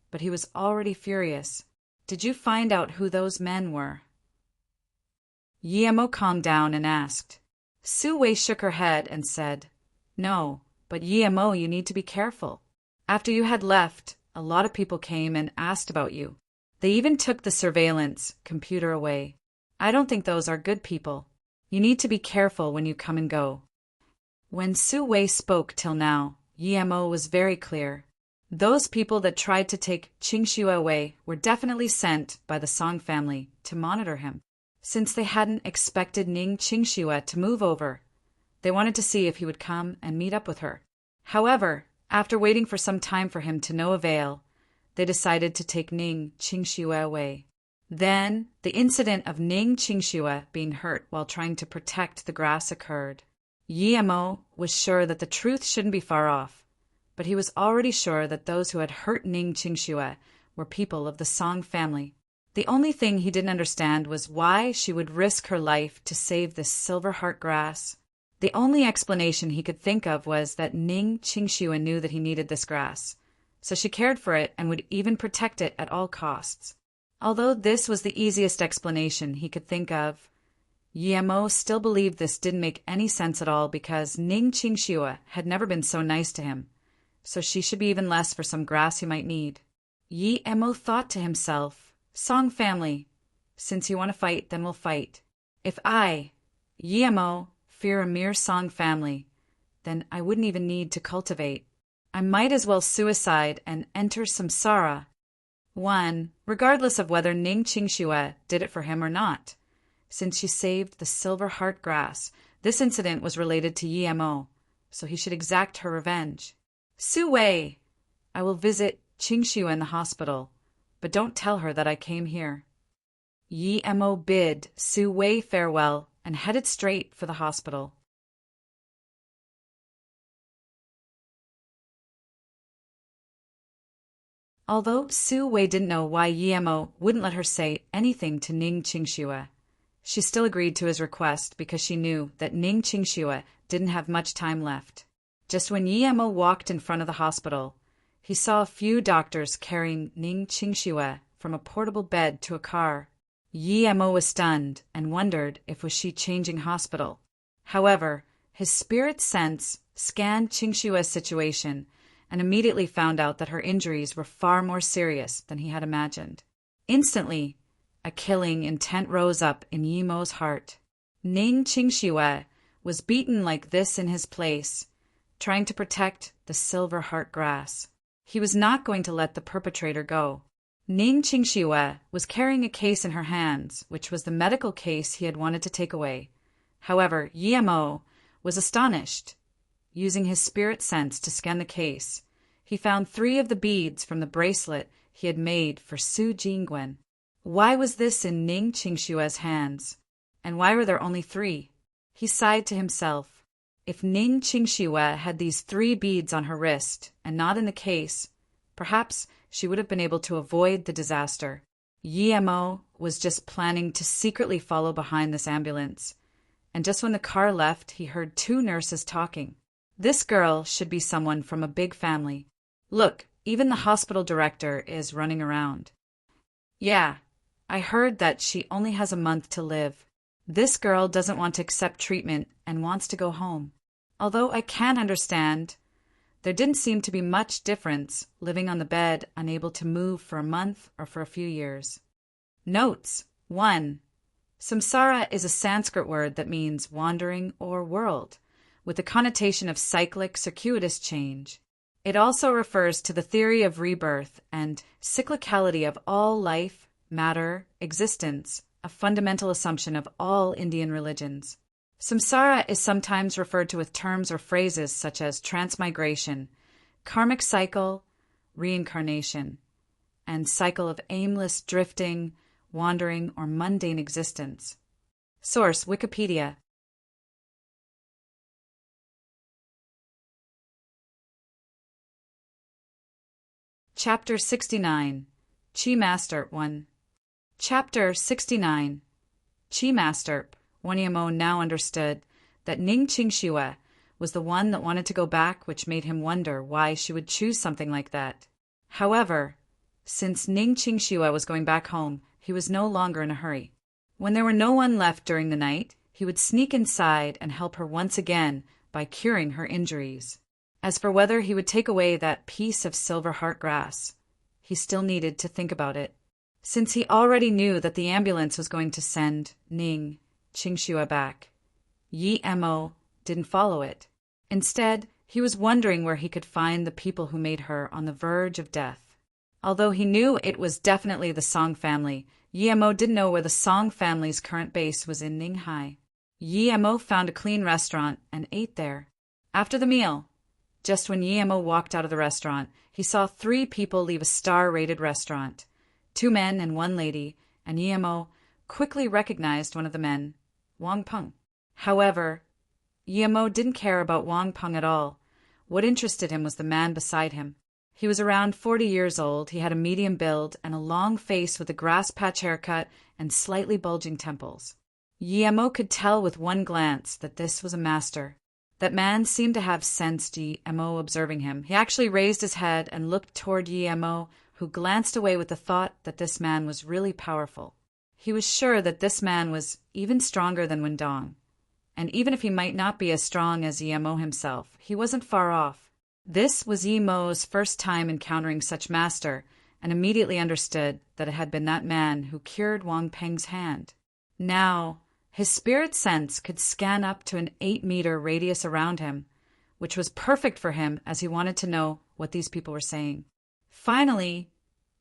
but he was already furious. Did you find out who those men were? Yemo calmed down and asked. Su Wei shook her head and said, No, but Yemo, you need to be careful. After you had left, a lot of people came and asked about you. They even took the surveillance computer away. I don't think those are good people. You need to be careful when you come and go. When Su Wei spoke till now, Yemo was very clear. Those people that tried to take Qingxue away were definitely sent by the Song family to monitor him. Since they hadn't expected Ning Qingxue to move over, they wanted to see if he would come and meet up with her. However, after waiting for some time for him to no avail, they decided to take Ning Qingxue away. Then, the incident of Ning Qingxue being hurt while trying to protect the grass occurred. Yemo was sure that the truth shouldn't be far off, but he was already sure that those who had hurt Ning Qingxue were people of the Song family. The only thing he didn't understand was why she would risk her life to save this silver heart grass. The only explanation he could think of was that Ning Qingxue knew that he needed this grass, so she cared for it and would even protect it at all costs. Although this was the easiest explanation he could think of, Yemo still believed this didn't make any sense at all because Ning Qingxue had never been so nice to him, so she should be even less for some grass he might need. Yemo thought to himself, Song family, since you want to fight, then we'll fight. If I, Yemo, fear a mere Song family, then I wouldn't even need to cultivate. I might as well suicide and enter samsara. Regardless of whether Ning Qingxue did it for him or not. Since she saved the silver heart grass, this incident was related to Yemo, so he should exact her revenge. Su Wei, I will visit Qingxue in the hospital, but don't tell her that I came here. Yemo bid Su Wei farewell and headed straight for the hospital. Although Su Wei didn't know why Yemo wouldn't let her say anything to Ning Qingxue, she still agreed to his request because she knew that Ning Qingxue didn't have much time left. Just when Yemo walked in front of the hospital, he saw a few doctors carrying Ning Qingxue from a portable bed to a car. Yemo was stunned and wondered if was she changing hospital. However, his spirit sense scanned Qingshue's situation and immediately found out that her injuries were far more serious than he had imagined. Instantly, a killing intent rose up in Yemo's heart. Ning Qingxue was beaten like this in his place, trying to protect the silver heart grass. He was not going to let the perpetrator go. Ning Qingxue was carrying a case in her hands, which was the medical case he had wanted to take away. However, Yemo was astonished. Using his spirit sense to scan the case, he found 3 of the beads from the bracelet he had made for Su Jingwen. Why was this in Ning Qingshue's hands? And why were there only 3? He sighed to himself. If Ning Qingxue had these 3 beads on her wrist and not in the case, perhaps she would have been able to avoid the disaster. Yemo was just planning to secretly follow behind this ambulance, and just when the car left, he heard 2 nurses talking. This girl should be someone from a big family. Look, even the hospital director is running around. Yeah, I heard that she only has a month to live. This girl doesn't want to accept treatment and wants to go home. Although I can understand, there didn't seem to be much difference living on the bed, unable to move for a month or for a few years. Notes. 1. Samsara is a Sanskrit word that means wandering or world, with the connotation of cyclic, circuitous change. It also refers to the theory of rebirth and cyclicality of all life, matter, existence, a fundamental assumption of all Indian religions. Samsara is sometimes referred to with terms or phrases such as transmigration, karmic cycle, reincarnation, and cycle of aimless drifting, wandering, or mundane existence. Source: Wikipedia. Chapter 69. Chi Master 1. Chapter 69. Chi Master. Yemo now understood that Ning Qingxue was the one that wanted to go back, which made him wonder why she would choose something like that. However, since Ning Qingxue was going back home, he was no longer in a hurry. When there were no one left during the night, he would sneak inside and help her once again by curing her injuries. As for whether he would take away that piece of silver heart grass, he still needed to think about it. Since he already knew that the ambulance was going to send Ning Qingxue back, Yemo didn't follow it. Instead, he was wondering where he could find the people who made her on the verge of death. Although he knew it was definitely the Song family, Yemo didn't know where the Song family's current base was in Ninghai. Yemo found a clean restaurant and ate there. After the meal, just when Yemo walked out of the restaurant, he saw 3 people leave a star-rated restaurant, 2 men and 1 lady, and Yemo quickly recognized one of the men, Wang Peng. However, Yemo didn't care about Wang Peng at all. What interested him was the man beside him. He was around 40 years old, he had a medium build and a long face with a grass patch haircut and slightly bulging temples. Yemo could tell with one glance that this was a master. That man seemed to have sensed Yemo observing him. He actually raised his head and looked toward Yemo, who glanced away with the thought that this man was really powerful. He was sure that this man was even stronger than Wendong, and even if he might not be as strong as Yemo himself, he wasn't far off. This was Yemo's first time encountering such master, and immediately understood that it had been that man who cured Wang Peng's hand. Now, his spirit sense could scan up to an 8-meter radius around him, which was perfect for him as he wanted to know what these people were saying. Finally,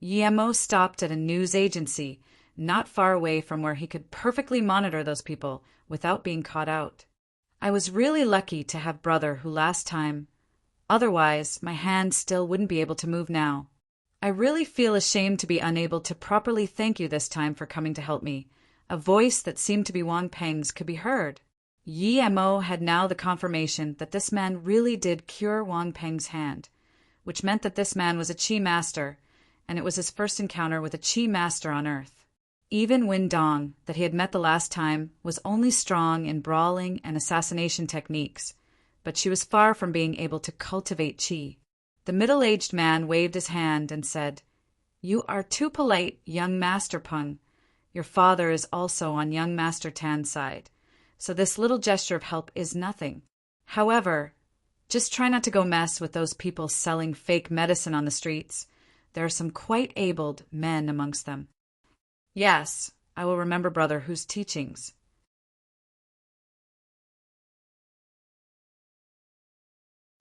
Yemo stopped at a news agency not far away from where he could perfectly monitor those people without being caught out. I was really lucky to have brother who last time. Otherwise, my hand still wouldn't be able to move now. I really feel ashamed to be unable to properly thank you this time for coming to help me. A voice that seemed to be Wang Peng's could be heard. Yemo had now the confirmation that this man really did cure Wang Peng's hand, which meant that this man was a Chi master, and it was his first encounter with a Qi master on Earth. Even Win Dong, that he had met the last time, was only strong in brawling and assassination techniques, but she was far from being able to cultivate Qi. The middle-aged man waved his hand and said, "You are too polite, young Master Peng. Your father is also on young Master Tan's side, so this little gesture of help is nothing. However, just try not to go mess with those people selling fake medicine on the streets. There are some quite abled men amongst them." "Yes, I will remember Brother Hu's teachings."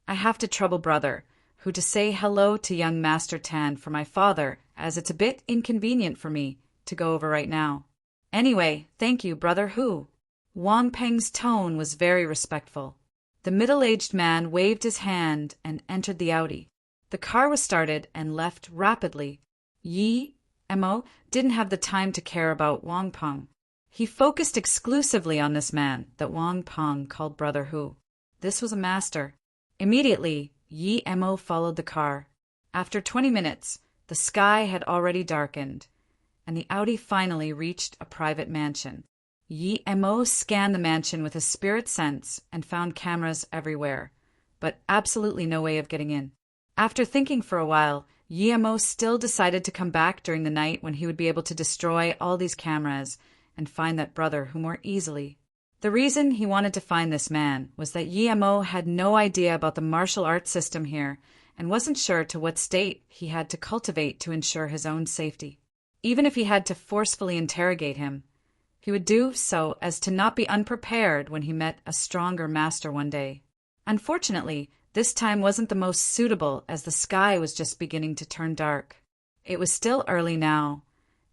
"I have to trouble Brother Hu to say hello to young Master Tan for my father, as it's a bit inconvenient for me to go over right now. Anyway, thank you, Brother Hu." Wang Peng's tone was very respectful. The middle-aged man waved his hand and entered the Audi. The car was started and left rapidly. Yi Mo didn't have the time to care about Wang Peng. He focused exclusively on this man that Wang Peng called Brother Hu. This was a master. Immediately, Yi Mo followed the car. After 20 minutes, the sky had already darkened, and the Audi finally reached a private mansion. Yi Mo scanned the mansion with his spirit sense and found cameras everywhere, but absolutely no way of getting in. After thinking for a while, Yi Mo still decided to come back during the night when he would be able to destroy all these cameras and find that Brother Hu more easily. The reason he wanted to find this man was that Yi Mo had no idea about the martial arts system here and wasn't sure to what state he had to cultivate to ensure his own safety. Even if he had to forcefully interrogate him, he would do so as to not be unprepared when he met a stronger master one day. Unfortunately, this time wasn't the most suitable as the sky was just beginning to turn dark. It was still early now,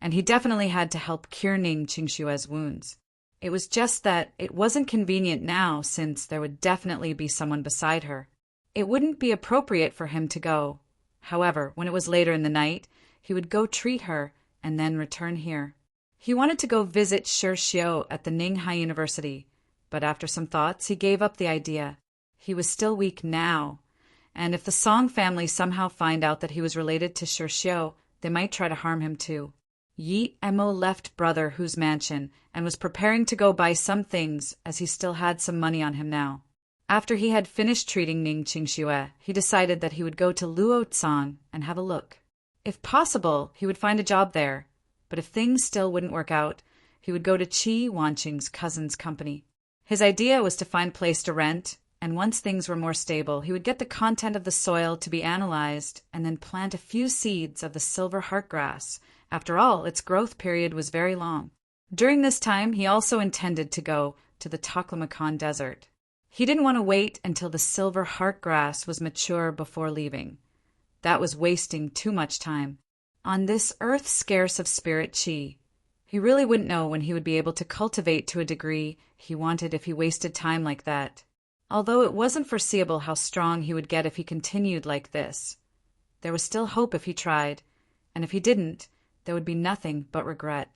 and he definitely had to help cure Ning Qingshue's wounds. It was just that it wasn't convenient now since there would definitely be someone beside her. It wouldn't be appropriate for him to go. However, when it was later in the night, he would go treat her and then return here. He wanted to go visit Shi Xiu at the Ninghai University, but after some thoughts, he gave up the idea. He was still weak now, and if the Song family somehow find out that he was related to Shi Xiu, they might try to harm him too. Yi Mo left Brother Hu's mansion and was preparing to go buy some things as he still had some money on him now. After he had finished treating Ning Qingxue, he decided that he would go to Luotsang and have a look. If possible, he would find a job there, but if things still wouldn't work out, he would go to Qi Wanqing's cousin's company. His idea was to find a place to rent, and once things were more stable, he would get the content of the soil to be analyzed and then plant a few seeds of the silver heartgrass. After all, its growth period was very long. During this time, he also intended to go to the Taklamakan Desert. He didn't want to wait until the silver heartgrass was mature before leaving. That was wasting too much time. On this earth scarce of spirit qi, he really wouldn't know when he would be able to cultivate to a degree he wanted if he wasted time like that. Although it wasn't foreseeable how strong he would get if he continued like this, there was still hope if he tried, and if he didn't, there would be nothing but regret.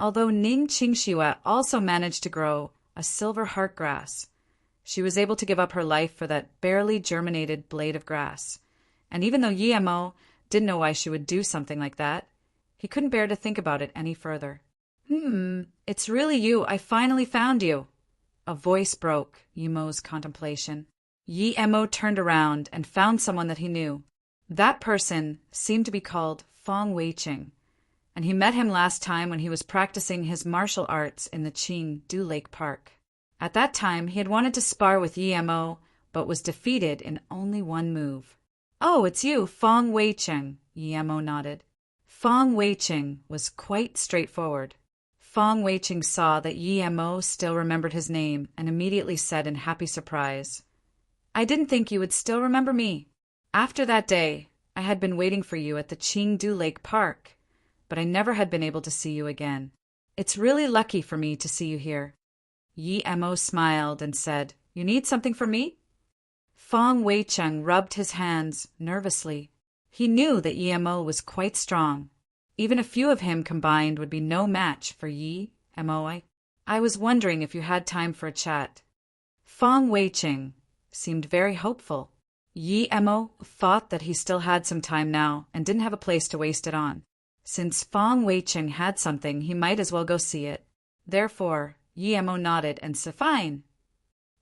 Although Ning Qingxue also managed to grow a silver heartgrass, she was able to give up her life for that barely germinated blade of grass. And even though Yi Mo didn't know why she would do something like that, he couldn't bear to think about it any further. It's really you. I finally found you. A voice broke Yi Mo's contemplation. Yi Mo turned around and found someone that he knew. That person seemed to be called Fong Weiqing, and he met him last time when he was practicing his martial arts in the Qing Du Lake Park. At that time, he had wanted to spar with Yi Mo, but was defeated in only one move. "Oh, it's you, Fong Weiqing," Yi Mo nodded. Fong Weiqing was quite straightforward. Fong Weiqing saw that Yi Mo still remembered his name and immediately said in happy surprise, "I didn't think you would still remember me. After that day, I had been waiting for you at the Qingdu Lake Park, but I never had been able to see you again. It's really lucky for me to see you here." Yi Mo smiled and said, "You need something from me?" Fong Weicheng rubbed his hands nervously. He knew that Yi Mo was quite strong. Even a few of him combined would be no match for Yi Mo. I was wondering if you had time for a chat." Fong Weicheng seemed very hopeful. Yi Emo thought that he still had some time now and didn't have a place to waste it on. Since Fong Wei-cheng had something, he might as well go see it. Therefore, Yi Emo nodded and said, "Fine."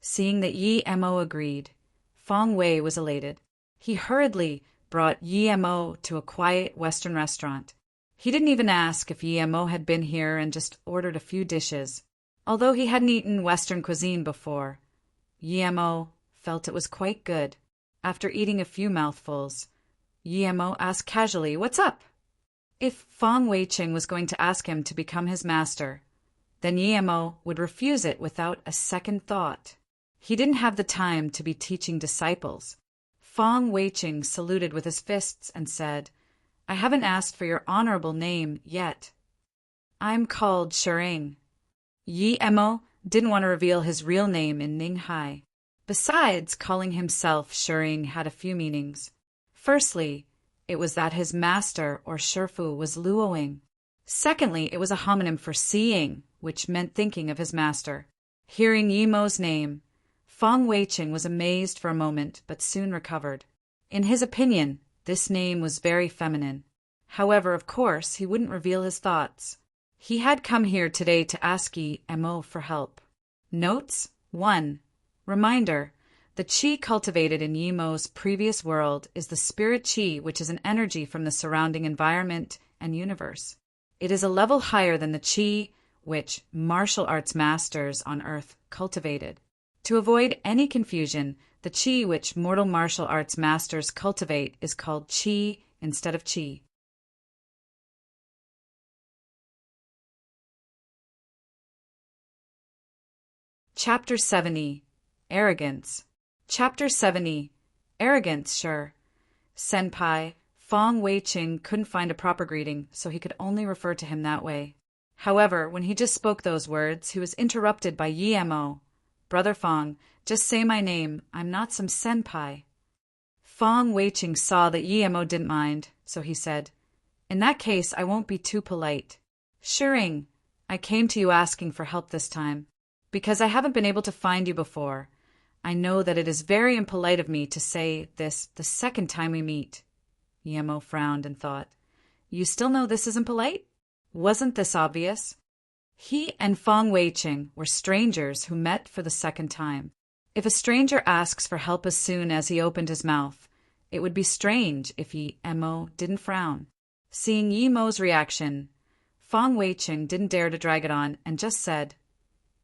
Seeing that Yi Emo agreed, Fong Wei was elated. He hurriedly brought Yi Emo to a quiet Western restaurant. He didn't even ask if Yi Emo had been here and just ordered a few dishes. Although he hadn't eaten Western cuisine before, Yi Emo felt it was quite good. After eating a few mouthfuls, Yi Emo asked casually, "What's up?" If Fong Wei-cheng was going to ask him to become his master, then Yi Emo would refuse it without a second thought. He didn't have the time to be teaching disciples. Fong Wei-cheng saluted with his fists and said, "I haven't asked for your honorable name yet." "I'm called Shering." Yi Emo didn't want to reveal his real name in Ninghai. Besides, calling himself Shering had a few meanings. Firstly, it was that his master, or Shifu, was luoing. Secondly, it was a homonym for seeing, which meant thinking of his master. Hearing Yi Emo's name, Fong Wei-cheng was amazed for a moment, but soon recovered. In his opinion, this name was very feminine. However, of course, he wouldn't reveal his thoughts. He had come here today to ask Yi Emo for help. Notes: 1. Reminder: the qi cultivated in Yi Emo's previous world is the spirit qi, which is an energy from the surrounding environment and universe. It is a level higher than the qi which martial arts masters on Earth cultivated. To avoid any confusion, the qi which mortal martial arts masters cultivate is called qi instead of qi. Chapter 70. Arrogance. Chapter 70. Arrogance, sure. Senpai, Fong Wei-cheng couldn't find a proper greeting, so he could only refer to him that way. However, when he just spoke those words, he was interrupted by Yi Emo. "Brother Fong, just say my name. I'm not some senpai." Fong Wei-cheng saw that Yi Emo didn't mind, so he said, "In that case, I won't be too polite. Shering, I came to you asking for help this time. Because I haven't been able to find you before, I know that it is very impolite of me to say this the second time we meet." Yi Emo frowned and thought, "You still know this isn't polite? Wasn't this obvious?" He and Fong Wei-cheng were strangers who met for the second time. If a stranger asks for help as soon as he opened his mouth, it would be strange if Yi Emo didn't frown. Seeing Yi Emo's reaction, Fong Wei-cheng didn't dare to drag it on and just said,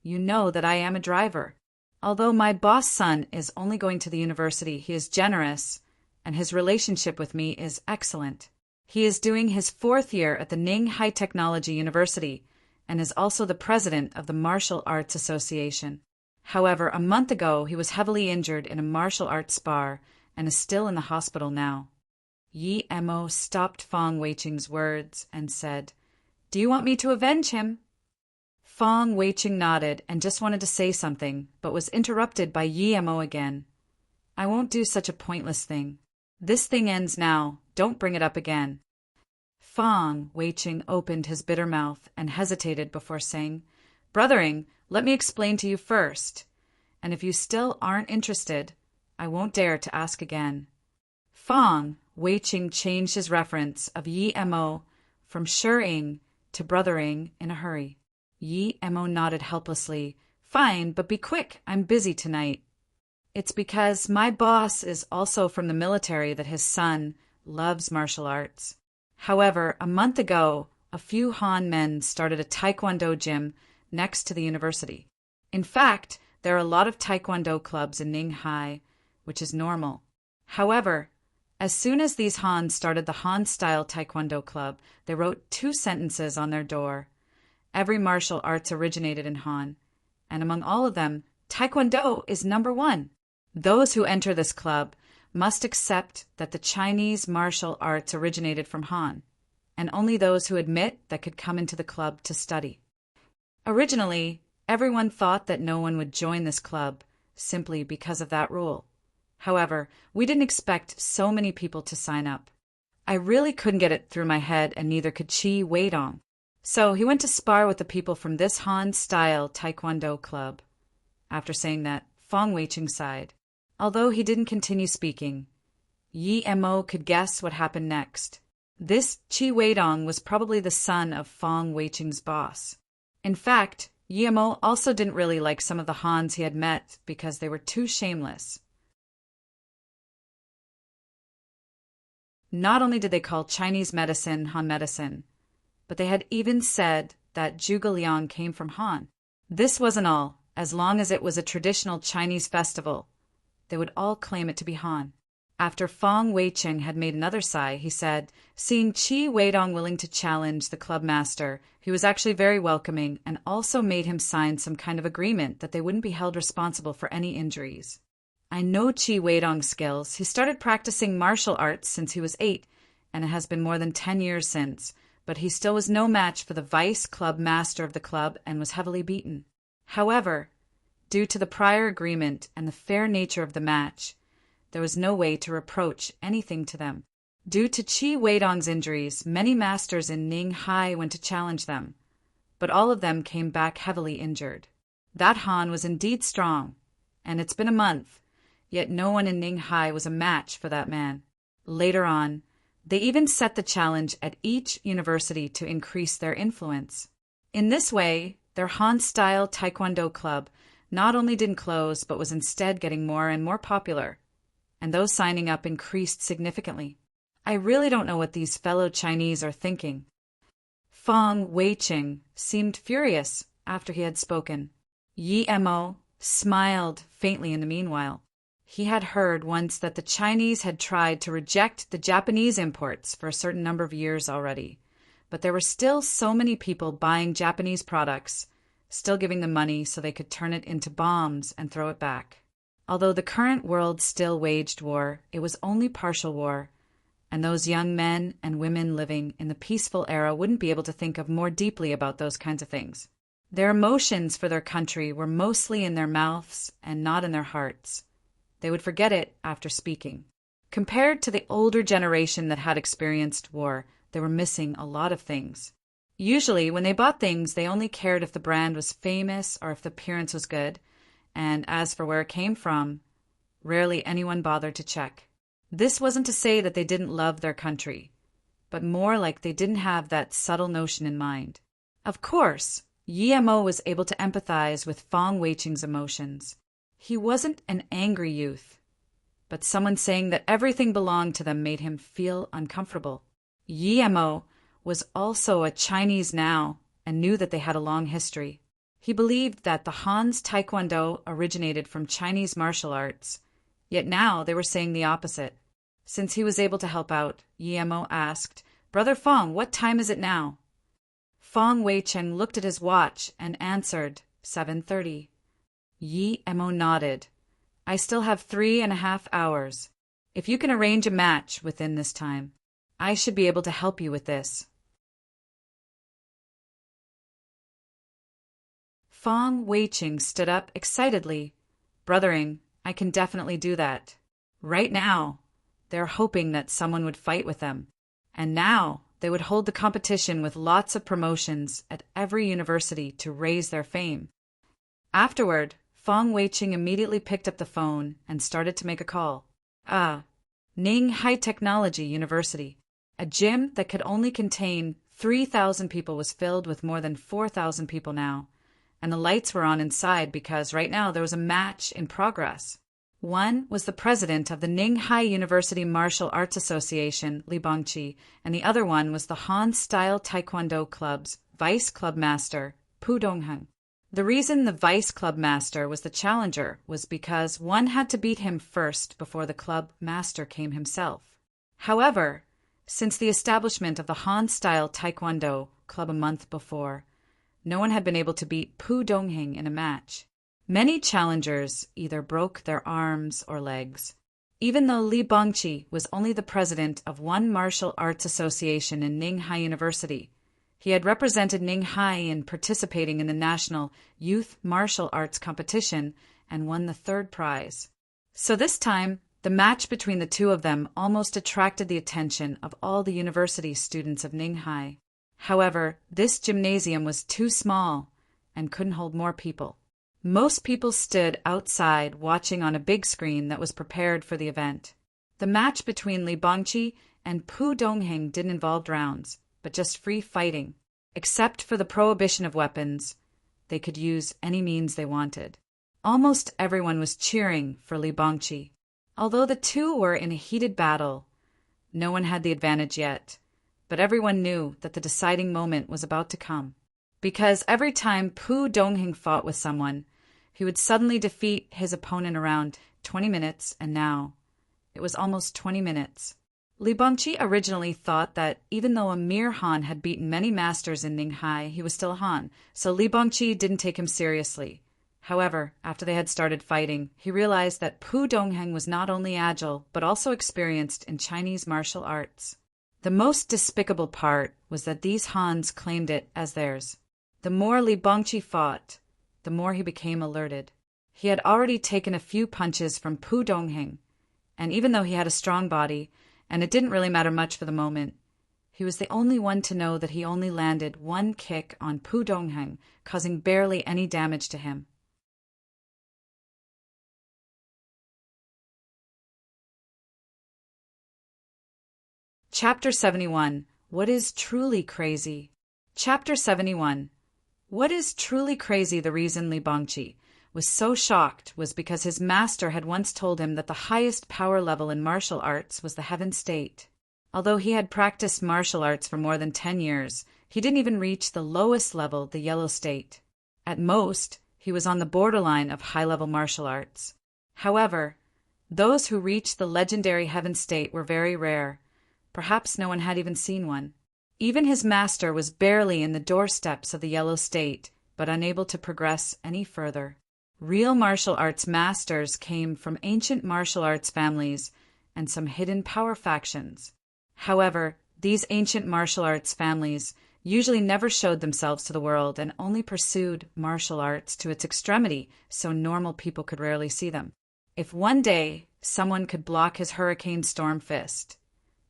"You know that I am a driver. Although my boss' son is only going to the university, he is generous, and his relationship with me is excellent. He is doing his 4th year at the Ning High Technology University and is also the president of the Martial Arts Association. However, a month ago he was heavily injured in a martial arts spar and is still in the hospital now." Yi Emo stopped Fong Wei-cheng's words and said, "Do you want me to avenge him?" Fong Wei-cheng nodded and just wanted to say something, but was interrupted by Yi Emo again. "I won't do such a pointless thing. This thing ends now. Don't bring it up again." Fong Wei-cheng opened his bitter mouth and hesitated before saying, "Brothering, let me explain to you first. And if you still aren't interested, I won't dare to ask again." Fong Wei-cheng changed his reference of Yi Emo from Shering to brothering in a hurry. Yi Emo nodded helplessly. "Fine, but be quick. I'm busy tonight." "It's because my boss is also from the military that his son loves martial arts. However, a month ago, a few Han men started a taekwondo gym next to the university. In fact, there are a lot of taekwondo clubs in Ninghai, which is normal. However, as soon as these Han started the Han-style taekwondo club, they wrote 2 sentences on their door. Every martial arts originated in Han, and among all of them, taekwondo is number 1. Those who enter this club must accept that the Chinese martial arts originated from Han, and only those who admit that could come into the club to study. Originally, everyone thought that no one would join this club simply because of that rule. However, we didn't expect so many people to sign up. I really couldn't get it through my head, and neither could Qi Weidong. So he went to spar with the people from this Han-style taekwondo club. After saying that, Fong Wei-cheng sighed. Although he didn't continue speaking, Yi Mo could guess what happened next. This Qi Weidong was probably the son of Fong Weiqing's boss. In fact, Yi Mo also didn't really like some of the Hans he had met because they were too shameless. Not only did they call Chinese medicine Han medicine, but they had even said that Zhuge Liang came from Han. This wasn't all. As long as it was a traditional Chinese festival, they would all claim it to be Han. After Fong Weiqing had made another sigh, he said, seeing Qi Weidong willing to challenge the club master, he was actually very welcoming and also made him sign some kind of agreement that they wouldn't be held responsible for any injuries. I know Qi Weidong's skills. He started practicing martial arts since he was 8, and it has been more than 10 years since, but he still was no match for the vice club master of the club and was heavily beaten. However, due to the prior agreement and the fair nature of the match, there was no way to reproach anything to them. Due to Qi Weidong's injuries, many masters in Ninghai went to challenge them, but all of them came back heavily injured. That Han was indeed strong, and it's been a month, yet no one in Ninghai was a match for that man. Later on, they even set the challenge at each university to increase their influence. In this way, their Han-style Taekwondo club not only didn't close but was instead getting more and more popular, and those signing up increased significantly. I really don't know what these fellow Chinese are thinking. Fong Weiqing seemed furious after he had spoken. Yi Mo smiled faintly in the meanwhile. He had heard once that the Chinese had tried to reject the Japanese imports for a certain number of years already, but there were still so many people buying Japanese products, still giving them money so they could turn it into bombs and throw it back. Although the current world still waged war, it was only partial war, and those young men and women living in the peaceful era wouldn't be able to think of more deeply about those kinds of things. Their emotions for their country were mostly in their mouths and not in their hearts. They would forget it after speaking. Compared to the older generation that had experienced war, they were missing a lot of things. Usually, when they bought things, they only cared if the brand was famous or if the appearance was good, and as for where it came from, rarely anyone bothered to check. This wasn't to say that they didn't love their country, but more like they didn't have that subtle notion in mind. Of course, Yi Mo was able to empathize with Fong Weiqing's emotions. He wasn't an angry youth, but someone saying that everything belonged to them made him feel uncomfortable. Yi Mo was also a Chinese now and knew that they had a long history. He believed that the Han's Taekwondo originated from Chinese martial arts, yet now they were saying the opposite. Since he was able to help out, Yi Mo asked, "Brother Fong, what time is it now?" Fong Weiqing looked at his watch and answered, 7:30. Yi Mo nodded. "I still have 3.5 hours. If you can arrange a match within this time, I should be able to help you with this." Fong Weiqing stood up excitedly. "Brothering, I can definitely do that. Right now, they're hoping that someone would fight with them. And now they would hold the competition with lots of promotions at every university to raise their fame." Afterward, Fong Weiqing immediately picked up the phone and started to make a call. Ning High Technology University. A gym that could only contain 3,000 people was filled with more than 4,000 people now, and the lights were on inside because right now there was a match in progress. One was the president of the Ninghai University Martial Arts Association, Li Bangqi, and the other one was the Han-style Taekwondo Club's vice club master, Pu Dongheng. The reason the vice club master was the challenger was because one had to beat him first before the club master came himself. However, since the establishment of the Han-style Taekwondo club a month before, no one had been able to beat Pu Dongheng in a match. Many challengers either broke their arms or legs. Even though Li Bangqi was only the president of one martial arts association in Ninghai University, he had represented Ninghai in participating in the National Youth Martial Arts Competition and won the 3rd prize. So this time, the match between the two of them almost attracted the attention of all the university students of Ninghai. However, this gymnasium was too small and couldn't hold more people. Most people stood outside watching on a big screen that was prepared for the event. The match between Li Bangqi and Pu Dongheng didn't involve rounds, but just free fighting. Except for the prohibition of weapons, they could use any means they wanted. Almost everyone was cheering for Li Bangqi. Although the two were in a heated battle, no one had the advantage yet, but everyone knew that the deciding moment was about to come. Because every time Pu Dongheng fought with someone, he would suddenly defeat his opponent around 20 minutes, and now it was almost 20 minutes. Li Bangqi originally thought that even though a mere Han had beaten many masters in Ninghai, he was still a Han, so Li Bangqi didn't take him seriously. However, after they had started fighting, he realized that Pu Dongheng was not only agile, but also experienced in Chinese martial arts. The most despicable part was that these Hans claimed it as theirs. The more Li Bangqi fought, the more he became alerted. He had already taken a few punches from Pu Dongheng, and even though he had a strong body, and it didn't really matter much for the moment, he was the only one to know that he only landed one kick on Pu Dongheng, causing barely any damage to him. Chapter 71. What is truly crazy? Chapter 71. What is truly crazy? The reason Li Bangqi was so shocked was because his master had once told him that the highest power level in martial arts was the heaven state. Although he had practiced martial arts for more than 10 years, he didn't even reach the lowest level, the yellow state. At most, he was on the borderline of high-level martial arts. However, those who reached the legendary heaven state were very rare. Perhaps no one had even seen one. Even his master was barely in the doorsteps of the yellow state, but unable to progress any further. Real martial arts masters came from ancient martial arts families and some hidden power factions. However, these ancient martial arts families usually never showed themselves to the world and only pursued martial arts to its extremity so normal people could rarely see them. If one day someone could block his hurricane storm fist,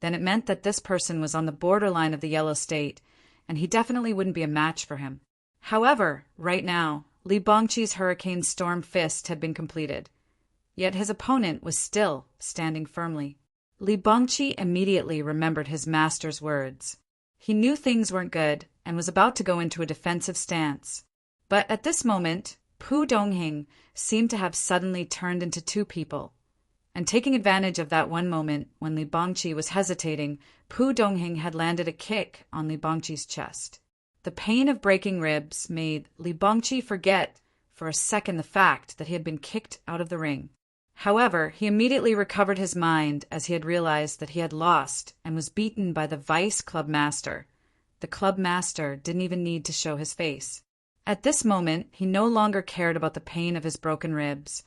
then it meant that this person was on the borderline of the yellow state, and he definitely wouldn't be a match for him. However, right now, Li Bangqi's hurricane storm fist had been completed, yet his opponent was still standing firmly. Li Bangqi immediately remembered his master's words. He knew things weren't good and was about to go into a defensive stance. But at this moment, Pu Dongheng seemed to have suddenly turned into two people. And taking advantage of that one moment when Li Bangqi was hesitating, Pu Dongheng had landed a kick on Li Bangqi's chest. The pain of breaking ribs made Li Bangqi forget for a second the fact that he had been kicked out of the ring. However, he immediately recovered his mind as he had realized that he had lost and was beaten by the vice club master. The club master didn't even need to show his face. At this moment, he no longer cared about the pain of his broken ribs,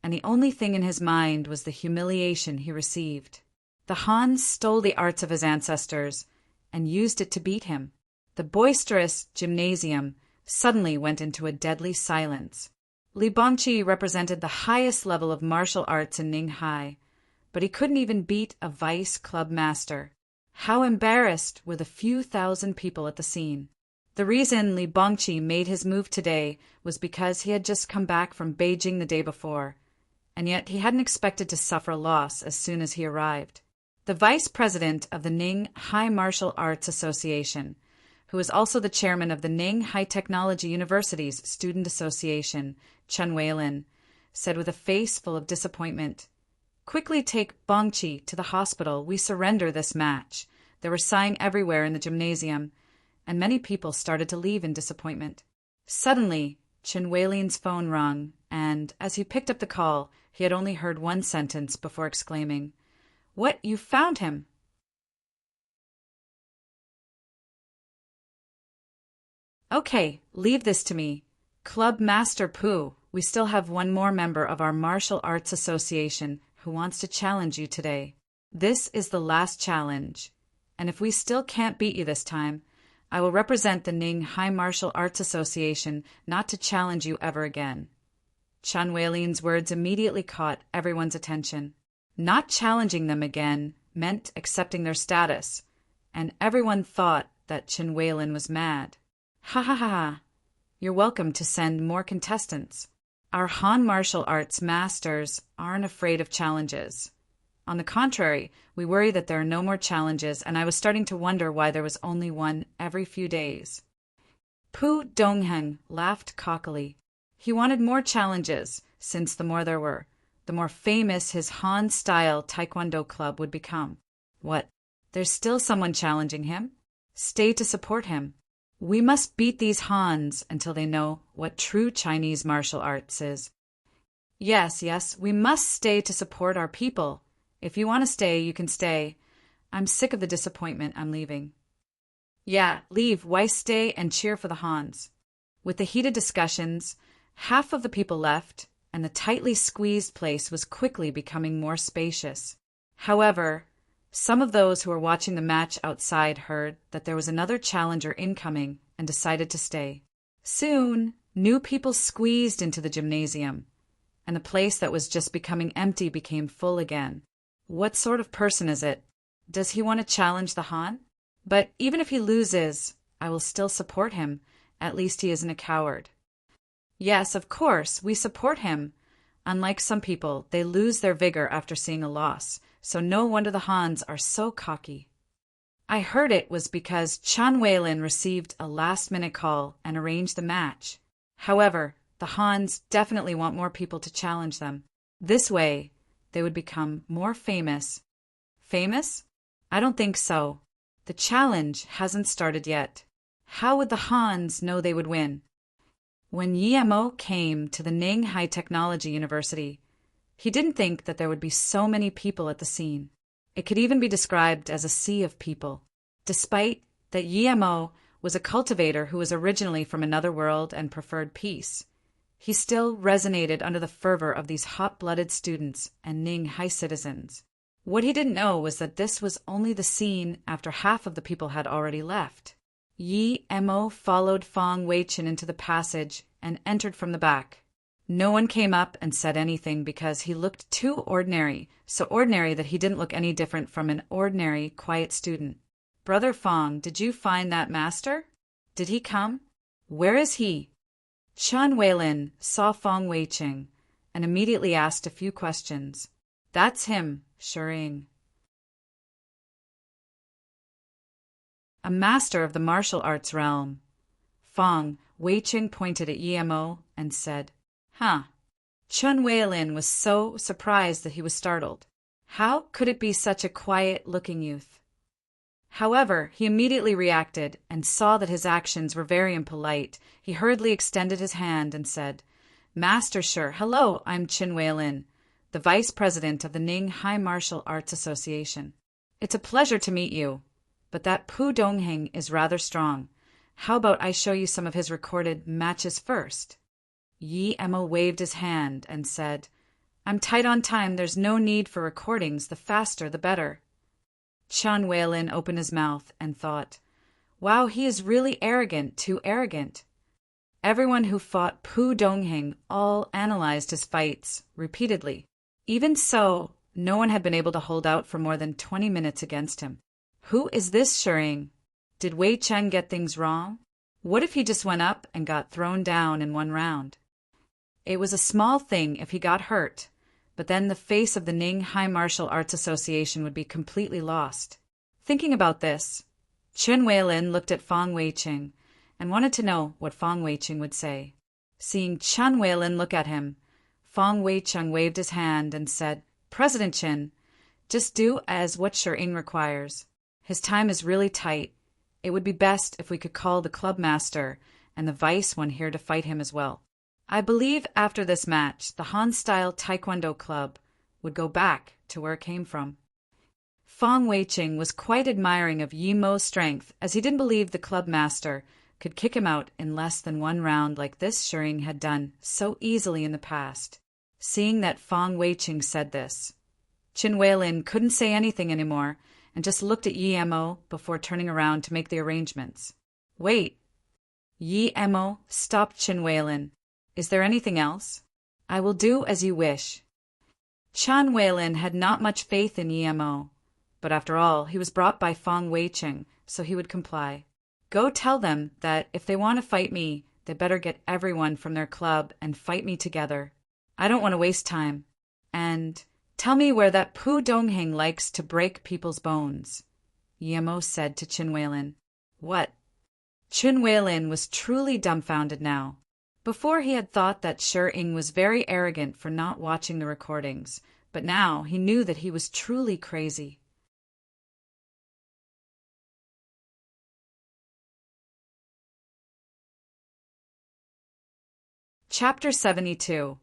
and the only thing in his mind was the humiliation he received. The Hans stole the arts of his ancestors and used it to beat him. The boisterous gymnasium suddenly went into a deadly silence. Li Bangqi represented the highest level of martial arts in Ninghai, but he couldn't even beat a vice club master. How embarrassed were the few thousand people at the scene. The reason Li Bangqi made his move today was because he had just come back from Beijing the day before, and yet he hadn't expected to suffer loss as soon as he arrived. The vice president of the Ning High Martial Arts Association, who is also the chairman of the Ning High Technology University's Student Association, Chen Weilin, said with a face full of disappointment, "Quickly take Bangqi to the hospital. We surrender this match." There was sighing everywhere in the gymnasium, and many people started to leave in disappointment. Suddenly, Chen Weilin's phone rang, and as he picked up the call, he had only heard one sentence before exclaiming, "What, you found him?" "Okay, leave this to me. Club Master Pu, we still have one more member of our Martial Arts Association who wants to challenge you today. This is the last challenge, and if we still can't beat you this time, I will represent the Ning High Martial Arts Association not to challenge you ever again." Chen Weilin's words immediately caught everyone's attention. Not challenging them again meant accepting their status, and everyone thought that Chen Weilin was mad. "Ha ha ha ha! You're welcome to send more contestants. Our Han martial arts masters aren't afraid of challenges. On the contrary, we worry that there are no more challenges, and I was starting to wonder why there was only one every few days. Pu Dongheng laughed cockily. He wanted more challenges, since the more there were, the more famous his Han-style Taekwondo club would become. What? There's still someone challenging him? Stay to support him. We must beat these Hans until they know what true Chinese martial arts is. Yes, we must stay to support our people. If you want to stay, you can stay. I'm sick of the disappointment. I'm leaving. Yeah, leave. Why stay and cheer for the Hans? With the heated discussions, half of the people left, and the tightly squeezed place was quickly becoming more spacious. However, some of those who were watching the match outside heard that there was another challenger incoming and decided to stay. Soon, new people squeezed into the gymnasium, and the place that was just becoming empty became full again. What sort of person is it? Does he want to challenge the Han? But even if he loses, I will still support him. At least he isn't a coward. Yes, of course, we support him. Unlike some people, they lose their vigor after seeing a loss, so no wonder the Hans are so cocky. I heard it was because Chan Weilin received a last-minute call and arranged the match. However, the Hans definitely want more people to challenge them. This way, they would become more famous. Famous? I don't think so. The challenge hasn't started yet. How would the Hans know they would win? When Yemo came to the Ning High Technology University, he didn't think that there would be so many people at the scene. It could even be described as a sea of people. Despite that Yemo was a cultivator who was originally from another world and preferred peace, he still resonated under the fervor of these hot-blooded students and Ning High citizens. What he didn't know was that this was only the scene after half of the people had already left. Yi Emo followed Fong Weichin into the passage and entered from the back. No one came up and said anything because he looked too ordinary, so ordinary that he didn't look any different from an ordinary, quiet student. Brother Fong, did you find that master? Did he come? Where is he? Chan Weilin saw Fong Weiqing and immediately asked a few questions. That's him, Shering. A master of the martial arts realm. Fong Weiqing pointed at Yemo and said, Huh. Chun Weilin was so surprised that he was startled. How could it be such a quiet-looking youth? However, he immediately reacted and saw that his actions were very impolite. He hurriedly extended his hand and said, Master Sure, hello, I'm Chin Weilin, the Vice President of the Ning High Martial Arts Association. It's a pleasure to meet you, but that Pu Dongheng is rather strong. How about I show you some of his recorded matches first? Yi Emo waved his hand and said, I'm tight on time, there's no need for recordings, the faster the better. Chan Weilin opened his mouth and thought, Wow, he is really arrogant, too arrogant. Everyone who fought Pu Dongheng all analyzed his fights repeatedly. Even so, no one had been able to hold out for more than 20 minutes against him. Who is this Shering? Did Wei Chen get things wrong? What if he just went up and got thrown down in one round? It was a small thing if he got hurt, but then the face of the Ning High Martial Arts Association would be completely lost. Thinking about this, Chen Weilin looked at Fong Weiqing and wanted to know what Fong Weiqing would say. Seeing Chen Weilin look at him, Fong Weiqing waved his hand and said, President Chen, just do as what Shering requires. His time is really tight. It would be best if we could call the club master and the vice one here to fight him as well. I believe after this match, the Han-style Taekwondo club would go back to where it came from. Fong Weiqing was quite admiring of Yi Mo's strength, as he didn't believe the club master could kick him out in less than one round like this Shering had done so easily in the past. Seeing that Fong Weiqing said this, Chin Weilin couldn't say anything anymore and just looked at Yi Mo before turning around to make the arrangements. Wait. Yi Mo stopped Chin Weilin. Is there anything else? I will do as you wish. Chan Weilin had not much faith in Yi Mo, but after all, he was brought by Fong Weiqing, so he would comply. Go tell them that if they want to fight me, They better get everyone from their club and fight me together. I don't want to waste time. And tell me where that Pu Dongheng likes to break people's bones, Yemo said to Chin Weilin. What? Chin Weilin was truly dumbfounded now. Before he had thought that Shi-Ing was very arrogant for not watching the recordings, but now he knew that he was truly crazy. Chapter 72.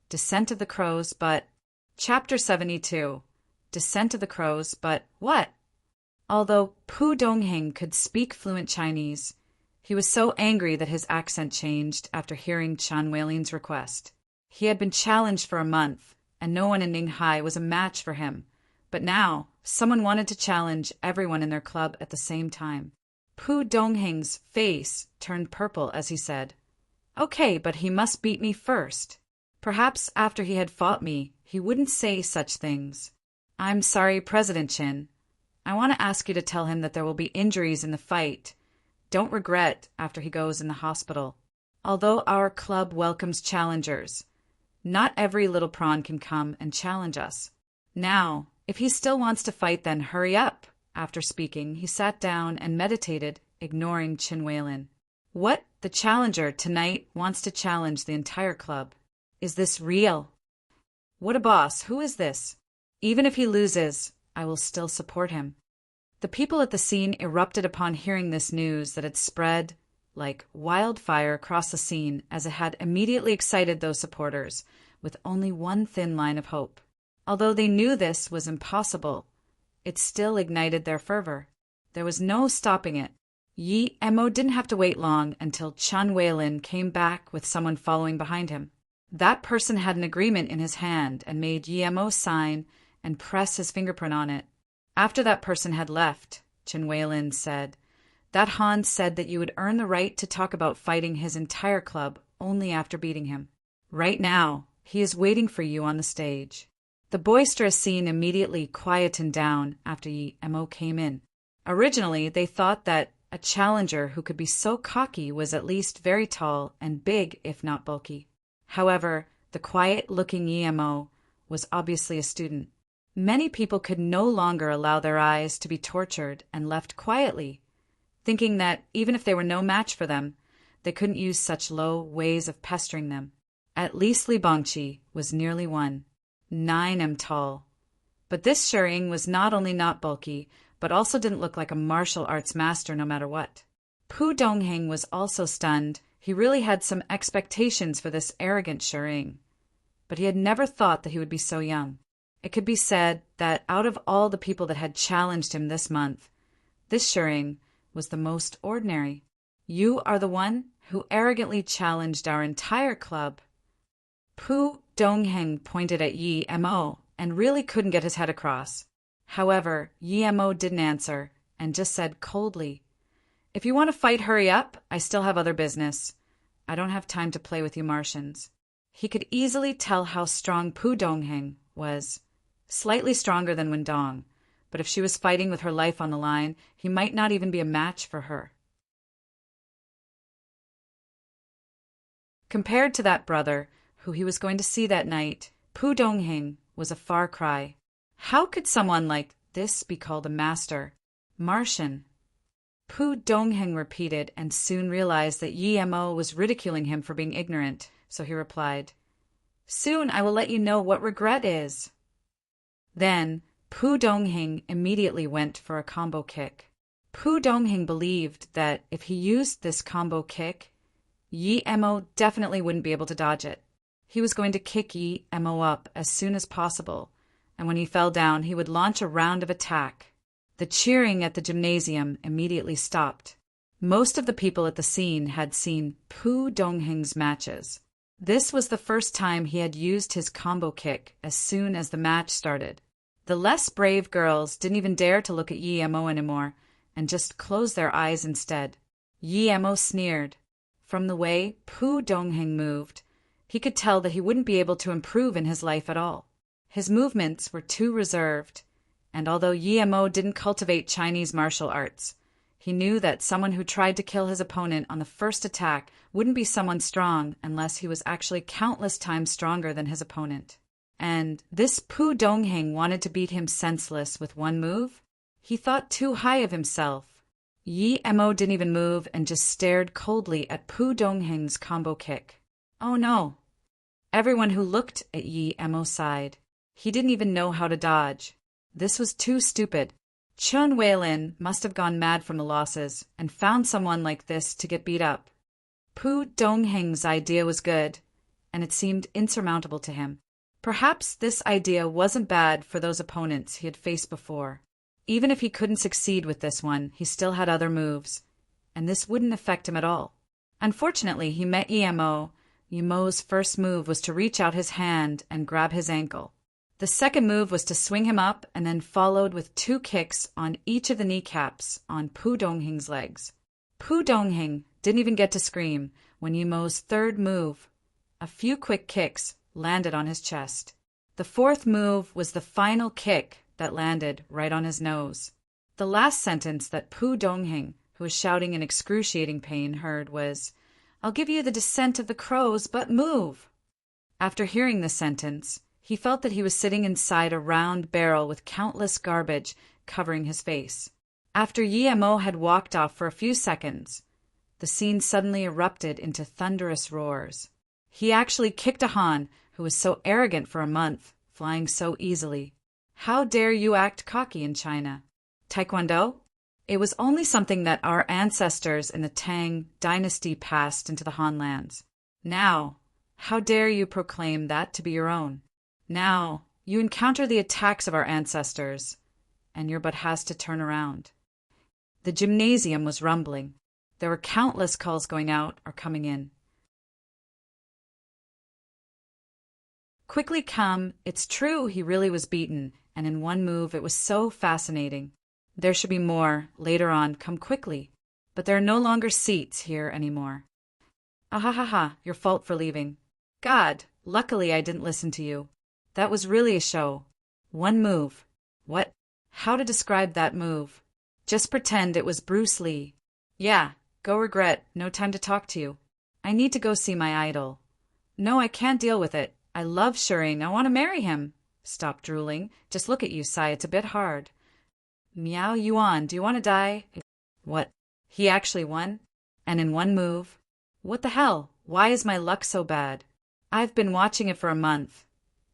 Descent of the Crows, but... Chapter 72. Descent of the Crows, but what? Although Pu Dongheng could speak fluent Chinese, he was so angry that his accent changed after hearing Chan Weilin's request. He had been challenged for a month, and no one in Ninghai was a match for him. But now, someone wanted to challenge everyone in their club at the same time. Pu Dongheng's face turned purple as he said, "Okay, but he must beat me first." Perhaps after he had fought me, he wouldn't say such things. "I'm sorry, President Chin. I want to ask you to tell him that there will be injuries in the fight. Don't regret after he goes in the hospital. Although our club welcomes challengers, not every little prawn can come and challenge us. Now, if he still wants to fight, then hurry up." After speaking, he sat down and meditated, ignoring Chin Weilin. What? The challenger tonight wants to challenge the entire club. Is this real? What a boss. Who is this? Even if he loses, I will still support him. The people at the scene erupted upon hearing this news that had spread like wildfire across the scene, as it had immediately excited those supporters, with only one thin line of hope. Although they knew this was impossible, it still ignited their fervor. There was no stopping it. Yi Emo didn't have to wait long until Chan Weilin came back with someone following behind him. That person had an agreement in his hand and made Yi Emo sign and press his fingerprint on it. After that person had left, Chin Weilin said, "That Han said that you would earn the right to talk about fighting his entire club only after beating him. Right now, he is waiting for you on the stage." The boisterous scene immediately quietened down after Yi Emo came in. Originally, they thought that a challenger who could be so cocky was at least very tall and big, if not bulky. However, the quiet-looking Yi Emo was obviously a student. Many people could no longer allow their eyes to be tortured and left quietly, thinking that even if they were no match for them, they couldn't use such low ways of pestering them. At least Li Bangqi was nearly 1'9" tall. But this Shi-Ing was not only not bulky, but also didn't look like a martial arts master no matter what. Pu Dongheng was also stunned. He really had some expectations for this arrogant Shi-Ing, but he had never thought that he would be so young. It could be said that out of all the people that had challenged him this month, this Shi-Ing was the most ordinary. "You are the one who arrogantly challenged our entire club." Pu Dongheng pointed at Yi Emo and really couldn't get his head across. However, Yi Emo didn't answer and just said coldly, "If you want to fight, hurry up. I still have other business. I don't have time to play with you Martians." He could easily tell how strong Pu Dongheng was. Slightly stronger than Wendong, but if she was fighting with her life on the line, he might not even be a match for her. Compared to that brother, who he was going to see that night, Pu Dongheng was a far cry. How could someone like this be called a master? Martian. Pu Dongheng repeated and soon realized that Yi Emo was ridiculing him for being ignorant, so he replied, "Soon I will let you know what regret is." Then, Pu Dongheng immediately went for a combo kick. Pu Dongheng believed that if he used this combo kick, Yi Emo definitely wouldn't be able to dodge it. He was going to kick Yi Emo up as soon as possible, and when he fell down, he would launch a round of attack. The cheering at the gymnasium immediately stopped. Most of the people at the scene had seen Pu Dongheng's matches. This was the first time he had used his combo kick as soon as the match started. The less brave girls didn't even dare to look at Yi Emo anymore and just closed their eyes instead. Yi Emo sneered. From the way Pu Dongheng moved, he could tell that he wouldn't be able to improve in his life at all. His movements were too reserved, and although Yi Emo didn't cultivate Chinese martial arts, He knew that someone who tried to kill his opponent on the first attack wouldn't be someone strong unless he was actually countless times stronger than his opponent. And this Pu Dongheng wanted to beat him senseless with one move? He thought too high of himself. Yi Mo didn't even move and just stared coldly at Pu Dongheng's combo kick. Oh no. Everyone who looked at Yi Mo sighed. He didn't even know how to dodge. This was too stupid. Chun Weilin must have gone mad from the losses and found someone like this to get beat up. Pu Dongheng's idea was good, and it seemed insurmountable to him. Perhaps this idea wasn't bad for those opponents he had faced before. Even if he couldn't succeed with this one, he still had other moves, and this wouldn't affect him at all. Unfortunately, he met Yimo. Yimo's first move was to reach out his hand and grab his ankle. The second move was to swing him up and then followed with 2 kicks on each of the kneecaps on Pu Dongheng's legs. Pu Dongheng didn't even get to scream when Yimo's third move, a few quick kicks, landed on his chest. The fourth move was the final kick that landed right on his nose. The last sentence that Pu Dongheng, who was shouting in excruciating pain, heard was, "I'll give you the descent of the crows, but move." After hearing this sentence, he felt that he was sitting inside a round barrel with countless garbage covering his face. After Yi Mo had walked off for a few seconds, the scene suddenly erupted into thunderous roars. He actually kicked a Han, who was so arrogant for a month, flying so easily. How dare you act cocky in China? Taekwondo? It was only something that our ancestors in the Tang dynasty passed into the Han lands. Now, how dare you proclaim that to be your own? Now, you encounter the attacks of our ancestors, and your butt has to turn around. The gymnasium was rumbling. There were countless calls going out or coming in. Quickly come, it's true he really was beaten, and in one move it was so fascinating. There should be more, later on, come quickly. But there are no longer seats here anymore. Ahahaha, your fault for leaving. God, luckily I didn't listen to you. That was really a show. One move. What? How to describe that move? Just pretend it was Bruce Lee. Yeah, go regret, no time to talk to you. I need to go see my idol. No, I can't deal with it. I love Shering, I want to marry him. Stop drooling. Just look at you, Sai, it's a bit hard. Miao Yuan, do you want to die? What? He actually won? And in one move? What the hell? Why is my luck so bad? I've been watching it for a month,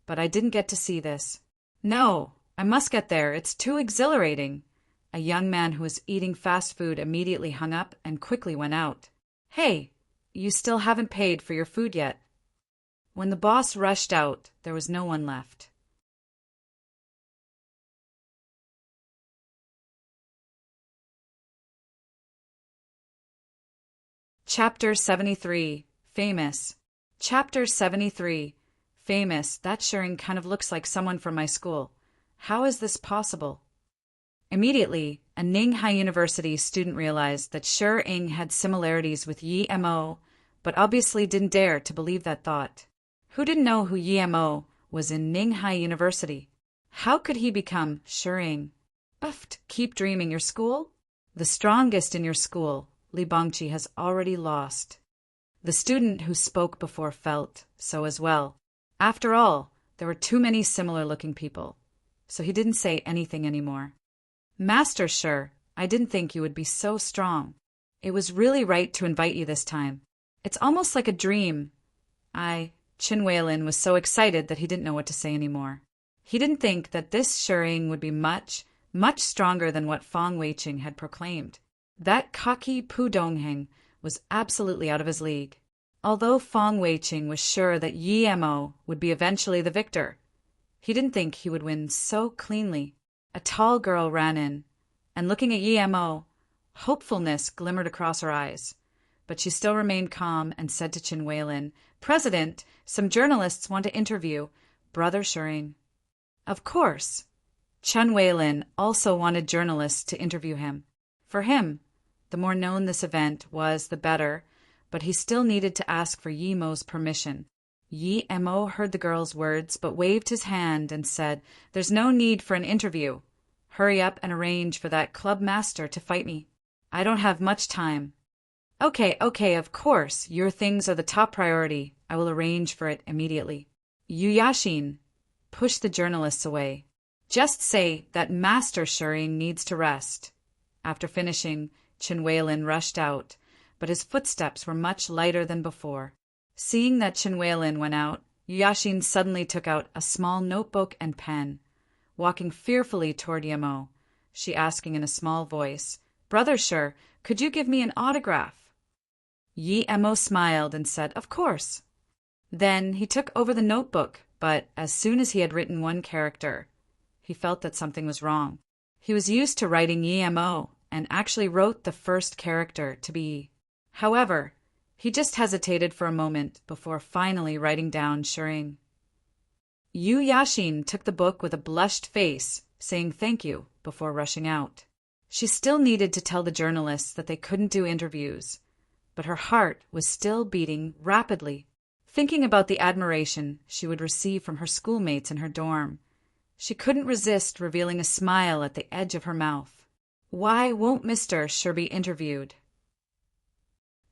but I didn't get to see this. No, I must get there. It's too exhilarating. A young man who was eating fast food immediately hung up and quickly went out. Hey, you still haven't paid for your food yet. When the boss rushed out, there was no one left. Chapter 73. Famous. Chapter 73. Famous. That Shering kind of looks like someone from my school. How is this possible? Immediately, a Ninghai University student realized that Shering had similarities with Yi Mo, but obviously didn't dare to believe that thought. Who didn't know who Yi Mo was in Ninghai University? How could he become Shering? Uft, keep dreaming your school? The strongest in your school, Li Bongqi, has already lost. The student who spoke before felt so as well. After all, there were too many similar-looking people, so he didn't say anything anymore. Master Shi, I didn't think you would be so strong. It was really right to invite you this time. It's almost like a dream. Qin Weilin was so excited that he didn't know what to say anymore. He didn't think that this Shering would be much, much stronger than what Fang Weiqing had proclaimed. That cocky Pu Dongheng was absolutely out of his league. Although Fang Weiqing was sure that Yi Mo would be eventually the victor, he didn't think he would win so cleanly. A tall girl ran in, and looking at Yi Mo, hopefulness glimmered across her eyes. But she still remained calm and said to Qin Weilin, "President, some journalists want to interview Brother Shering." Of course. Qin Weilin also wanted journalists to interview him. For him, the more known this event was, the better, but he still needed to ask for Yi Mo's permission. Yi Mo heard the girl's words, but waved his hand and said, "There's no need for an interview. Hurry up and arrange for that club master to fight me." I don't have much time. Okay, of course. Your things are the top priority. I will arrange for it immediately. Yu Yashin pushed the journalists away. Just say that Master Shireen needs to rest. After finishing, Chen Weilin rushed out, but his footsteps were much lighter than before. Seeing that Chen Weilin went out, Yu Yashin suddenly took out a small notebook and pen. Walking fearfully toward Yemo, she asking in a small voice, "Brother Shir, could you give me an autograph?" Yi Emo smiled and said, "Of course." Then he took over the notebook, but as soon as he had written one character, he felt that something was wrong. He was used to writing Yi Emo and actually wrote the first character to be. However, he just hesitated for a moment before finally writing down Shireen. Yu Yashin took the book with a blushed face, saying thank you before rushing out. She still needed to tell the journalists that they couldn't do interviews, but her heart was still beating rapidly, thinking about the admiration she would receive from her schoolmates in her dorm. She couldn't resist revealing a smile at the edge of her mouth. Why won't Mr. Shir be interviewed?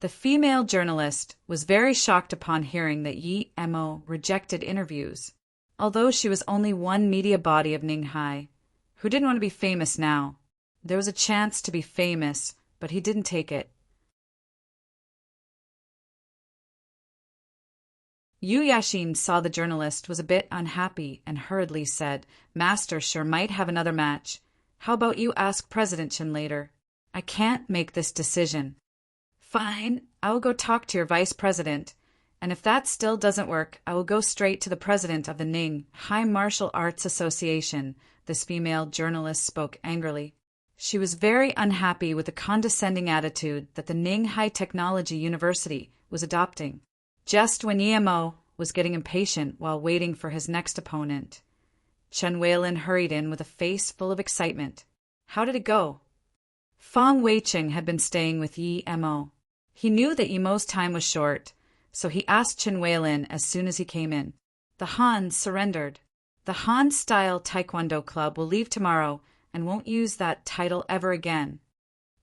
The female journalist was very shocked upon hearing that Yi Emo rejected interviews, although she was only one media body of Ninghai. Who didn't want to be famous now? There was a chance to be famous, but he didn't take it. Yu Yashin saw the journalist was a bit unhappy and hurriedly said, "Master Shir might have another match. How about you ask President Chen later? I can't make this decision." "Fine, I will go talk to your vice president, and if that still doesn't work, I will go straight to the president of the Ning High Martial Arts Association," this female journalist spoke angrily. She was very unhappy with the condescending attitude that the Ning High Technology University was adopting. Just when Yemo was getting impatient while waiting for his next opponent, Chen Weilin hurried in with a face full of excitement. How did it go? Fang Weiqing had been staying with Yi Emo. He knew that Yemo's time was short, so he asked Chen Weilin as soon as he came in. The Han surrendered. The Han-style Taekwondo club will leave tomorrow and won't use that title ever again,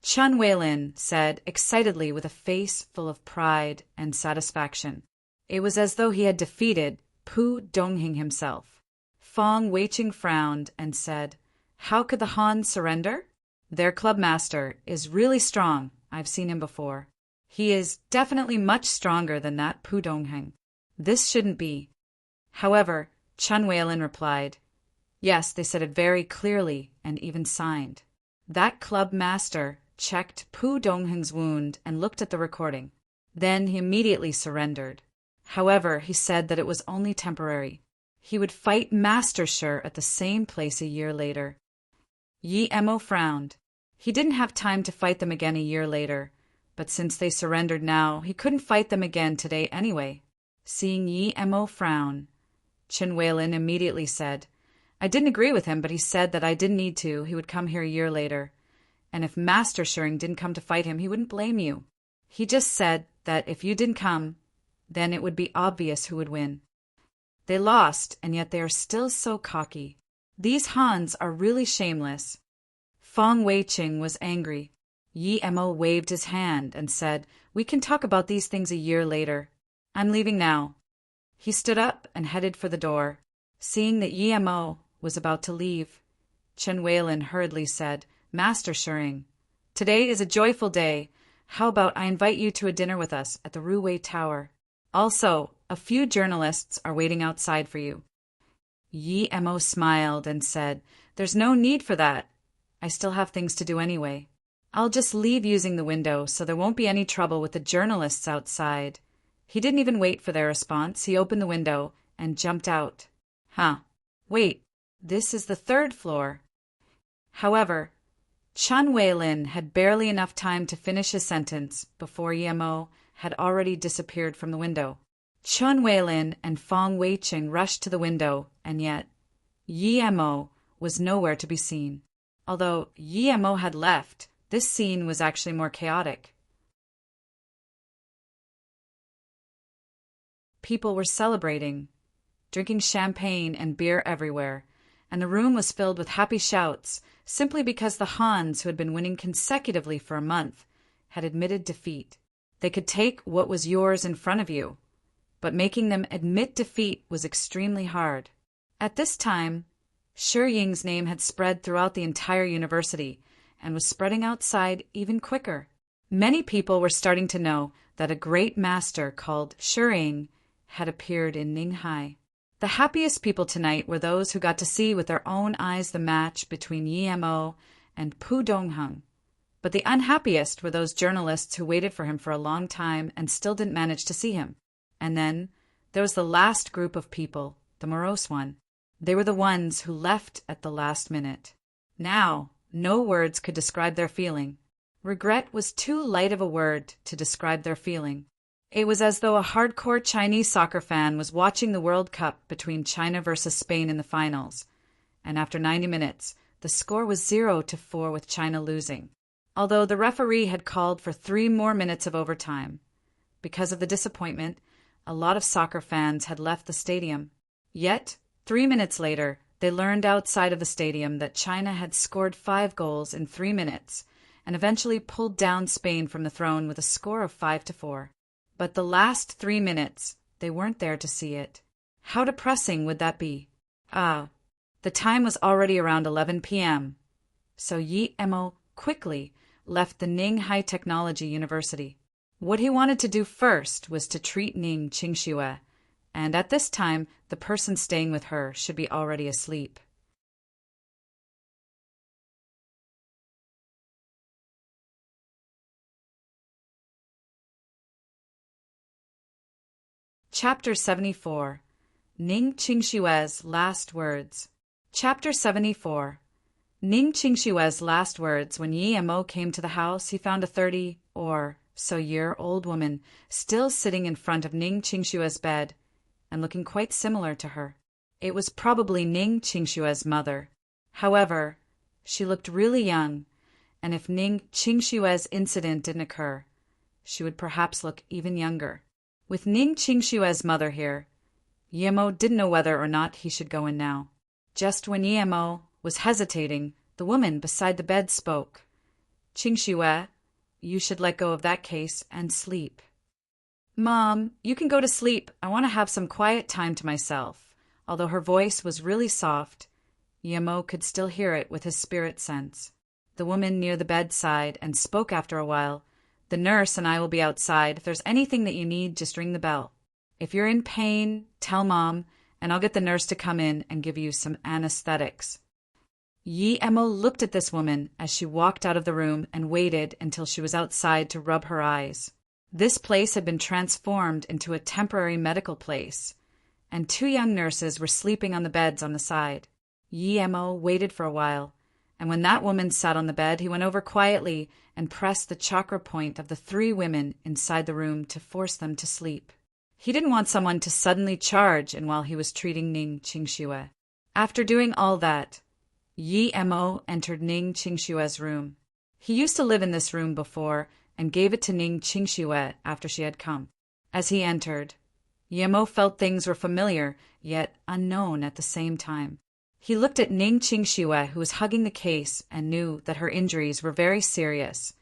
Chen Weilin said excitedly with a face full of pride and satisfaction. It was as though he had defeated Pu Dongheng himself. Fang Weiqing frowned and said, "How could the Han surrender? Their club master is really strong. I've seen him before. He is definitely much stronger than that Pu Dongheng. This shouldn't be." However, Chen Weilin replied, "Yes, they said it very clearly and even signed." That club master checked Pu Dongheng's wound and looked at the recording. Then he immediately surrendered. However, he said that it was only temporary. He would fight Master Shir at the same place a year later. Yi Emo frowned. He didn't have time to fight them again a year later, but since they surrendered now, he couldn't fight them again today anyway. Seeing Yi Emo frown, Chen Weilin immediately said, "I didn't agree with him, but he said that I didn't need to. He would come here a year later. And if Master Shirring didn't come to fight him, he wouldn't blame you. He just said that if you didn't come, then it would be obvious who would win. They lost, and yet they are still so cocky. These Hans are really shameless." Fang Weiqing was angry. Yi Emo waved his hand and said, "We can talk about these things a year later. I'm leaving now." He stood up and headed for the door. Seeing that Yi Emo was about to leave, Chen Weilin hurriedly said, "Master Shirring, today is a joyful day. How about I invite you to a dinner with us at the Ruwei Tower? Also, a few journalists are waiting outside for you." Yi Emo smiled and said, "There's no need for that. I still have things to do anyway. I'll just leave using the window so there won't be any trouble with the journalists outside." He didn't even wait for their response. He opened the window and jumped out. Wait, this is the third floor. However, Chen Weilin had barely enough time to finish his sentence before Yemo had already disappeared from the window. Chen Weilin and Fang Weiqing rushed to the window, and yet Yemo was nowhere to be seen. Although Yemo had left, this scene was actually more chaotic. People were celebrating, drinking champagne and beer everywhere, and the room was filled with happy shouts, simply because the Hans, who had been winning consecutively for a month, had admitted defeat. They could take what was yours in front of you, but making them admit defeat was extremely hard. At this time, Shi Ying's name had spread throughout the entire university and was spreading outside even quicker. Many people were starting to know that a great master called Shi Ying had appeared in Ninghai. The happiest people tonight were those who got to see with their own eyes the match between Yi Mo and Pu Dongheng. But the unhappiest were those journalists who waited for him for a long time and still didn't manage to see him. And then there was the last group of people, the morose one. They were the ones who left at the last minute. Now, no words could describe their feeling. Regret was too light of a word to describe their feeling. It was as though a hardcore Chinese soccer fan was watching the World Cup between China versus Spain in the finals, and after 90 minutes, the score was 0-4 with China losing, although the referee had called for 3 more minutes of overtime. Because of the disappointment, a lot of soccer fans had left the stadium. Yet, 3 minutes later, they learned outside of the stadium that China had scored 5 goals in 3 minutes and eventually pulled down Spain from the throne with a score of 5-4. But the last 3 minutes, they weren't there to see it. How depressing would that be? The time was already around 11 p.m., so Yi Mo quickly left the Ninghai Technology University. What he wanted to do first was to treat Ning Qingxue, and at this time, the person staying with her should be already asleep. Chapter 74. Ning Qingxue's Last Words. Chapter 74. Ning Qingxue's last words. When Yi Mo came to the house, he found a 30 or so year old woman still sitting in front of Ning Qingxue's bed and looking quite similar to her. It was probably Ning Qingxue's mother. However, she looked really young, and if Ning Qingxue's incident didn't occur, she would perhaps look even younger. With Ning Qingxue's mother here, Yi Mo didn't know whether or not he should go in now. Just when Yi Mo was hesitating, the woman beside the bed spoke. "Qingxue, you should let go of that case and sleep." "Mom, you can go to sleep. I want to have some quiet time to myself." Although her voice was really soft, Yi Mo could still hear it with his spirit sense. The woman near the bedside and spoke after a while. "The nurse and I will be outside. If there's anything that you need, just ring the bell. If you're in pain, tell Mom, and I'll get the nurse to come in and give you some anesthetics." Yi Mo looked at this woman as she walked out of the room and waited until she was outside to rub her eyes. This place had been transformed into a temporary medical place, and 2 young nurses were sleeping on the beds on the side. Yi Mo waited for a while, and when that woman sat on the bed, he went over quietly and pressed the chakra point of the 3 women inside the room to force them to sleep. He didn't want someone to suddenly charge in while he was treating Ning Qingxue. After doing all that, Yi Mo entered Ning Qingxue's room. He used to live in this room before and gave it to Ning Qingxue after she had come. As he entered, Yi Mo felt things were familiar, yet unknown at the same time. He looked at Ning Qingxue, who was hugging the case, and knew that her injuries were very serious,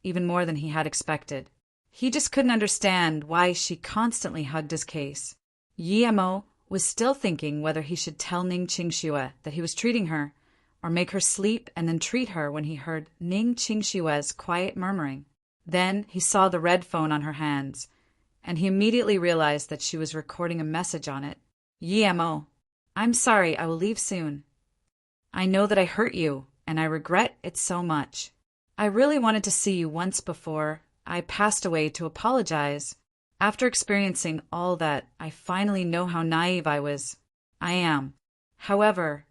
even more than he had expected. He just couldn't understand why she constantly hugged his case. Yi Mo was still thinking whether he should tell Ning Qingxue that he was treating her, or make her sleep and then treat her when he heard Ning Qingxue's quiet murmuring. Then he saw the red phone on her hands, and he immediately realized that she was recording a message on it. "Yi Mo, I'm sorry, I will leave soon. I know that I hurt you, and I regret it so much. I really wanted to see you once before I passed away to apologize. After experiencing all that, I finally know how naive I am. However,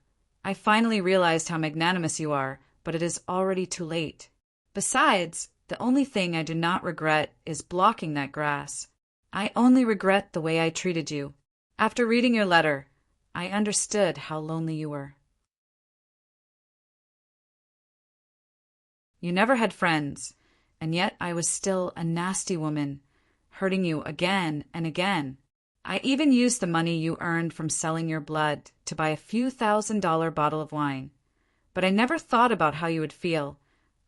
I finally realized how magnanimous you are, but it is already too late. Besides, the only thing I do not regret is blocking that grass. I only regret the way I treated you. After reading your letter, I understood how lonely you were. You never had friends, and yet I was still a nasty woman, hurting you again and again. I even used the money you earned from selling your blood to buy a few $1,000 bottle of wine. But I never thought about how you would feel.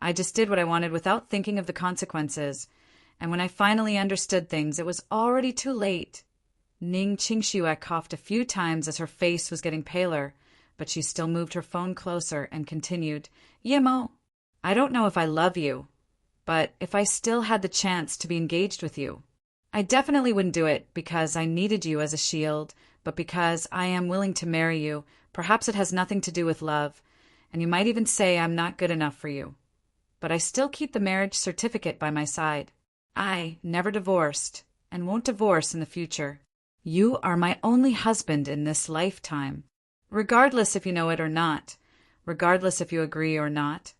I just did what I wanted without thinking of the consequences. And when I finally understood things, it was already too late. Ning Qingxue coughed a few times as her face was getting paler, but she still moved her phone closer and continued, Yemo, I don't know if I love you, but if I still had the chance to be engaged with you, I definitely wouldn't do it because I needed you as a shield, but because I am willing to marry you. Perhaps it has nothing to do with love, and you might even say I'm not good enough for you. But I still keep the marriage certificate by my side. I never divorced, and won't divorce in the future. You are my only husband in this lifetime. Regardless if you know it or not, regardless if you agree or not,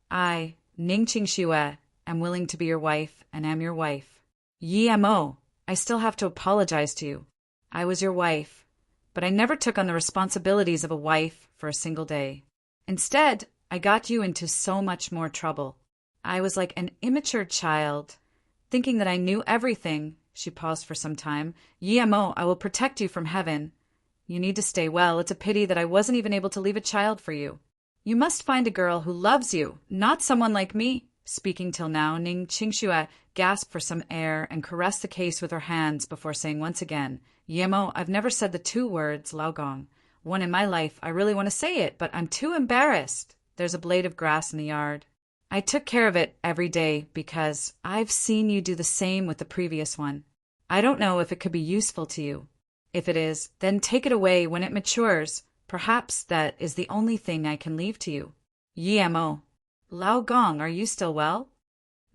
I, Ning Qingxue, am willing to be your wife and am your wife. Yi Mo, I still have to apologize to you. I was your wife, but I never took on the responsibilities of a wife for a single day. Instead, I got you into so much more trouble. I was like an immature child, thinking that I knew everything. She paused for some time. Yi Mo, I will protect you from heaven. You need to stay well. It's a pity that I wasn't even able to leave a child for you. You must find a girl who loves you, not someone like me. Speaking till now, Ning Qingxue gasped for some air and caressed the case with her hands before saying once again, Yemo, I've never said the two words, Laogong. One in my life, I really want to say it, but I'm too embarrassed. There's a blade of grass in the yard. I took care of it every day because I've seen you do the same with the previous one. I don't know if it could be useful to you. If it is, then take it away when it matures. Perhaps that is the only thing I can leave to you. Yemo. Lao Gong, are you still well?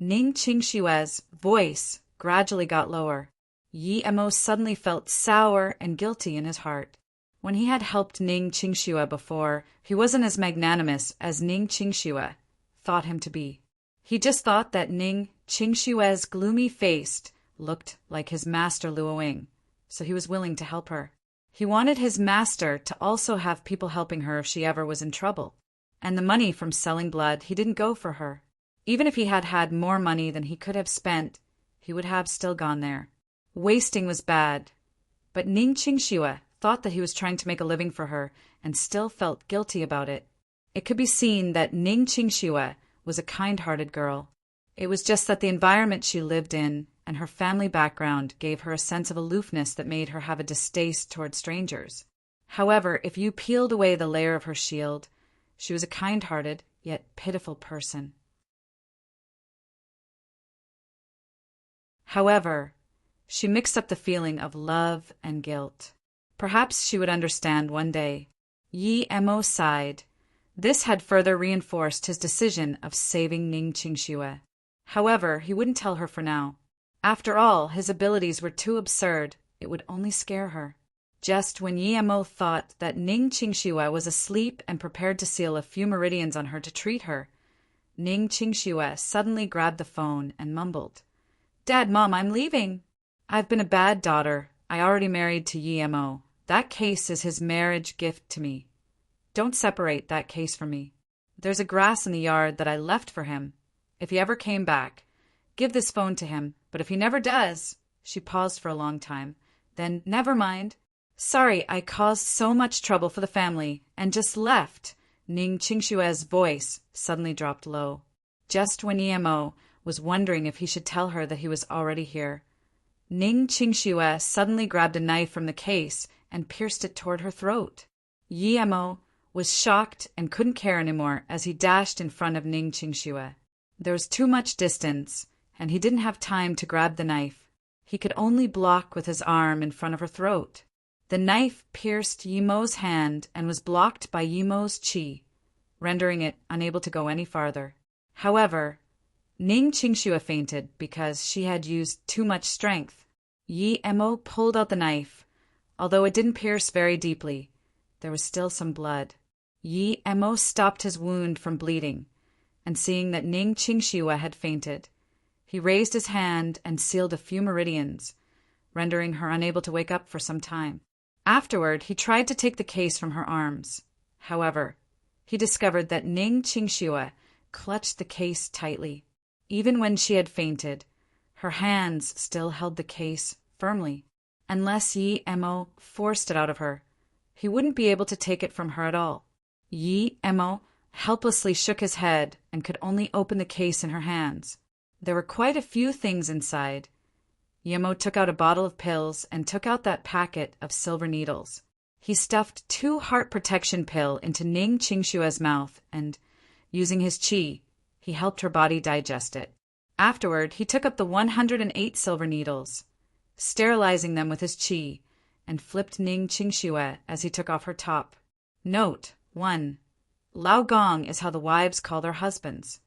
Ning Qingxue's voice gradually got lower. Yi Mo suddenly felt sour and guilty in his heart. When he had helped Ning Qingxue before, he wasn't as magnanimous as Ning Qingxue thought him to be. He just thought that Ning Qingxue's gloomy face looked like his master Luoying, so he was willing to help her. He wanted his master to also have people helping her if she ever was in trouble. And the money from selling blood, he didn't go for her. Even if he had had more money than he could have spent, he would have still gone there. Wasting was bad. But Ning Qingxue thought that he was trying to make a living for her and still felt guilty about it. It could be seen that Ning Qingxue was a kind-hearted girl. It was just that the environment she lived in and her family background gave her a sense of aloofness that made her have a distaste toward strangers. However, if you peeled away the layer of her shield, she was a kind-hearted, yet pitiful person. However, she mixed up the feeling of love and guilt. Perhaps she would understand one day. Yi Mo sighed. This had further reinforced his decision of saving Ning Qingxue. However, he wouldn't tell her for now. After all, his abilities were too absurd. It would only scare her. Just when Yi Mo thought that Ning Qingxue was asleep and prepared to seal a few meridians on her to treat her, Ning Qingxue suddenly grabbed the phone and mumbled, Dad, Mom, I'm leaving. I've been a bad daughter. I already married to Yi Mo. That case is his marriage gift to me. Don't separate that case from me. There's a grass in the yard that I left for him. If he ever came back, give this phone to him. But if he never does, she paused for a long time, then never mind. Sorry, I caused so much trouble for the family and just left. Ning Qingxue's voice suddenly dropped low. Just when Yi Mo was wondering if he should tell her that he was already here, Ning Qingxue suddenly grabbed a knife from the case and pierced it toward her throat. Yi Mo was shocked and couldn't care anymore as he dashed in front of Ning Qingxue. There was too much distance, and he didn't have time to grab the knife. He could only block with his arm in front of her throat. The knife pierced Yi Mo's hand and was blocked by Yi Mo's qi, rendering it unable to go any farther. However, Ning Qingxue fainted because she had used too much strength. Yi Mo pulled out the knife. Although it didn't pierce very deeply, there was still some blood. Yi Mo stopped his wound from bleeding, and seeing that Ning Qingxue had fainted, he raised his hand and sealed a few meridians, rendering her unable to wake up for some time. Afterward, he tried to take the case from her arms. However, he discovered that Ning Qingxue clutched the case tightly. Even when she had fainted, her hands still held the case firmly. Unless Yi Mo forced it out of her, he wouldn't be able to take it from her at all. Yi Mo helplessly shook his head and could only open the case in her hands. There were quite a few things inside. Yi Mo took out a bottle of pills and took out that packet of silver needles. He stuffed 2 heart protection pills into Ning Qingshue's mouth and, using his qi, he helped her body digest it. Afterward, he took up the 108 silver needles, sterilizing them with his qi, and flipped Ning Qingxue as he took off her top. Note 1. Lao Gong is how the wives call their husbands.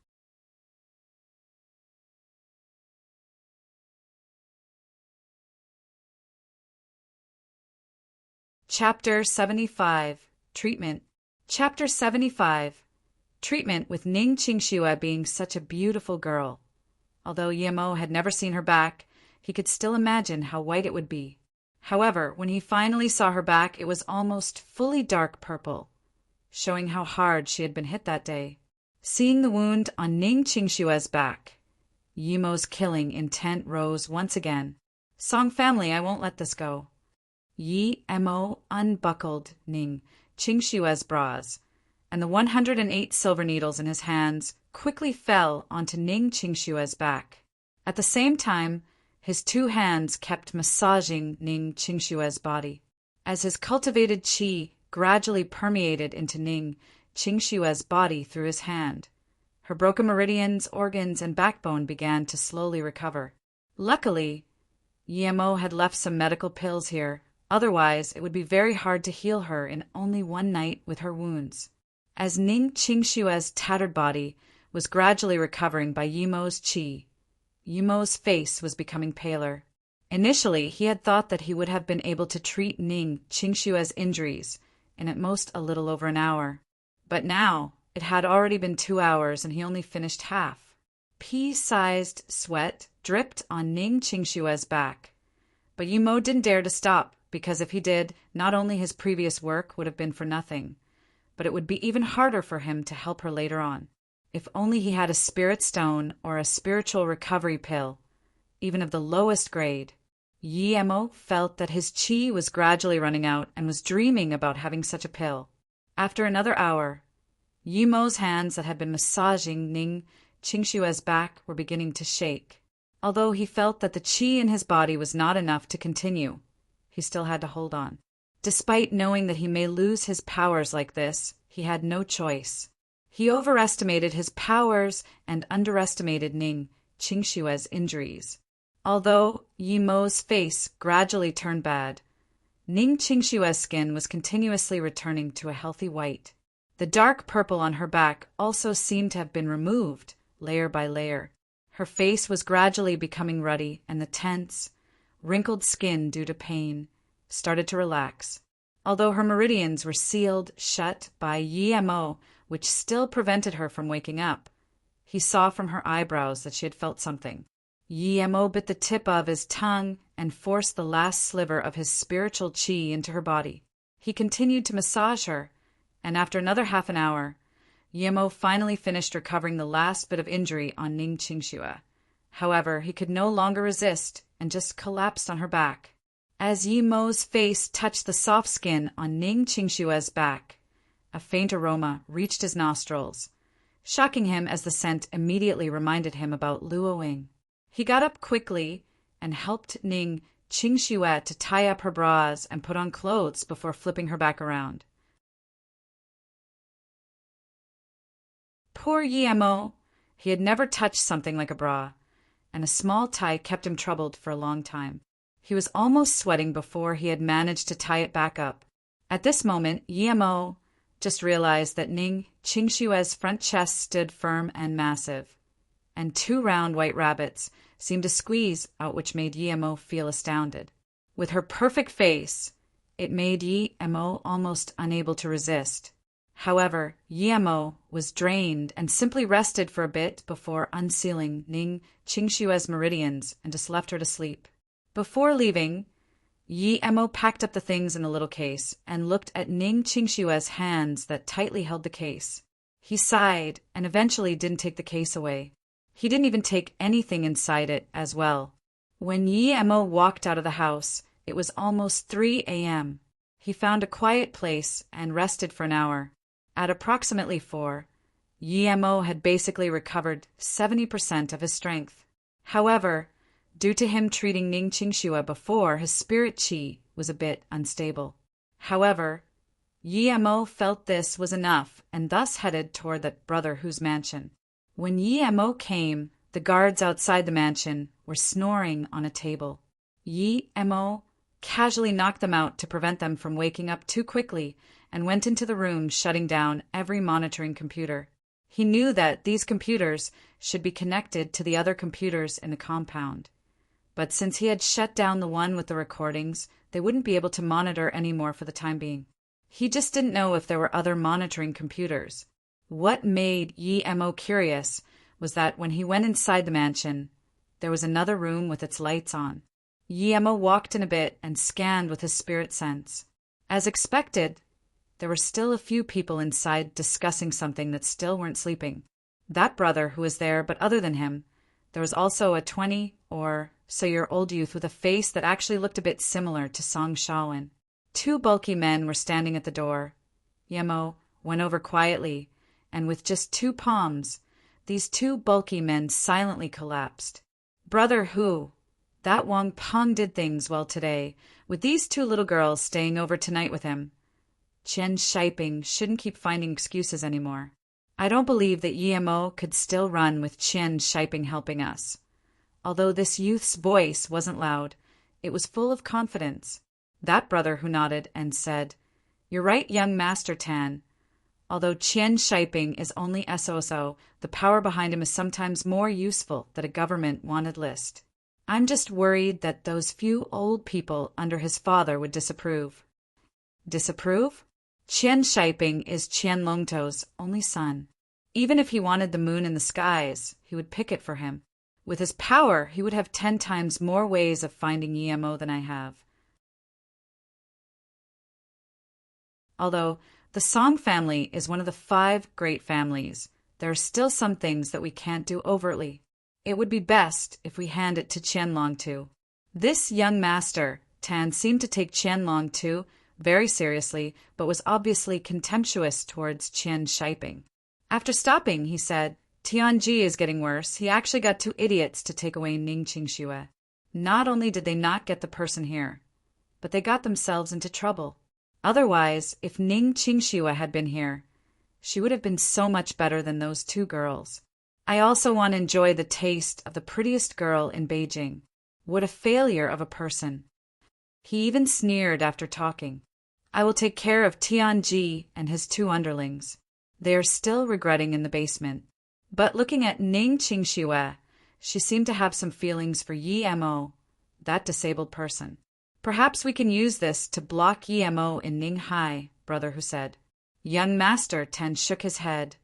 Chapter 75. Treatment. Chapter 75. Treatment with Ning Qingxue being such a beautiful girl. Although Yi Mo had never seen her back, he could still imagine how white it would be. However, when he finally saw her back, it was almost fully dark purple, showing how hard she had been hit that day. Seeing the wound on Ning Qingshue's back, Yi Mo's killing intent rose once again. Song family, I won't let this go. Yi Mo unbuckled Ning Qingshue's bras, and the 108 silver needles in his hands quickly fell onto Ning Qingshue's back. At the same time, his 2 hands kept massaging Ning Qingshue's body. As his cultivated qi gradually permeated into Ning Qingshue's body through his hand, her broken meridians, organs, and backbone began to slowly recover. Luckily, Yi Mo had left some medical pills here. Otherwise, it would be very hard to heal her in only one night with her wounds. As Ning Qingshue's tattered body was gradually recovering by Yi Mo's qi, Yi Mo's face was becoming paler. Initially, he had thought that he would have been able to treat Ning Qingshue's injuries in at most a little over an hour. But now, it had already been 2 hours and he only finished half. Pea-sized sweat dripped on Ning Qingshue's back. But Yi Mo didn't dare to stop, because if he did, not only his previous work would have been for nothing, but it would be even harder for him to help her later on. If only he had a spirit stone or a spiritual recovery pill, even of the lowest grade. Yi Mo felt that his qi was gradually running out and was dreaming about having such a pill. After another hour, Yi Mo's hands that had been massaging Ning Qingshue's back were beginning to shake. Although he felt that the qi in his body was not enough to continue, he still had to hold on. Despite knowing that he may lose his powers like this, he had no choice. He overestimated his powers and underestimated Ning Qingshue's injuries. Although Yi Mo's face gradually turned bad, Ning Qingshue's skin was continuously returning to a healthy white. The dark purple on her back also seemed to have been removed, layer by layer. Her face was gradually becoming ruddy, and the tense, wrinkled skin due to pain started to relax. Although her meridians were sealed shut by Yi Mo, which still prevented her from waking up, he saw from her eyebrows that she had felt something. Yi Mo bit the tip of his tongue and forced the last sliver of his spiritual qi into her body. He continued to massage her, and after another half an hour, Yi Mo finally finished recovering the last bit of injury on Ning Qingxue. However, he could no longer resist and just collapsed on her back. As Yi Mo's face touched the soft skin on Ning Qingshue's back, a faint aroma reached his nostrils, shocking him as the scent immediately reminded him about Luoying. He got up quickly and helped Ning Qingxue to tie up her bras and put on clothes before flipping her back around. Poor Yi Mo! He had never touched something like a bra, and a small tie kept him troubled for a long time. He was almost sweating before he had managed to tie it back up. At this moment, Yi Mo just realized that Ning Qingshue's front chest stood firm and massive, and 2 round white rabbits seemed to squeeze out, which made Yi Mo feel astounded. With her perfect face, it made Yi Mo almost unable to resist. However, Yi Mo was drained and simply rested for a bit before unsealing Ning Qingshue's meridians and just left her to sleep. Before leaving, Yi Mo packed up the things in a little case and looked at Ning Qingshue's hands that tightly held the case. He sighed and eventually didn't take the case away. He didn't even take anything inside it as well. When Yi Mo walked out of the house, It was almost 3 a.m. He found a quiet place and rested for an hour. At approximately 4, Yemo had basically recovered 70% of his strength. However, due to him treating Ning Qingxue before, his spirit qi was a bit unstable. However, Yemo felt this was enough and thus headed toward that brother whose mansion. When Yemo came, the guards outside the mansion were snoring on a table. Yemo casually knocked them out to prevent them from waking up too quickly and went into the room, shutting down every monitoring computer. He knew that these computers should be connected to the other computers in the compound. But since he had shut down the one with the recordings, they wouldn't be able to monitor anymore for the time being. He just didn't know if there were other monitoring computers. What made Yemo curious was that when he went inside the mansion, there was another room with its lights on. Yemo walked in a bit and scanned with his spirit sense. As expected, there were still a few people inside discussing something that still weren't sleeping. That brother who was there, but other than him, there was also a 20 or so-year-old youth with a face that actually looked a bit similar to Song Shaolin. 2 bulky men were standing at the door. Yemo went over quietly, and with just 2 palms, these 2 bulky men silently collapsed. Brother Hu, that Wang Peng did things well today, with these 2 little girls staying over tonight with him. Chen Shiping shouldn't keep finding excuses anymore. I don't believe that Yemo could still run with Chen Shiping helping us. Although this youth's voice wasn't loud, it was full of confidence. That brother who nodded and said, "You're right, young Master Tan. Although Chen Shiping is only SOSO, the power behind him is sometimes more useful than a government wanted list. I'm just worried that those few old people under his father would disapprove." Disapprove? Chen Shiping is Qian Longto's only son. Even if he wanted the moon in the skies, he would pick it for him. With his power, he would have 10 times more ways of finding Yemo than I have. Although the Song family is one of the 5 great families, there are still some things that we can't do overtly. It would be best if we hand it to Qianlong too. This young master, Tan, seemed to take Qianlong too very seriously, but was obviously contemptuous towards Chen Shiping. After stopping, he said, "Tianji is getting worse. He actually got 2 idiots to take away Ning Qingxue. Not only did they not get the person here, but they got themselves into trouble. Otherwise, if Ning Qingxue had been here, she would have been so much better than those 2 girls. I also want to enjoy the taste of the prettiest girl in Beijing. What a failure of a person." He even sneered after talking. "I will take care of Tianji and his 2 underlings. They are still regretting in the basement." But looking at Ning Qingxue, she seemed to have some feelings for Yemo, that disabled person. "Perhaps we can use this to block Yemo in Ninghai," Brother Hu said. Young Master Ten shook his head.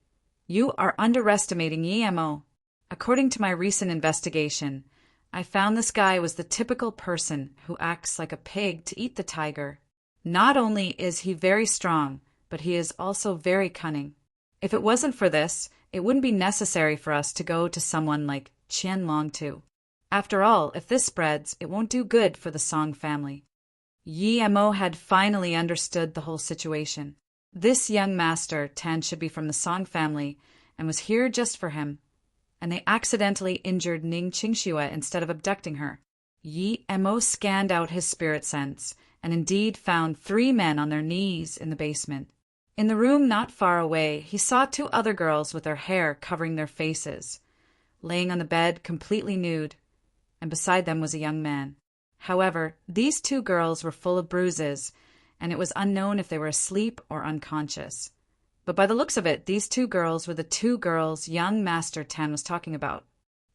"You are underestimating Yemo. According to my recent investigation, I found this guy was the typical person who acts like a pig to eat the tiger. Not only is he very strong, but he is also very cunning. If it wasn't for this, it wouldn't be necessary for us to go to someone like Qianlong too. After all, if this spreads, it won't do good for the Song family." Yemo had finally understood the whole situation. This young master, Tan, should be from the Song family and was here just for him. And they accidentally injured Ning Qingxue instead of abducting her. Yemo scanned out his spirit sense and indeed found 3 men on their knees in the basement. In the room not far away, he saw 2 other girls with their hair covering their faces, laying on the bed completely nude, and beside them was a young man. However, these 2 girls were full of bruises, and it was unknown if they were asleep or unconscious. But by the looks of it, these 2 girls were the 2 girls young Master Tan was talking about.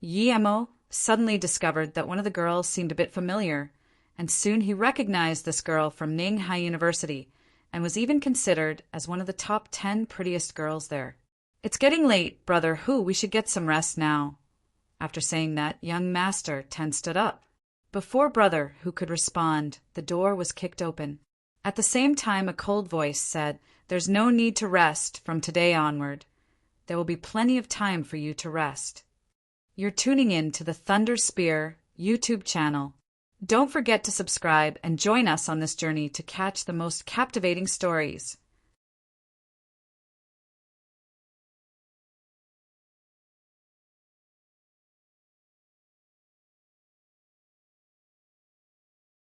Yemo suddenly discovered that one of the girls seemed a bit familiar, and soon he recognized this girl from Ninghai University and was even considered as one of the top 10 prettiest girls there. "It's getting late, Brother Hu. We should get some rest now." After saying that, young Master Ten stood up. Before Brother Hu could respond, the door was kicked open. At the same time, a cold voice said, "There's no need to rest from today onward. There will be plenty of time for you to rest. You're tuning in to the Thunder Spear YouTube channel. Don't forget to subscribe and join us on this journey to catch the most captivating stories.